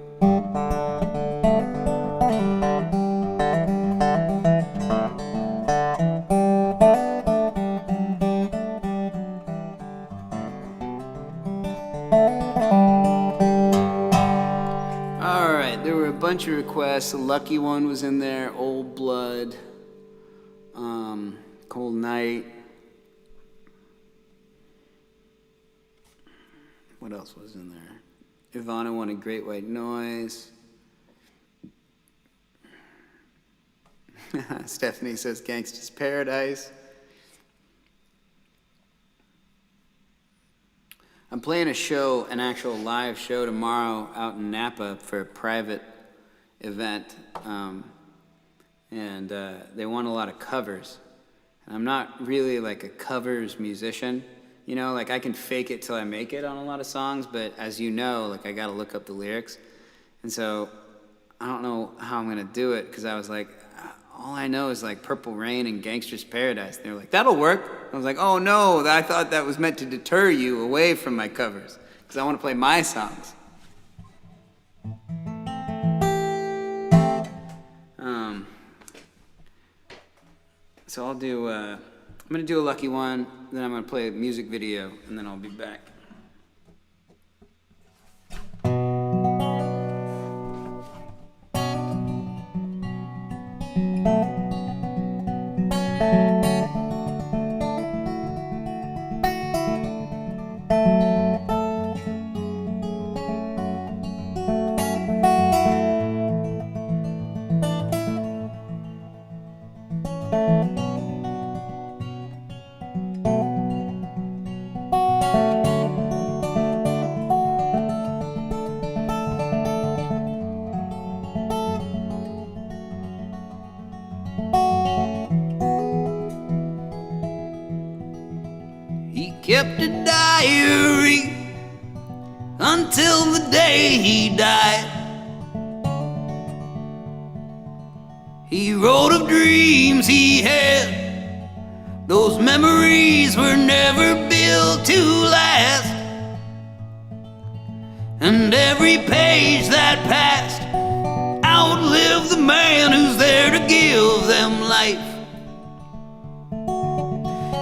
All right, there were a bunch of requests. The Lucky One was in there, Old Blood, Cold Night. What else was in there? Ivana wanted Great White Noise. Stephanie says Gangsta's Paradise. I'm playing a show, an actual live show tomorrow out in Napa for a private event, and they want a lot of covers. And I'm not really like a covers musician, you know, like I can fake it till I make it on a lot of songs, but as you know, like I gotta look up the lyrics. And so I don't know how I'm gonna do it, because I was like, all I know is like Purple Rain and Gangster's Paradise. And they were like, that'll work. I was like, oh no, I thought that was meant to deter you away from my covers, because I want to play my songs. So I'll do, I'm gonna do a lucky one, then I'm gonna play a music video, and then I'll be back. He kept a diary until the day he died. He wrote of dreams he had. Those memories were never built to last. And every page that passed outlived the man who's there to give them life.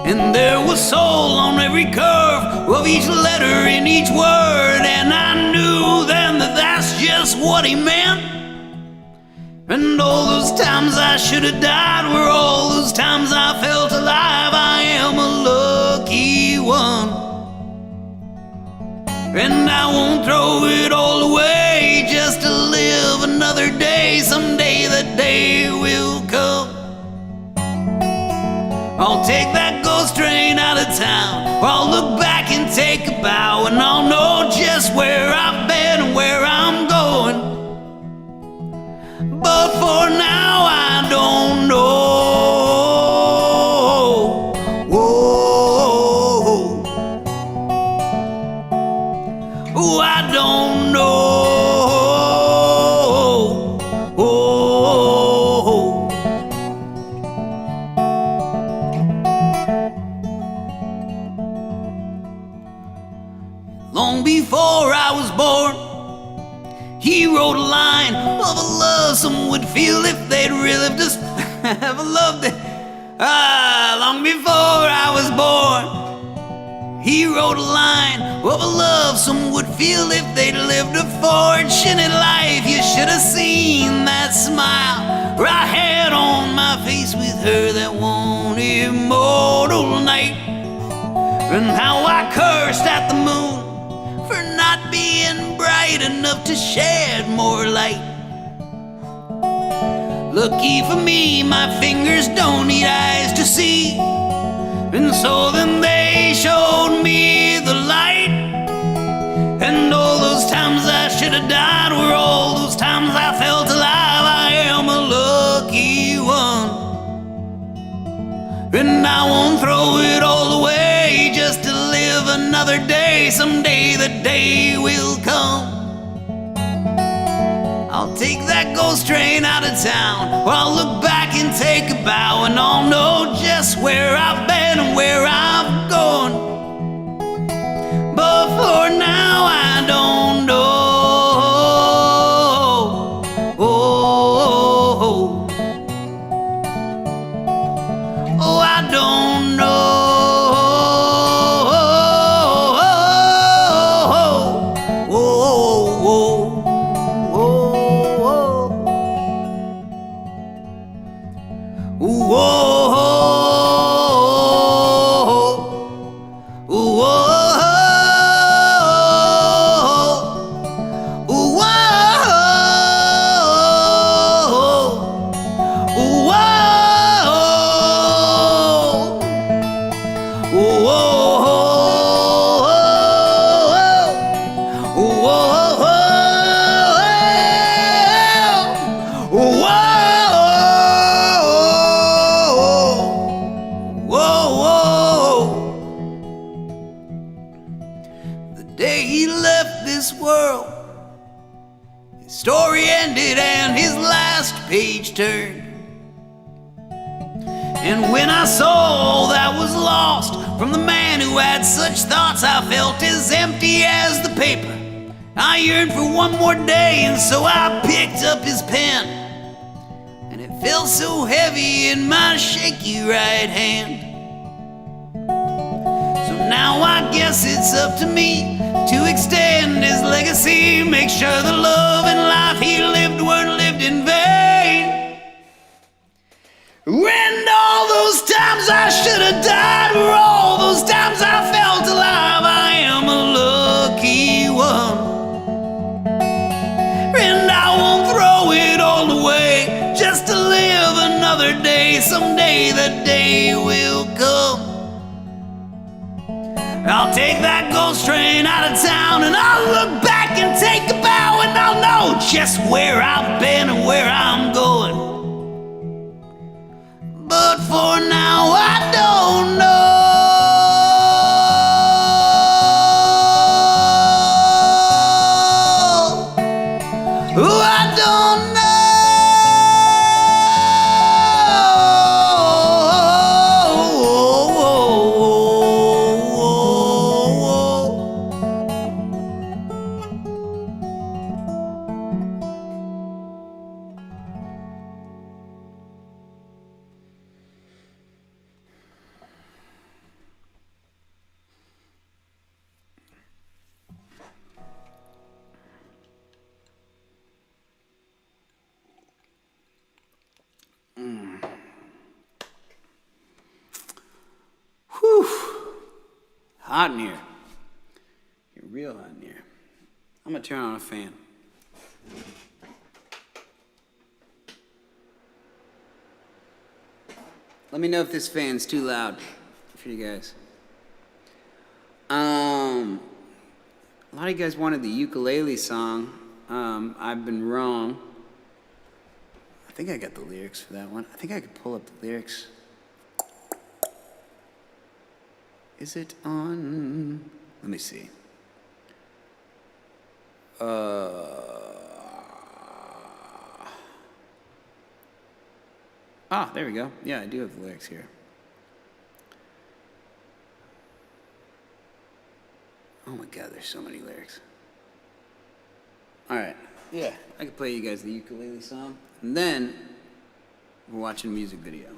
And there was soul on every curve of each letter in each word. And I knew then that that's just what he meant. And all those times I should have died were all those times I felt alive. I am a lucky one, and I won't throw it all away just to live another day. Someday that day will come. I'll take that ghost train out of town, or I'll look back and take a bow, and I'll know just where I've been and where I'm going. But for now I don't know. Whoa. Oh, I don't know. Long before I was born, he wrote a line of a love someone would feel if they'd really just ever loved it. Long before I was born, he wrote a line of a love someone would feel if they'd lived a fortunate life. You should have seen that smile I had on my face with her that one immortal night, and how I cursed at the moon for not being bright enough to shed more light. Lucky for me, my fingers don't need eyes to see, and so then they showed me the light. And all those times I should have died were all those times I felt alive. I am a lucky one, and I won't throw it all away just to live another day. Someday the day will come. I'll take that ghost train out of town, or I'll look back and take a bow, and I'll know just where I've been and where I'm going. But for now I don't know. Oh, I don't know. he left this world. His story ended and his last page turned. And when I saw all that was lost from the man who had such thoughts, I felt as empty as the paper. I yearned for one more day, and so I picked up his pen. And it felt so heavy in my shaky right hand. So now I guess it's up to me to extend his legacy, make sure the love and life he lived weren't lived in vain. And all those times I should have died were all those times I felt alive. I am a lucky one. And I won't throw it all away just to live another day. Someday that day will come. I'll take that ghost train out of town, and I'll look back and take a bow, and I'll know just where I've been and where I'm going. But for now I don't know. Oh, I don't know. Hot in here. You're real hot in here. I'm gonna turn on a fan. Let me know if this fan's too loud for you guys. A lot of you guys wanted the ukulele song. I've been wrong. I think I got the lyrics for that one. I think I could pull up the lyrics. Is it on? Let me see. There we go. Yeah, I do have the lyrics here. Oh my God, there's so many lyrics. All right. Yeah, I could play you guys the ukulele song. And then we're watching a music video.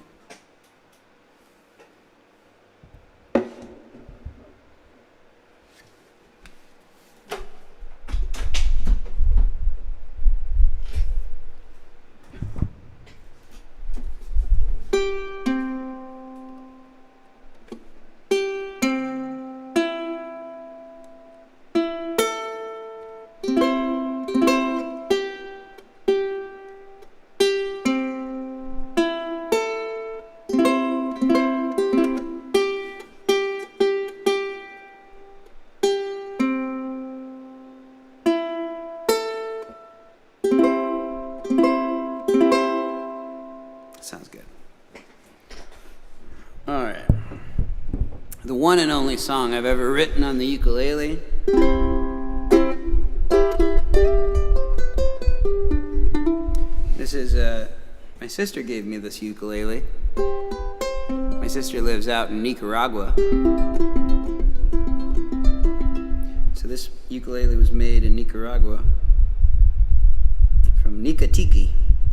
Sounds good. All right. The one and only song I've ever written on the ukulele. This is, my sister gave me this ukulele. My sister lives out in Nicaragua. So this ukulele was made in Nicaragua from Nicatiki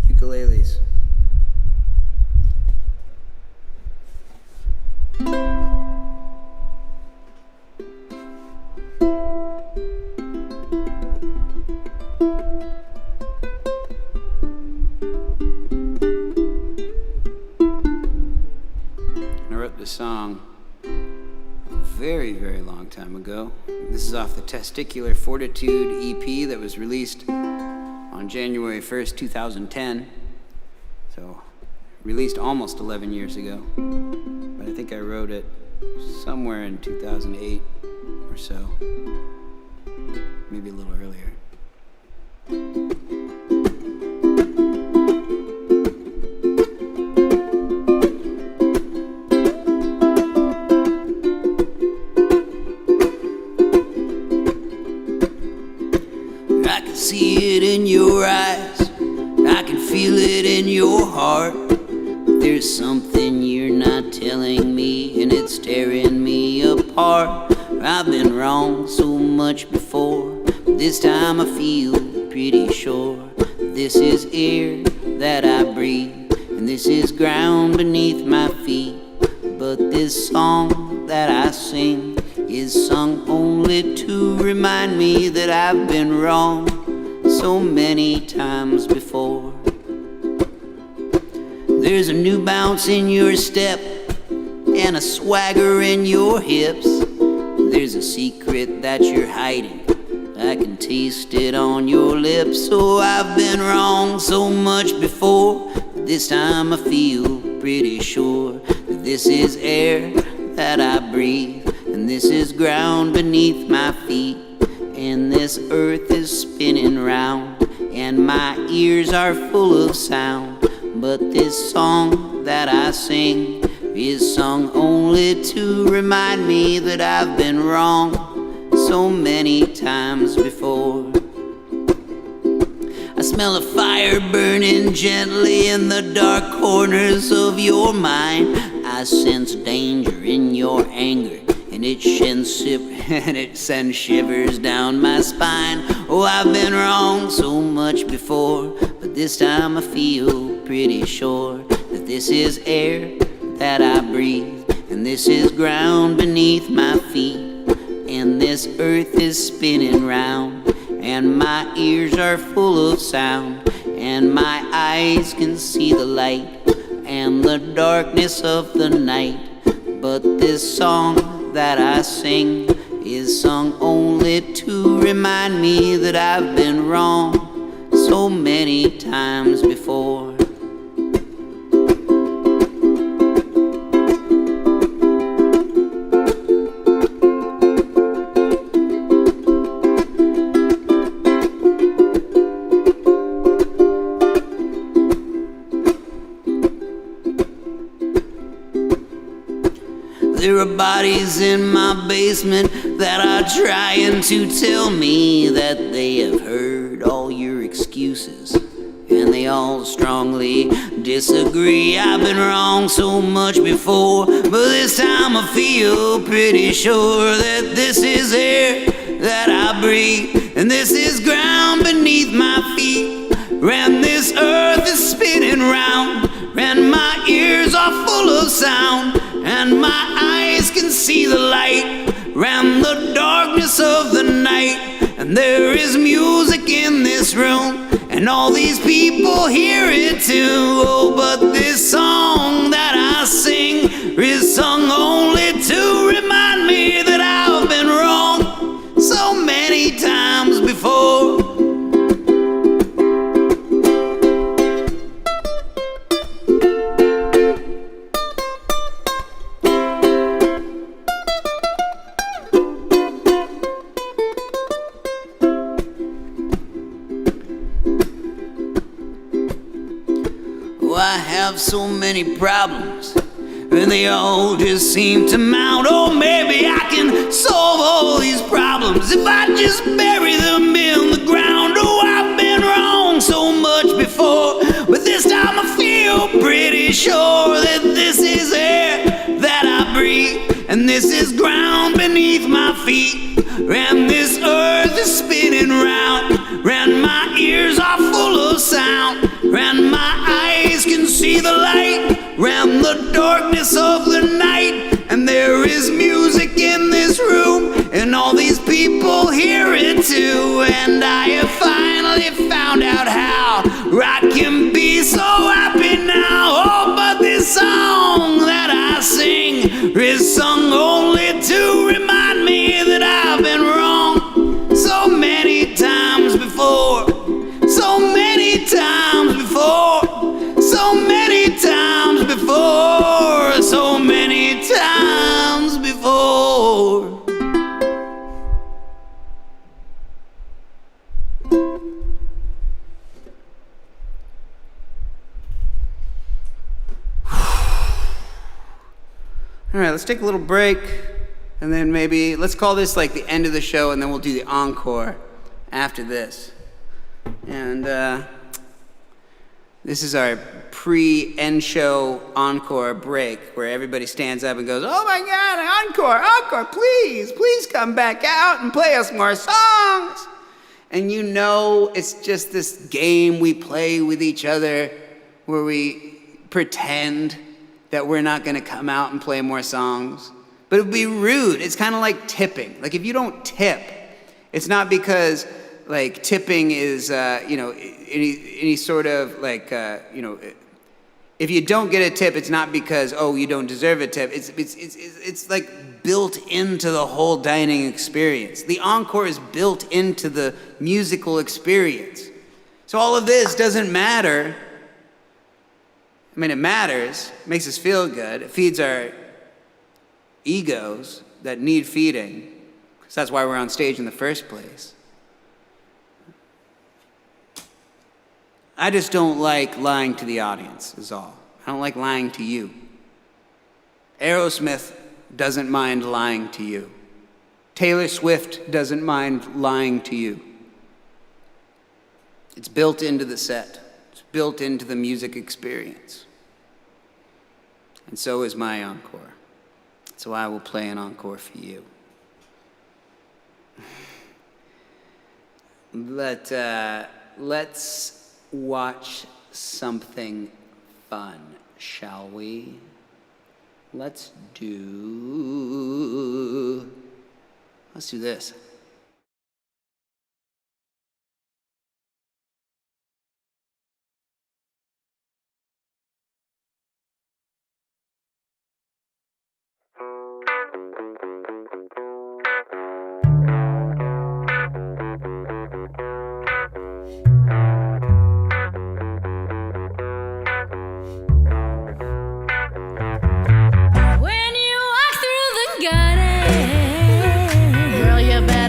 ukuleles. I wrote this song a very, very long time ago. This is off the Testicular Fortitude EP that was released on January 1st, 2010. So, released almost 11 years ago. But I think I wrote it somewhere in 2008 or so. Maybe a little earlier. see it in your eyes, I can feel it in your heart. There's something you're not telling me, and it's tearing me apart. I've been wrong so much before, but this time I feel pretty sure. This is air that I breathe, and this is ground beneath my feet. But this song that I sing is sung only to remind me that I've been wrong so many times before. There's a new bounce in your step and a swagger in your hips. There's a secret that you're hiding, I can taste it on your lips. Oh, I've been wrong so much before, but this time I feel pretty sure that this is air that I breathe, and this is ground beneath my feet, and this earth is spinning round, and my ears are full of sound. But this song that I sing is sung only to remind me that I've been wrong so many times before. I smell a fire burning gently in the dark corners of your mind. I sense danger in your anger, and it sends shivers down my spine. Oh, I've been wrong so much before, but this time I feel pretty sure that this is air that I breathe, and this is ground beneath my feet, and this earth is spinning round, and my ears are full of sound, and my eyes can see the light and the darkness of the night. But this song that I sing is sung only to remind me that I've been wrong so many times before. There are bodies in my basement that are trying to tell me that they have heard all your excuses, and they all strongly disagree. I've been wrong so much before, but this time I feel pretty sure that this is air that I breathe, and this is ground beneath my feet, and this earth is spinning round, and my ears are full of sound, and my eyes can see the light round the darkness of the night. And there is music in this room, and all these people hear it too. Oh, but this song that I sing is sung only to remind me that I've been wrong so many times before. I have so many problems, and they all just seem to mount. Oh, maybe I can solve all these problems if I just bury them in the ground. Oh, I've been wrong so much before, but this time I feel pretty sure that this is air that I breathe, and this is ground beneath my feet, and this earth is spinning round, and my ears are full of sound, and my eyes can see the light round the darkness of the night. And there is music in this room, and all these people hear it too. And I have finally found out how I can be so happy now. Oh, but this song that I sing is sung only to remind me that I've been wrong so many times before, so many times before, so many times before, so many times before. All right, let's take a little break, and then maybe let's call this like the end of the show, and then we'll do the encore after this. And this is our pre-end show encore break where everybody stands up and goes, "Oh my God, encore, please come back out and play us more songs." And you know it's just this game we play with each other where we pretend that we're not going to come out and play more songs. But it would be rude. It's kind of like tipping. Like if you don't tip, it's not because like tipping is, any sort of like, if you don't get a tip, it's not because, oh, you don't deserve a tip. It's like built into the whole dining experience. The encore is built into the musical experience. So all of this doesn't matter. I mean, it matters. It makes us feel good. It feeds our egos that need feeding, because that's why we're on stage in the first place. I just don't like lying to the audience, is all. I don't like lying to you. Aerosmith doesn't mind lying to you. Taylor Swift doesn't mind lying to you. It's built into the set. It's built into the music experience. And so is my encore. So I will play an encore for you. But let's watch something fun, shall we? Let's do this. When you walk through the garden, girl, you better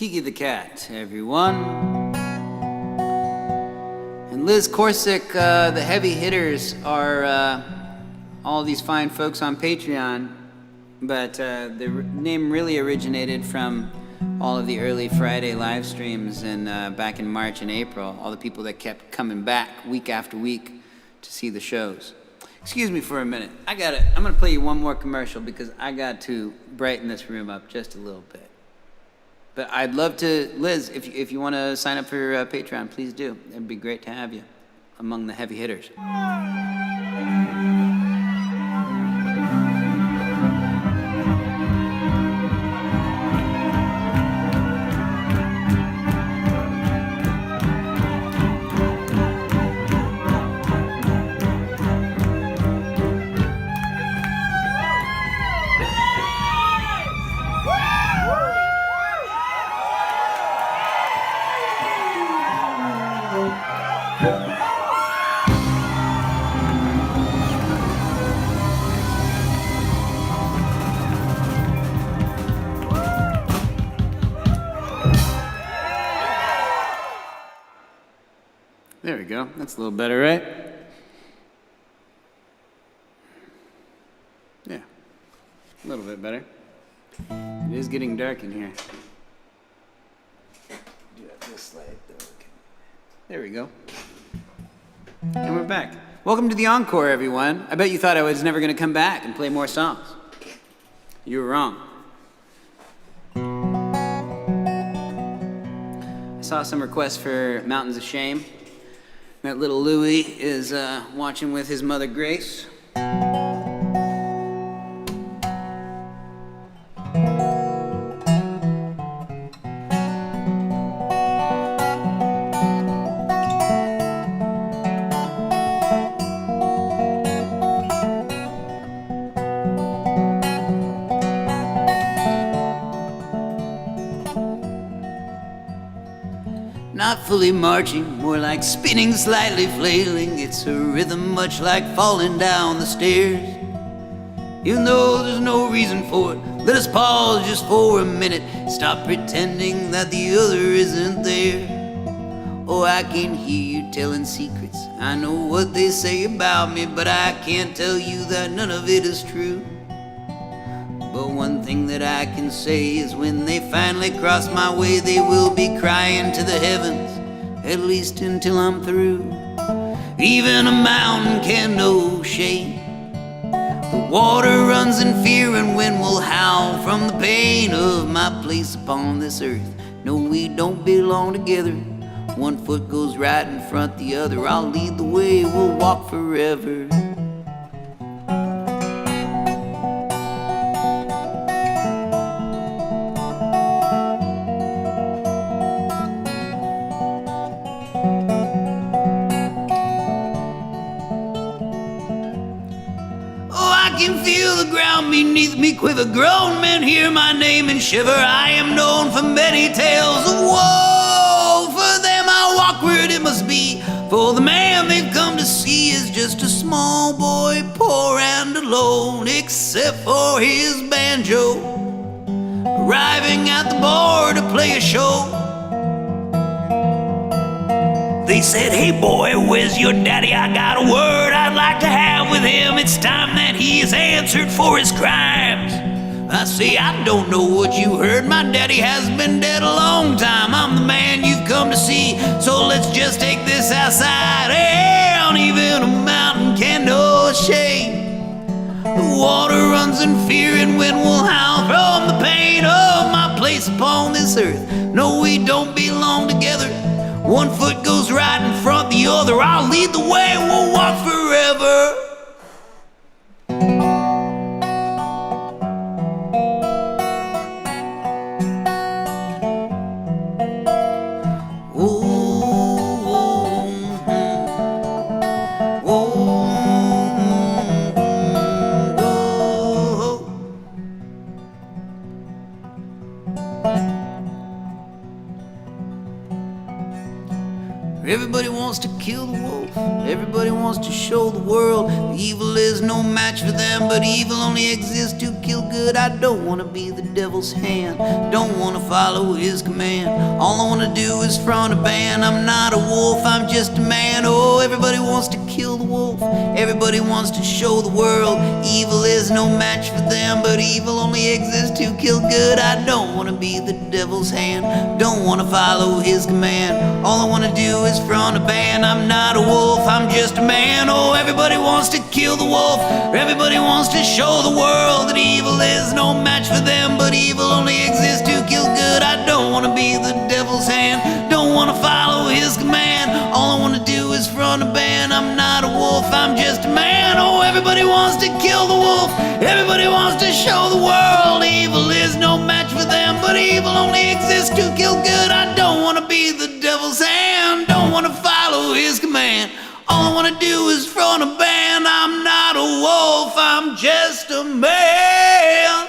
Kiki the Cat, everyone. And Liz Corsick, the heavy hitters are all these fine folks on Patreon, but the name really originated from all of the early Friday live streams and back in March and April, all the people that kept coming back week after week to see the shows. Excuse me for a minute. I'm gonna play you one more commercial because I got to brighten this room up just a little bit. But I'd love to, Liz, if you want to sign up for Patreon, please do. It'd be great to have you among the heavy hitters. There we go. That's a little better, right? Yeah, a little bit better. It is getting dark in here. Do it this light, though. There we go. And we're back. Welcome to the encore, everyone. I bet you thought I was never going to come back and play more songs. You were wrong. I saw some requests for Mountains of Shame. That little Louie is watching with his mother Grace. Not fully marching, more like spinning, slightly flailing. It's a rhythm much like falling down the stairs. Even though there's no reason for it, let us pause just for a minute. Stop pretending that the other isn't there. Oh, I can hear you telling secrets. I know what they say about me, but I can't tell you that none of it is true. But one thing that I can say is when they finally cross my way, they will be crying to the heavens, at least until I'm through. Even a mountain can know shame. The water runs in fear and wind will howl from the pain of my place upon this earth. No, we don't belong together. One foot goes right in front the other. I'll lead the way, we'll walk forever. I can feel the ground beneath me quiver. Grown men hear my name and shiver. I am known for many tales of woe. For them I walk where it must be. For the man they've come to see is just a small boy, poor and alone, except for his banjo, arriving at the bar to play a show. They said, hey boy, where's your daddy? I got a word I'd like to have with him. It's time that he is answered for his crimes. I say, I don't know what you heard. My daddy has been dead a long time. I'm the man you've come to see. So let's just take this outside. Hey, even a mountain can know shame. The water runs in fear and wind will howl from the pain of my place upon this earth. No, we don't belong together. One foot goes right in front the other. I'll lead the way, we'll walk forever. Everybody wants to kill the wolf. Everybody Everybody wants to show the world evil is no match for them, but evil only exists to kill good. I don't want to be the devil's hand, don't want to follow his command. All I want to do is front a band. I'm not a wolf, I'm just a man. Oh, everybody wants to kill the wolf, everybody wants to show the world evil is no match for them, but evil only exists to kill good. I don't want to be the devil's hand, don't want to follow his command. All I want to do is front a band. I'm not a wolf, I'm just a man. Oh, everybody wants to kill the wolf, everybody wants to show the world that evil is no match for them, but evil only exists to kill good. I don't want to be the devil's hand, don't want to follow his command. All I want to do is front a band. I'm not a wolf, I'm just a man. Oh, everybody wants to kill the wolf, everybody wants to show the world evil is no match for them, but evil only exists to kill good. I don't want to be the devil's hand, don't want to follow his command. All I want to do is front a band. I'm not a wolf, I'm just a man.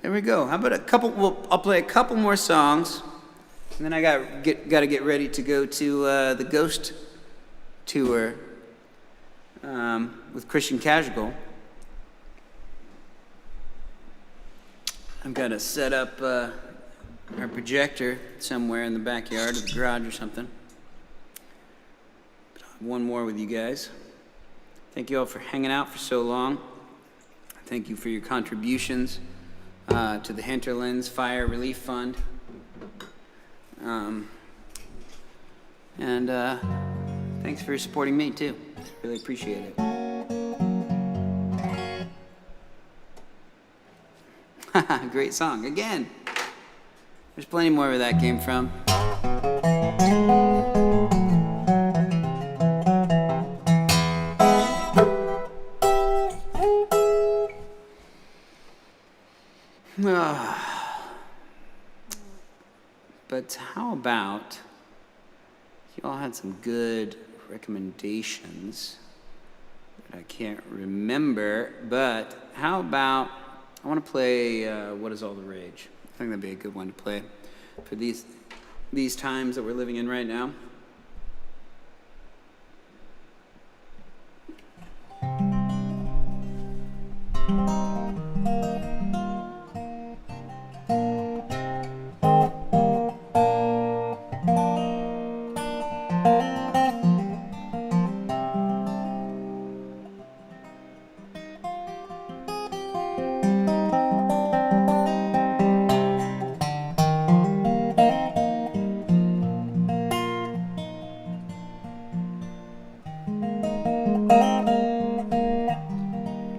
There we go. How about a couple? Well, I'll play a couple more songs, and then I got to get ready to go to the Ghost tour with Christian Casual. I've got to set up our projector somewhere in the backyard or the garage or something. One more with you guys. Thank you all for hanging out for so long. Thank you for your contributions to the Hinterlands Fire Relief Fund. And thanks for supporting me too. Really appreciate it. Great song. Again, there's plenty more where that came from. But how about, you all had some good recommendations that I can't remember, but how about, I want to play What Is All the Rage? I think that'd be a good one to play for these times that we're living in right now.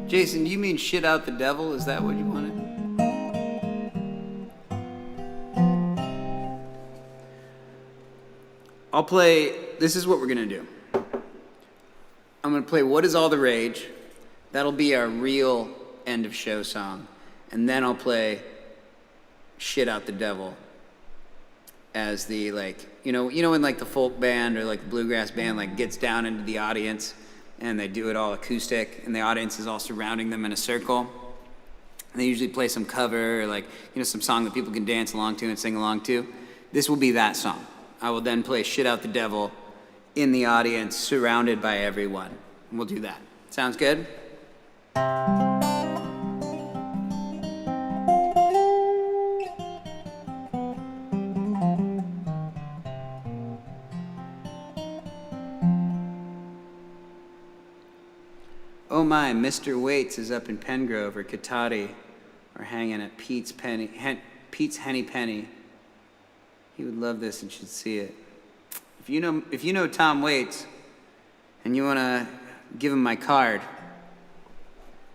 Jason, do you mean shit out the devil? Is that what you wanted? I'll play, this is what we're gonna do. I'm gonna play What Is All the Rage. That'll be our real end of show song. And then I'll play Shit Out the Devil as the, like, you know when like the folk band or like the bluegrass band like gets down into the audience and they do it all acoustic, and the audience is all surrounding them in a circle. And they usually play some cover or like, some song that people can dance along to and sing along to. This will be that song. I will then play Shit Out the Devil in the audience, surrounded by everyone. And we'll do that. Sounds good? Oh my, Mr. Waits is up in Pengrove or Katati or hanging at Pete's Henny Penny. He would love this and should see it. If you know Tom Waits and you want to give him my card,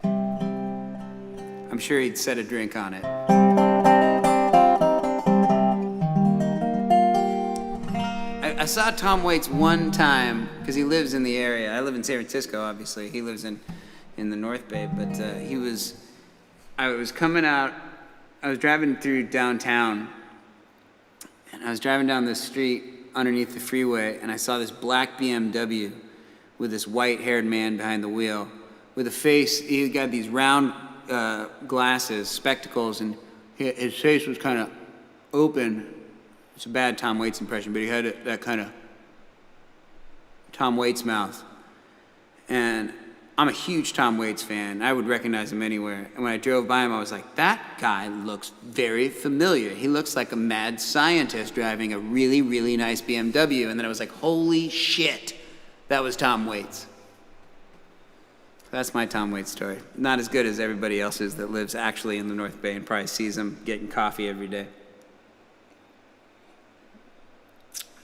I'm sure he'd set a drink on it. I saw Tom Waits one time because he lives in the area. I live in San Francisco, obviously. He lives in the North Bay, but I was coming out, I was driving through downtown, And I was driving down this street underneath the freeway, and I saw this black BMW with this white-haired man behind the wheel with a face. He got these round glasses, spectacles, and his face was kind of open. It's a bad Tom Waits impression, but he had that kind of Tom Waits mouth. And I'm a huge Tom Waits fan. I would recognize him anywhere. And when I drove by him, I was like, that guy looks very familiar. He looks like a mad scientist driving a really, really nice BMW. And then I was like, holy shit, that was Tom Waits. That's my Tom Waits story. Not as good as everybody else's that lives actually in the North Bay and probably sees him getting coffee every day.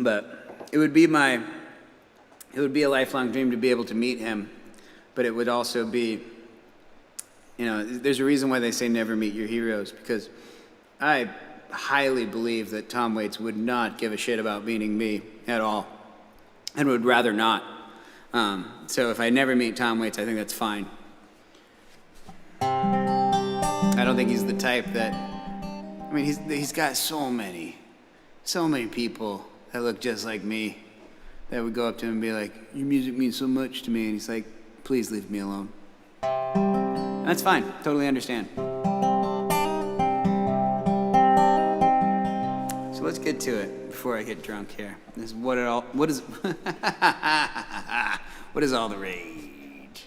But it would be a lifelong dream to be able to meet him, but it would also be, there's a reason why they say never meet your heroes, because I highly believe that Tom Waits would not give a shit about meeting me at all, and would rather not. So if I never meet Tom Waits, I think that's fine. I don't think he's the type that, he's got so many people that look just like me that would go up to him and be like, your music means so much to me. And he's like, please leave me alone. That's fine. Totally understand. So let's get to it before I get drunk here. This is what is what is all the rage?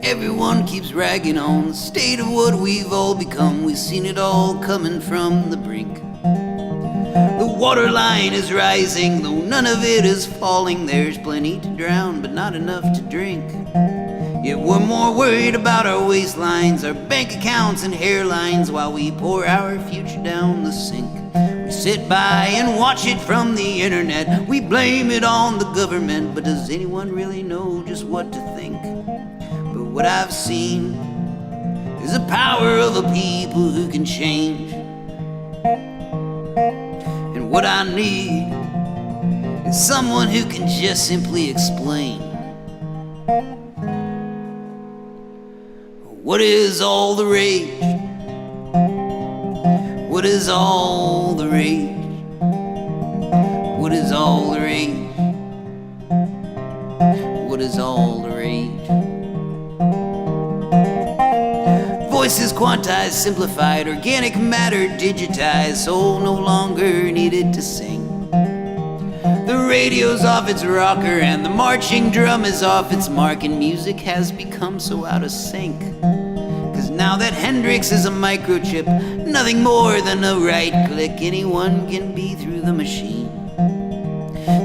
Everyone keeps ragging on the state of what we've all become. We've seen it all coming from the brink. The waterline is rising, though none of it is falling. There's plenty to drown, but not enough to drink. Yet we're more worried about our waistlines, our bank accounts and hairlines, while we pour our future down the sink. We sit by and watch it from the internet. We blame it on the government, but does anyone really know just what to think? But what I've seen is the power of a people who can change. And what I need is someone who can just simply explain. What is all the rage? What is all the rage? What is all the rage? What is all the rage? Voices quantized, simplified, organic matter digitized, soul no longer needed to sing. The radio's off its rocker and the marching drum is off its mark, and music has become so out of sync. Cause now that Hendrix is a microchip, nothing more than a right click, anyone can be through the machine.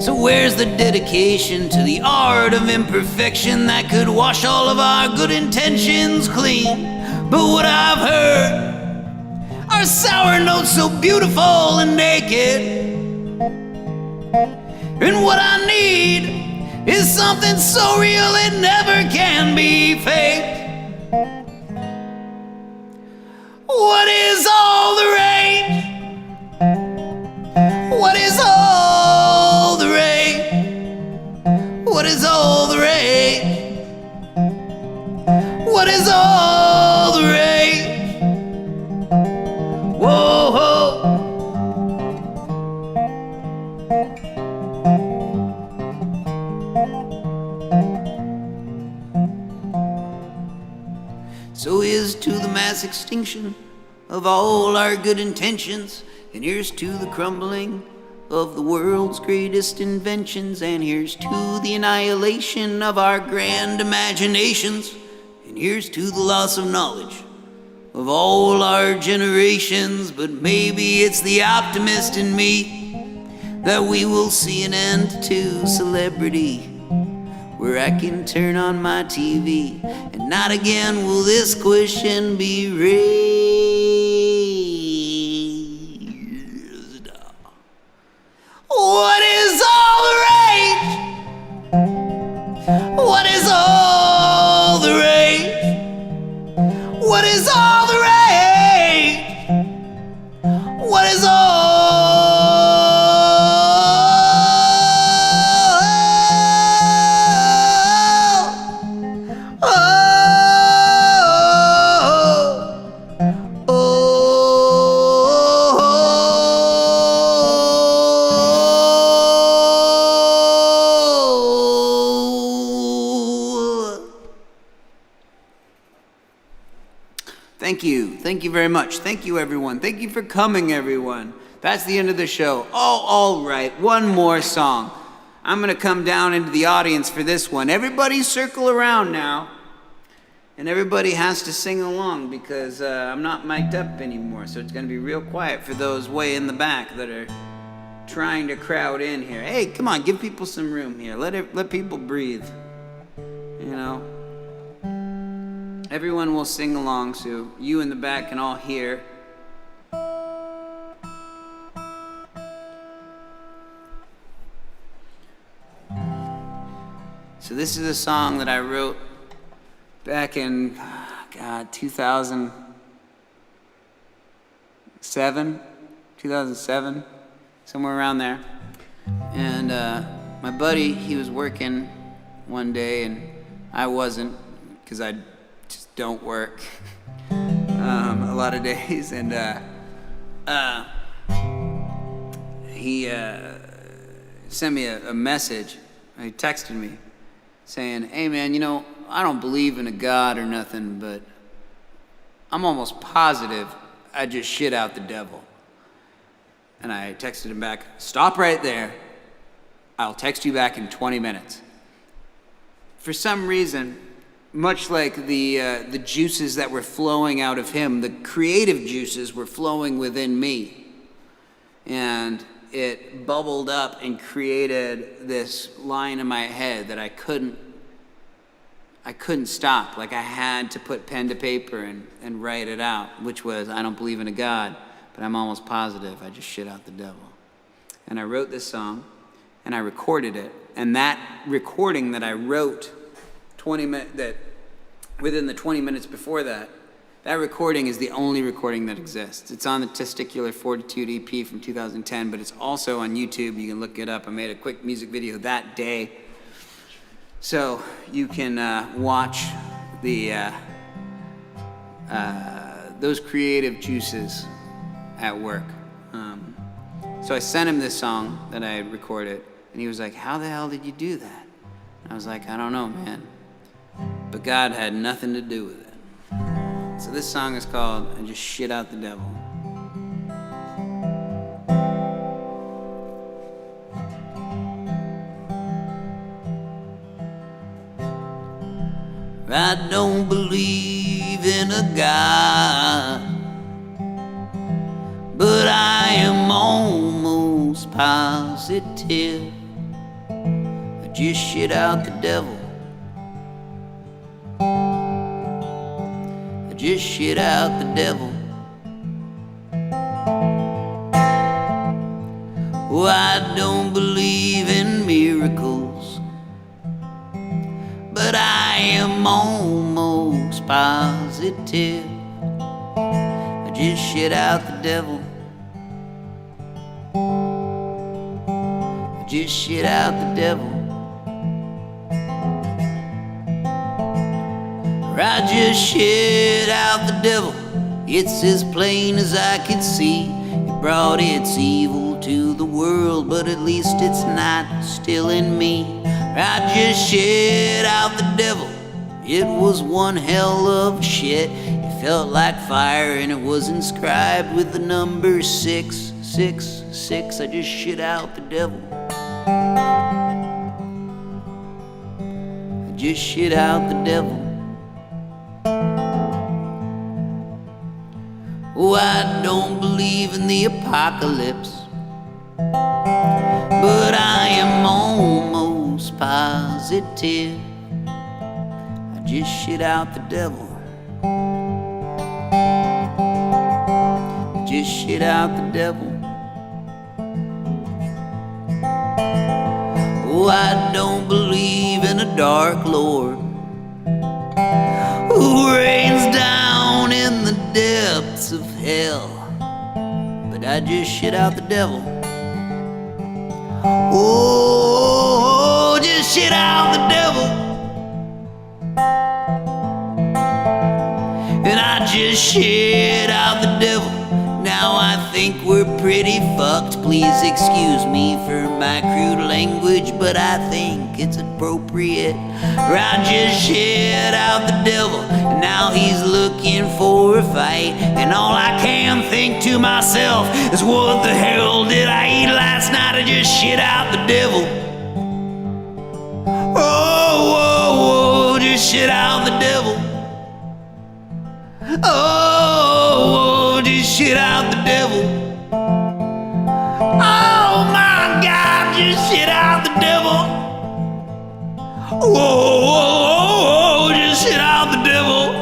So where's the dedication to the art of imperfection that could wash all of our good intentions clean? But what I've heard are sour notes so beautiful and naked. And what I need is something so real it never can be faked. What is all the rage? What is all the rage? What is all the rage? What is all the rage? Whoa, whoa. So here's to the mass extinction of all our good intentions, and here's to the crumbling of the world's greatest inventions, and here's to the annihilation of our grand imaginations, and here's to the loss of knowledge of all our generations. But maybe it's the optimist in me that we will see an end to celebrity, where I can turn on my TV and not again will this question be raised. What is all the rage? What is all the rage? What is all the rage? What is all Thank you. Thank you very much. Thank you, everyone. Thank you for coming, everyone. That's the end of the show. Oh, all right. One more song. I'm going to come down into the audience for this one. Everybody circle around now. And everybody has to sing along because I'm not mic'd up anymore. So it's going to be real quiet for those way in the back that are trying to crowd in here. Hey, come on. Give people some room here. Let people breathe. You know. Everyone will sing along so you in the back can all hear. So this is a song that I wrote back in, 2007, somewhere around there. And my buddy, he was working one day and I wasn't, because I just don't work a lot of days. And he sent me a message. He texted me saying, hey man, you know, I don't believe in a God or nothing, but I'm almost positive I just shit out the devil. And I texted him back, stop right there. I'll text you back in 20 minutes. For some reason, much like the juices that were flowing out of him, the creative juices were flowing within me. And it bubbled up and created this line in my head that I couldn't stop. Like I had to put pen to paper and write it out, which was, I don't believe in a God, but I'm almost positive I just shit out the devil. And I wrote this song and I recorded it. And that recording that I wrote within the 20 minutes before that recording is the only recording that exists. It's on the Testicular Fortitude EP from 2010, but it's also on YouTube. You can look it up. I made a quick music video that day. So you can watch those creative juices at work. So I sent him this song that I had recorded, and he was like, how the hell did you do that? And I was like, I don't know, man. But God had nothing to do with it. So this song is called I Just Shit Out the Devil. I don't believe in a God, but I am almost positive I just shit out the devil. I just shit out the devil. Oh, I don't believe in miracles, but I am almost positive I just shit out the devil. I just shit out the devil. Or I just shit out the devil. It's as plain as I could see. It brought its evil to the world, but at least it's not still in me. I just shit out the devil. It was one hell of shit. It felt like fire and it was inscribed with the number 666. I just shit out the devil. I just shit out the devil. Oh, I don't believe in the apocalypse, but I am almost positive I just shit out the devil. I just shit out the devil. Oh, I don't believe in a dark Lord who rains down in the depths of hell, but I just shit out the devil. Oh, just shit out the devil. just shit out the devil. Now I think we're pretty fucked. Please excuse me for my crude language, but I think it's appropriate. I just shit out the devil, and now he's looking for a fight. And all I can think to myself is, what the hell did I eat last night? I just shit out the devil. Oh, just shit out the devil. Oh, just shit out the devil. Oh my God, just shit out the devil. Whoa, just shit out the devil.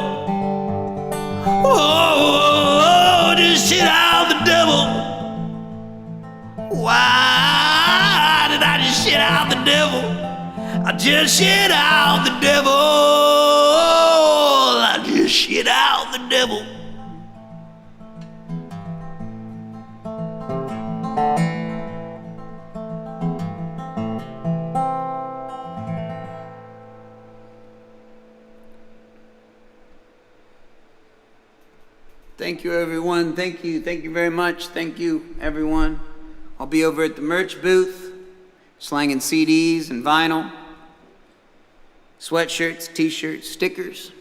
Whoa, just shit out the devil. Why did I just shit out the devil? I just shit out the devil. I just shit out the devil. Thank you, everyone. Thank you very much. Thank you, everyone. I'll be over at the merch booth, slanging CDs and vinyl, sweatshirts, t-shirts, stickers.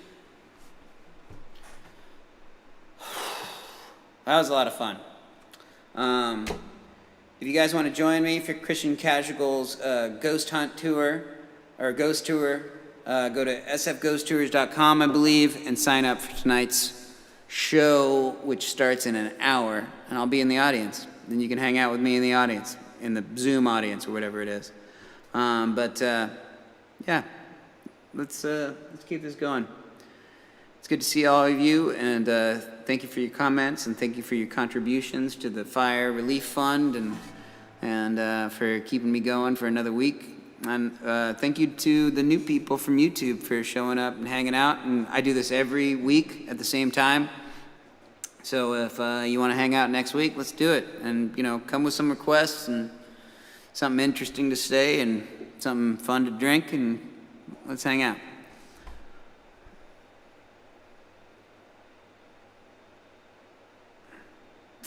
That was a lot of fun. If you guys want to join me for Christian Casual's Ghost Hunt Tour, or Ghost Tour, go to sfghosttours.com, I believe, and sign up for tonight's show, which starts in an hour, and I'll be in the audience. Then you can hang out with me in the audience, in the Zoom audience, or whatever it is. Yeah, let's keep this going. It's good to see all of you, and thank you for your comments, and thank you for your contributions to the Fire Relief Fund, and for keeping me going for another week. And thank you to the new people from YouTube for showing up and hanging out. And I do this every week at the same time. So if you want to hang out next week, let's do it. And, come with some requests and something interesting to say and something fun to drink, and let's hang out.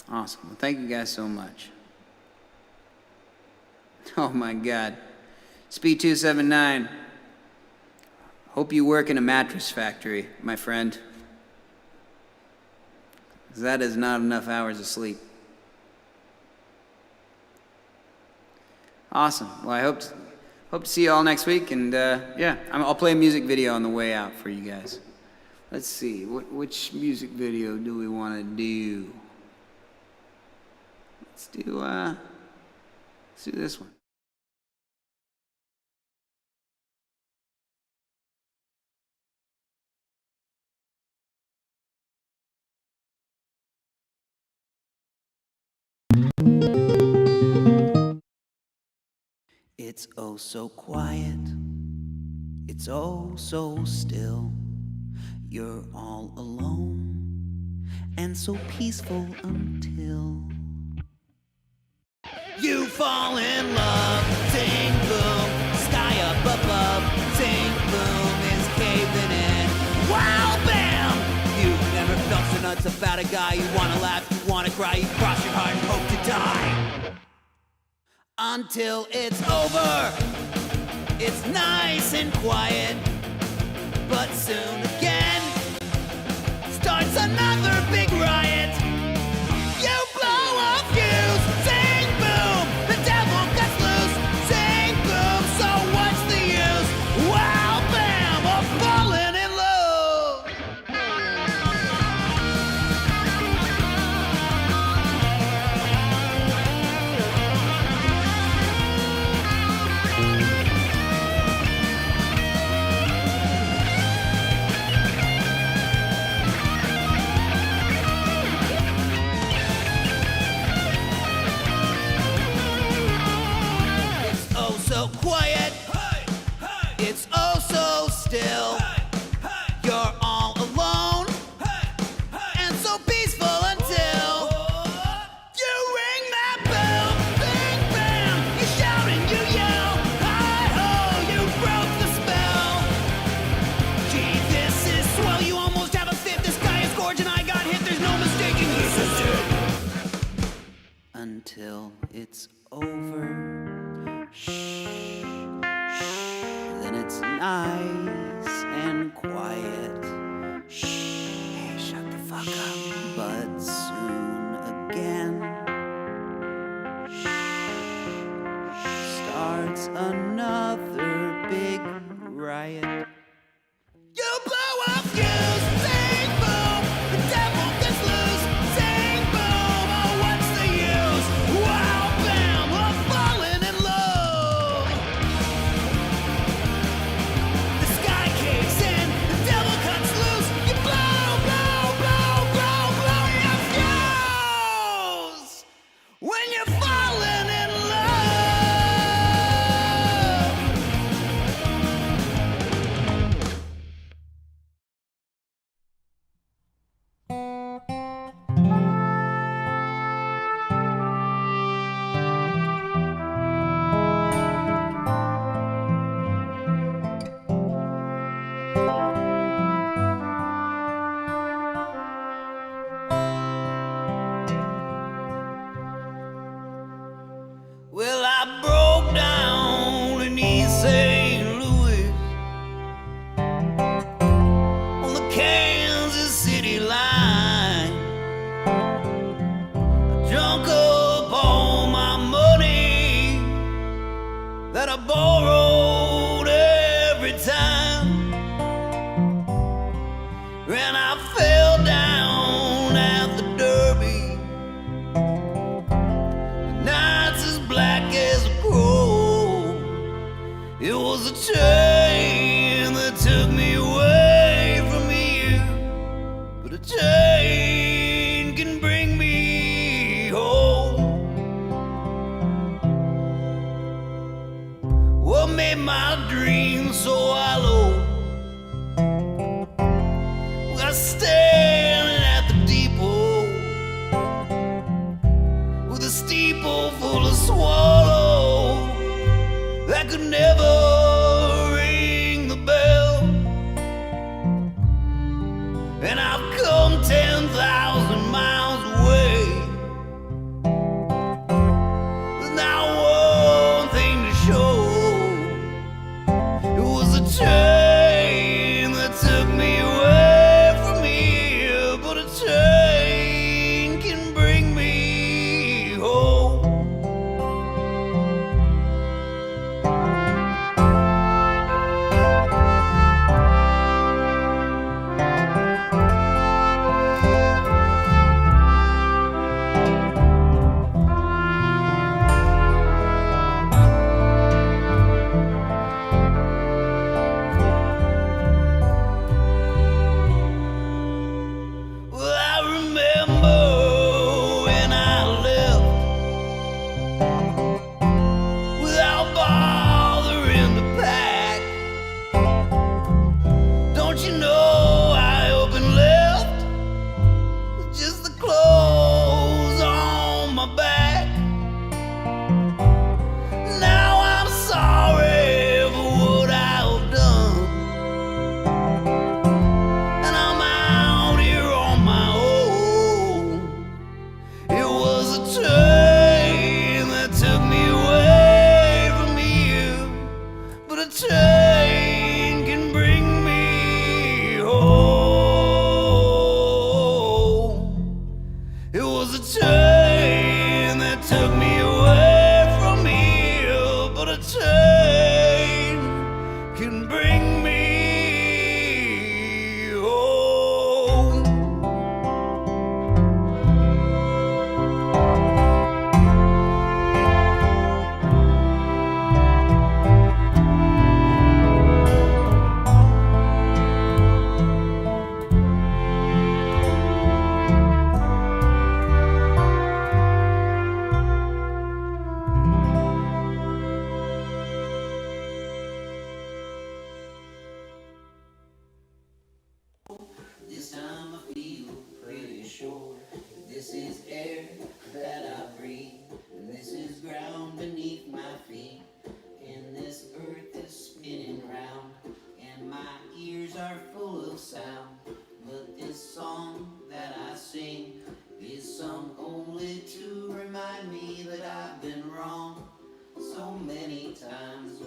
Awesome. Well, thank you guys so much. Oh, my God. Speed 279. Hope you work in a mattress factory, my friend. 'Cause that is not enough hours of sleep. Awesome. Well, I hope to see you all next week, and yeah, I'll play a music video on the way out for you guys. Let's see, which music video do we want to do? Let's do this one. It's oh so quiet, it's oh so still. You're all alone and so peaceful until you fall in love. Sing boom, sky up above. Sing boom is caving in. Wow, bam! You've never felt so nuts about a guy. You wanna laugh, you wanna cry, you cross your heart and hope to die. Until it's over, it's nice and quiet, but soon again starts another big riot. You blow a fuse, sing boom, the devil gets loose, sing boom, so what's the use? Wow, bam, I'm falling in love. until it's over. Shh, shh, then it's nice and quiet. Shh, hey, shut the fuck up. But soon again, shh, starts another big riot. You blow up fuse, sing boom, the devil gets loose, sing boom, oh what's the use? Wow, bam, we're falling in love. The sky caves in, the devil cuts loose, you blow, blow, blow, blow, blow your fuse when you're falling in love. Well, I broke down in East St. Louis on the Kansas City line. I drunk up all my money that I borrowed every time, and I fell down at the Derby. Nights as black as a crow. It was a train that took me away from here, but a train can bring me home. What made my dreams so hollow? I was standing at the depot with a steeple full of swallows that could never ring the bell. And I've come 10,000 miles away with not one thing to show. It was a train that took me away from here, but a train can bring me home. Well, I remember when I left without bothering to pack. Don't you know I up and left with just the clothes on my back? Now I'm sorry for what I've done, and I'm out here on my own. It was a train that took me away from here, but a train can bring me home. It was a train that took me away from here, but a train can bring me home. This time I feel pretty sure this is air that I breathe, and this is ground beneath my feet, and this earth is spinning round, and my ears are full of sound. But this song that I sing is sung only to remind me many times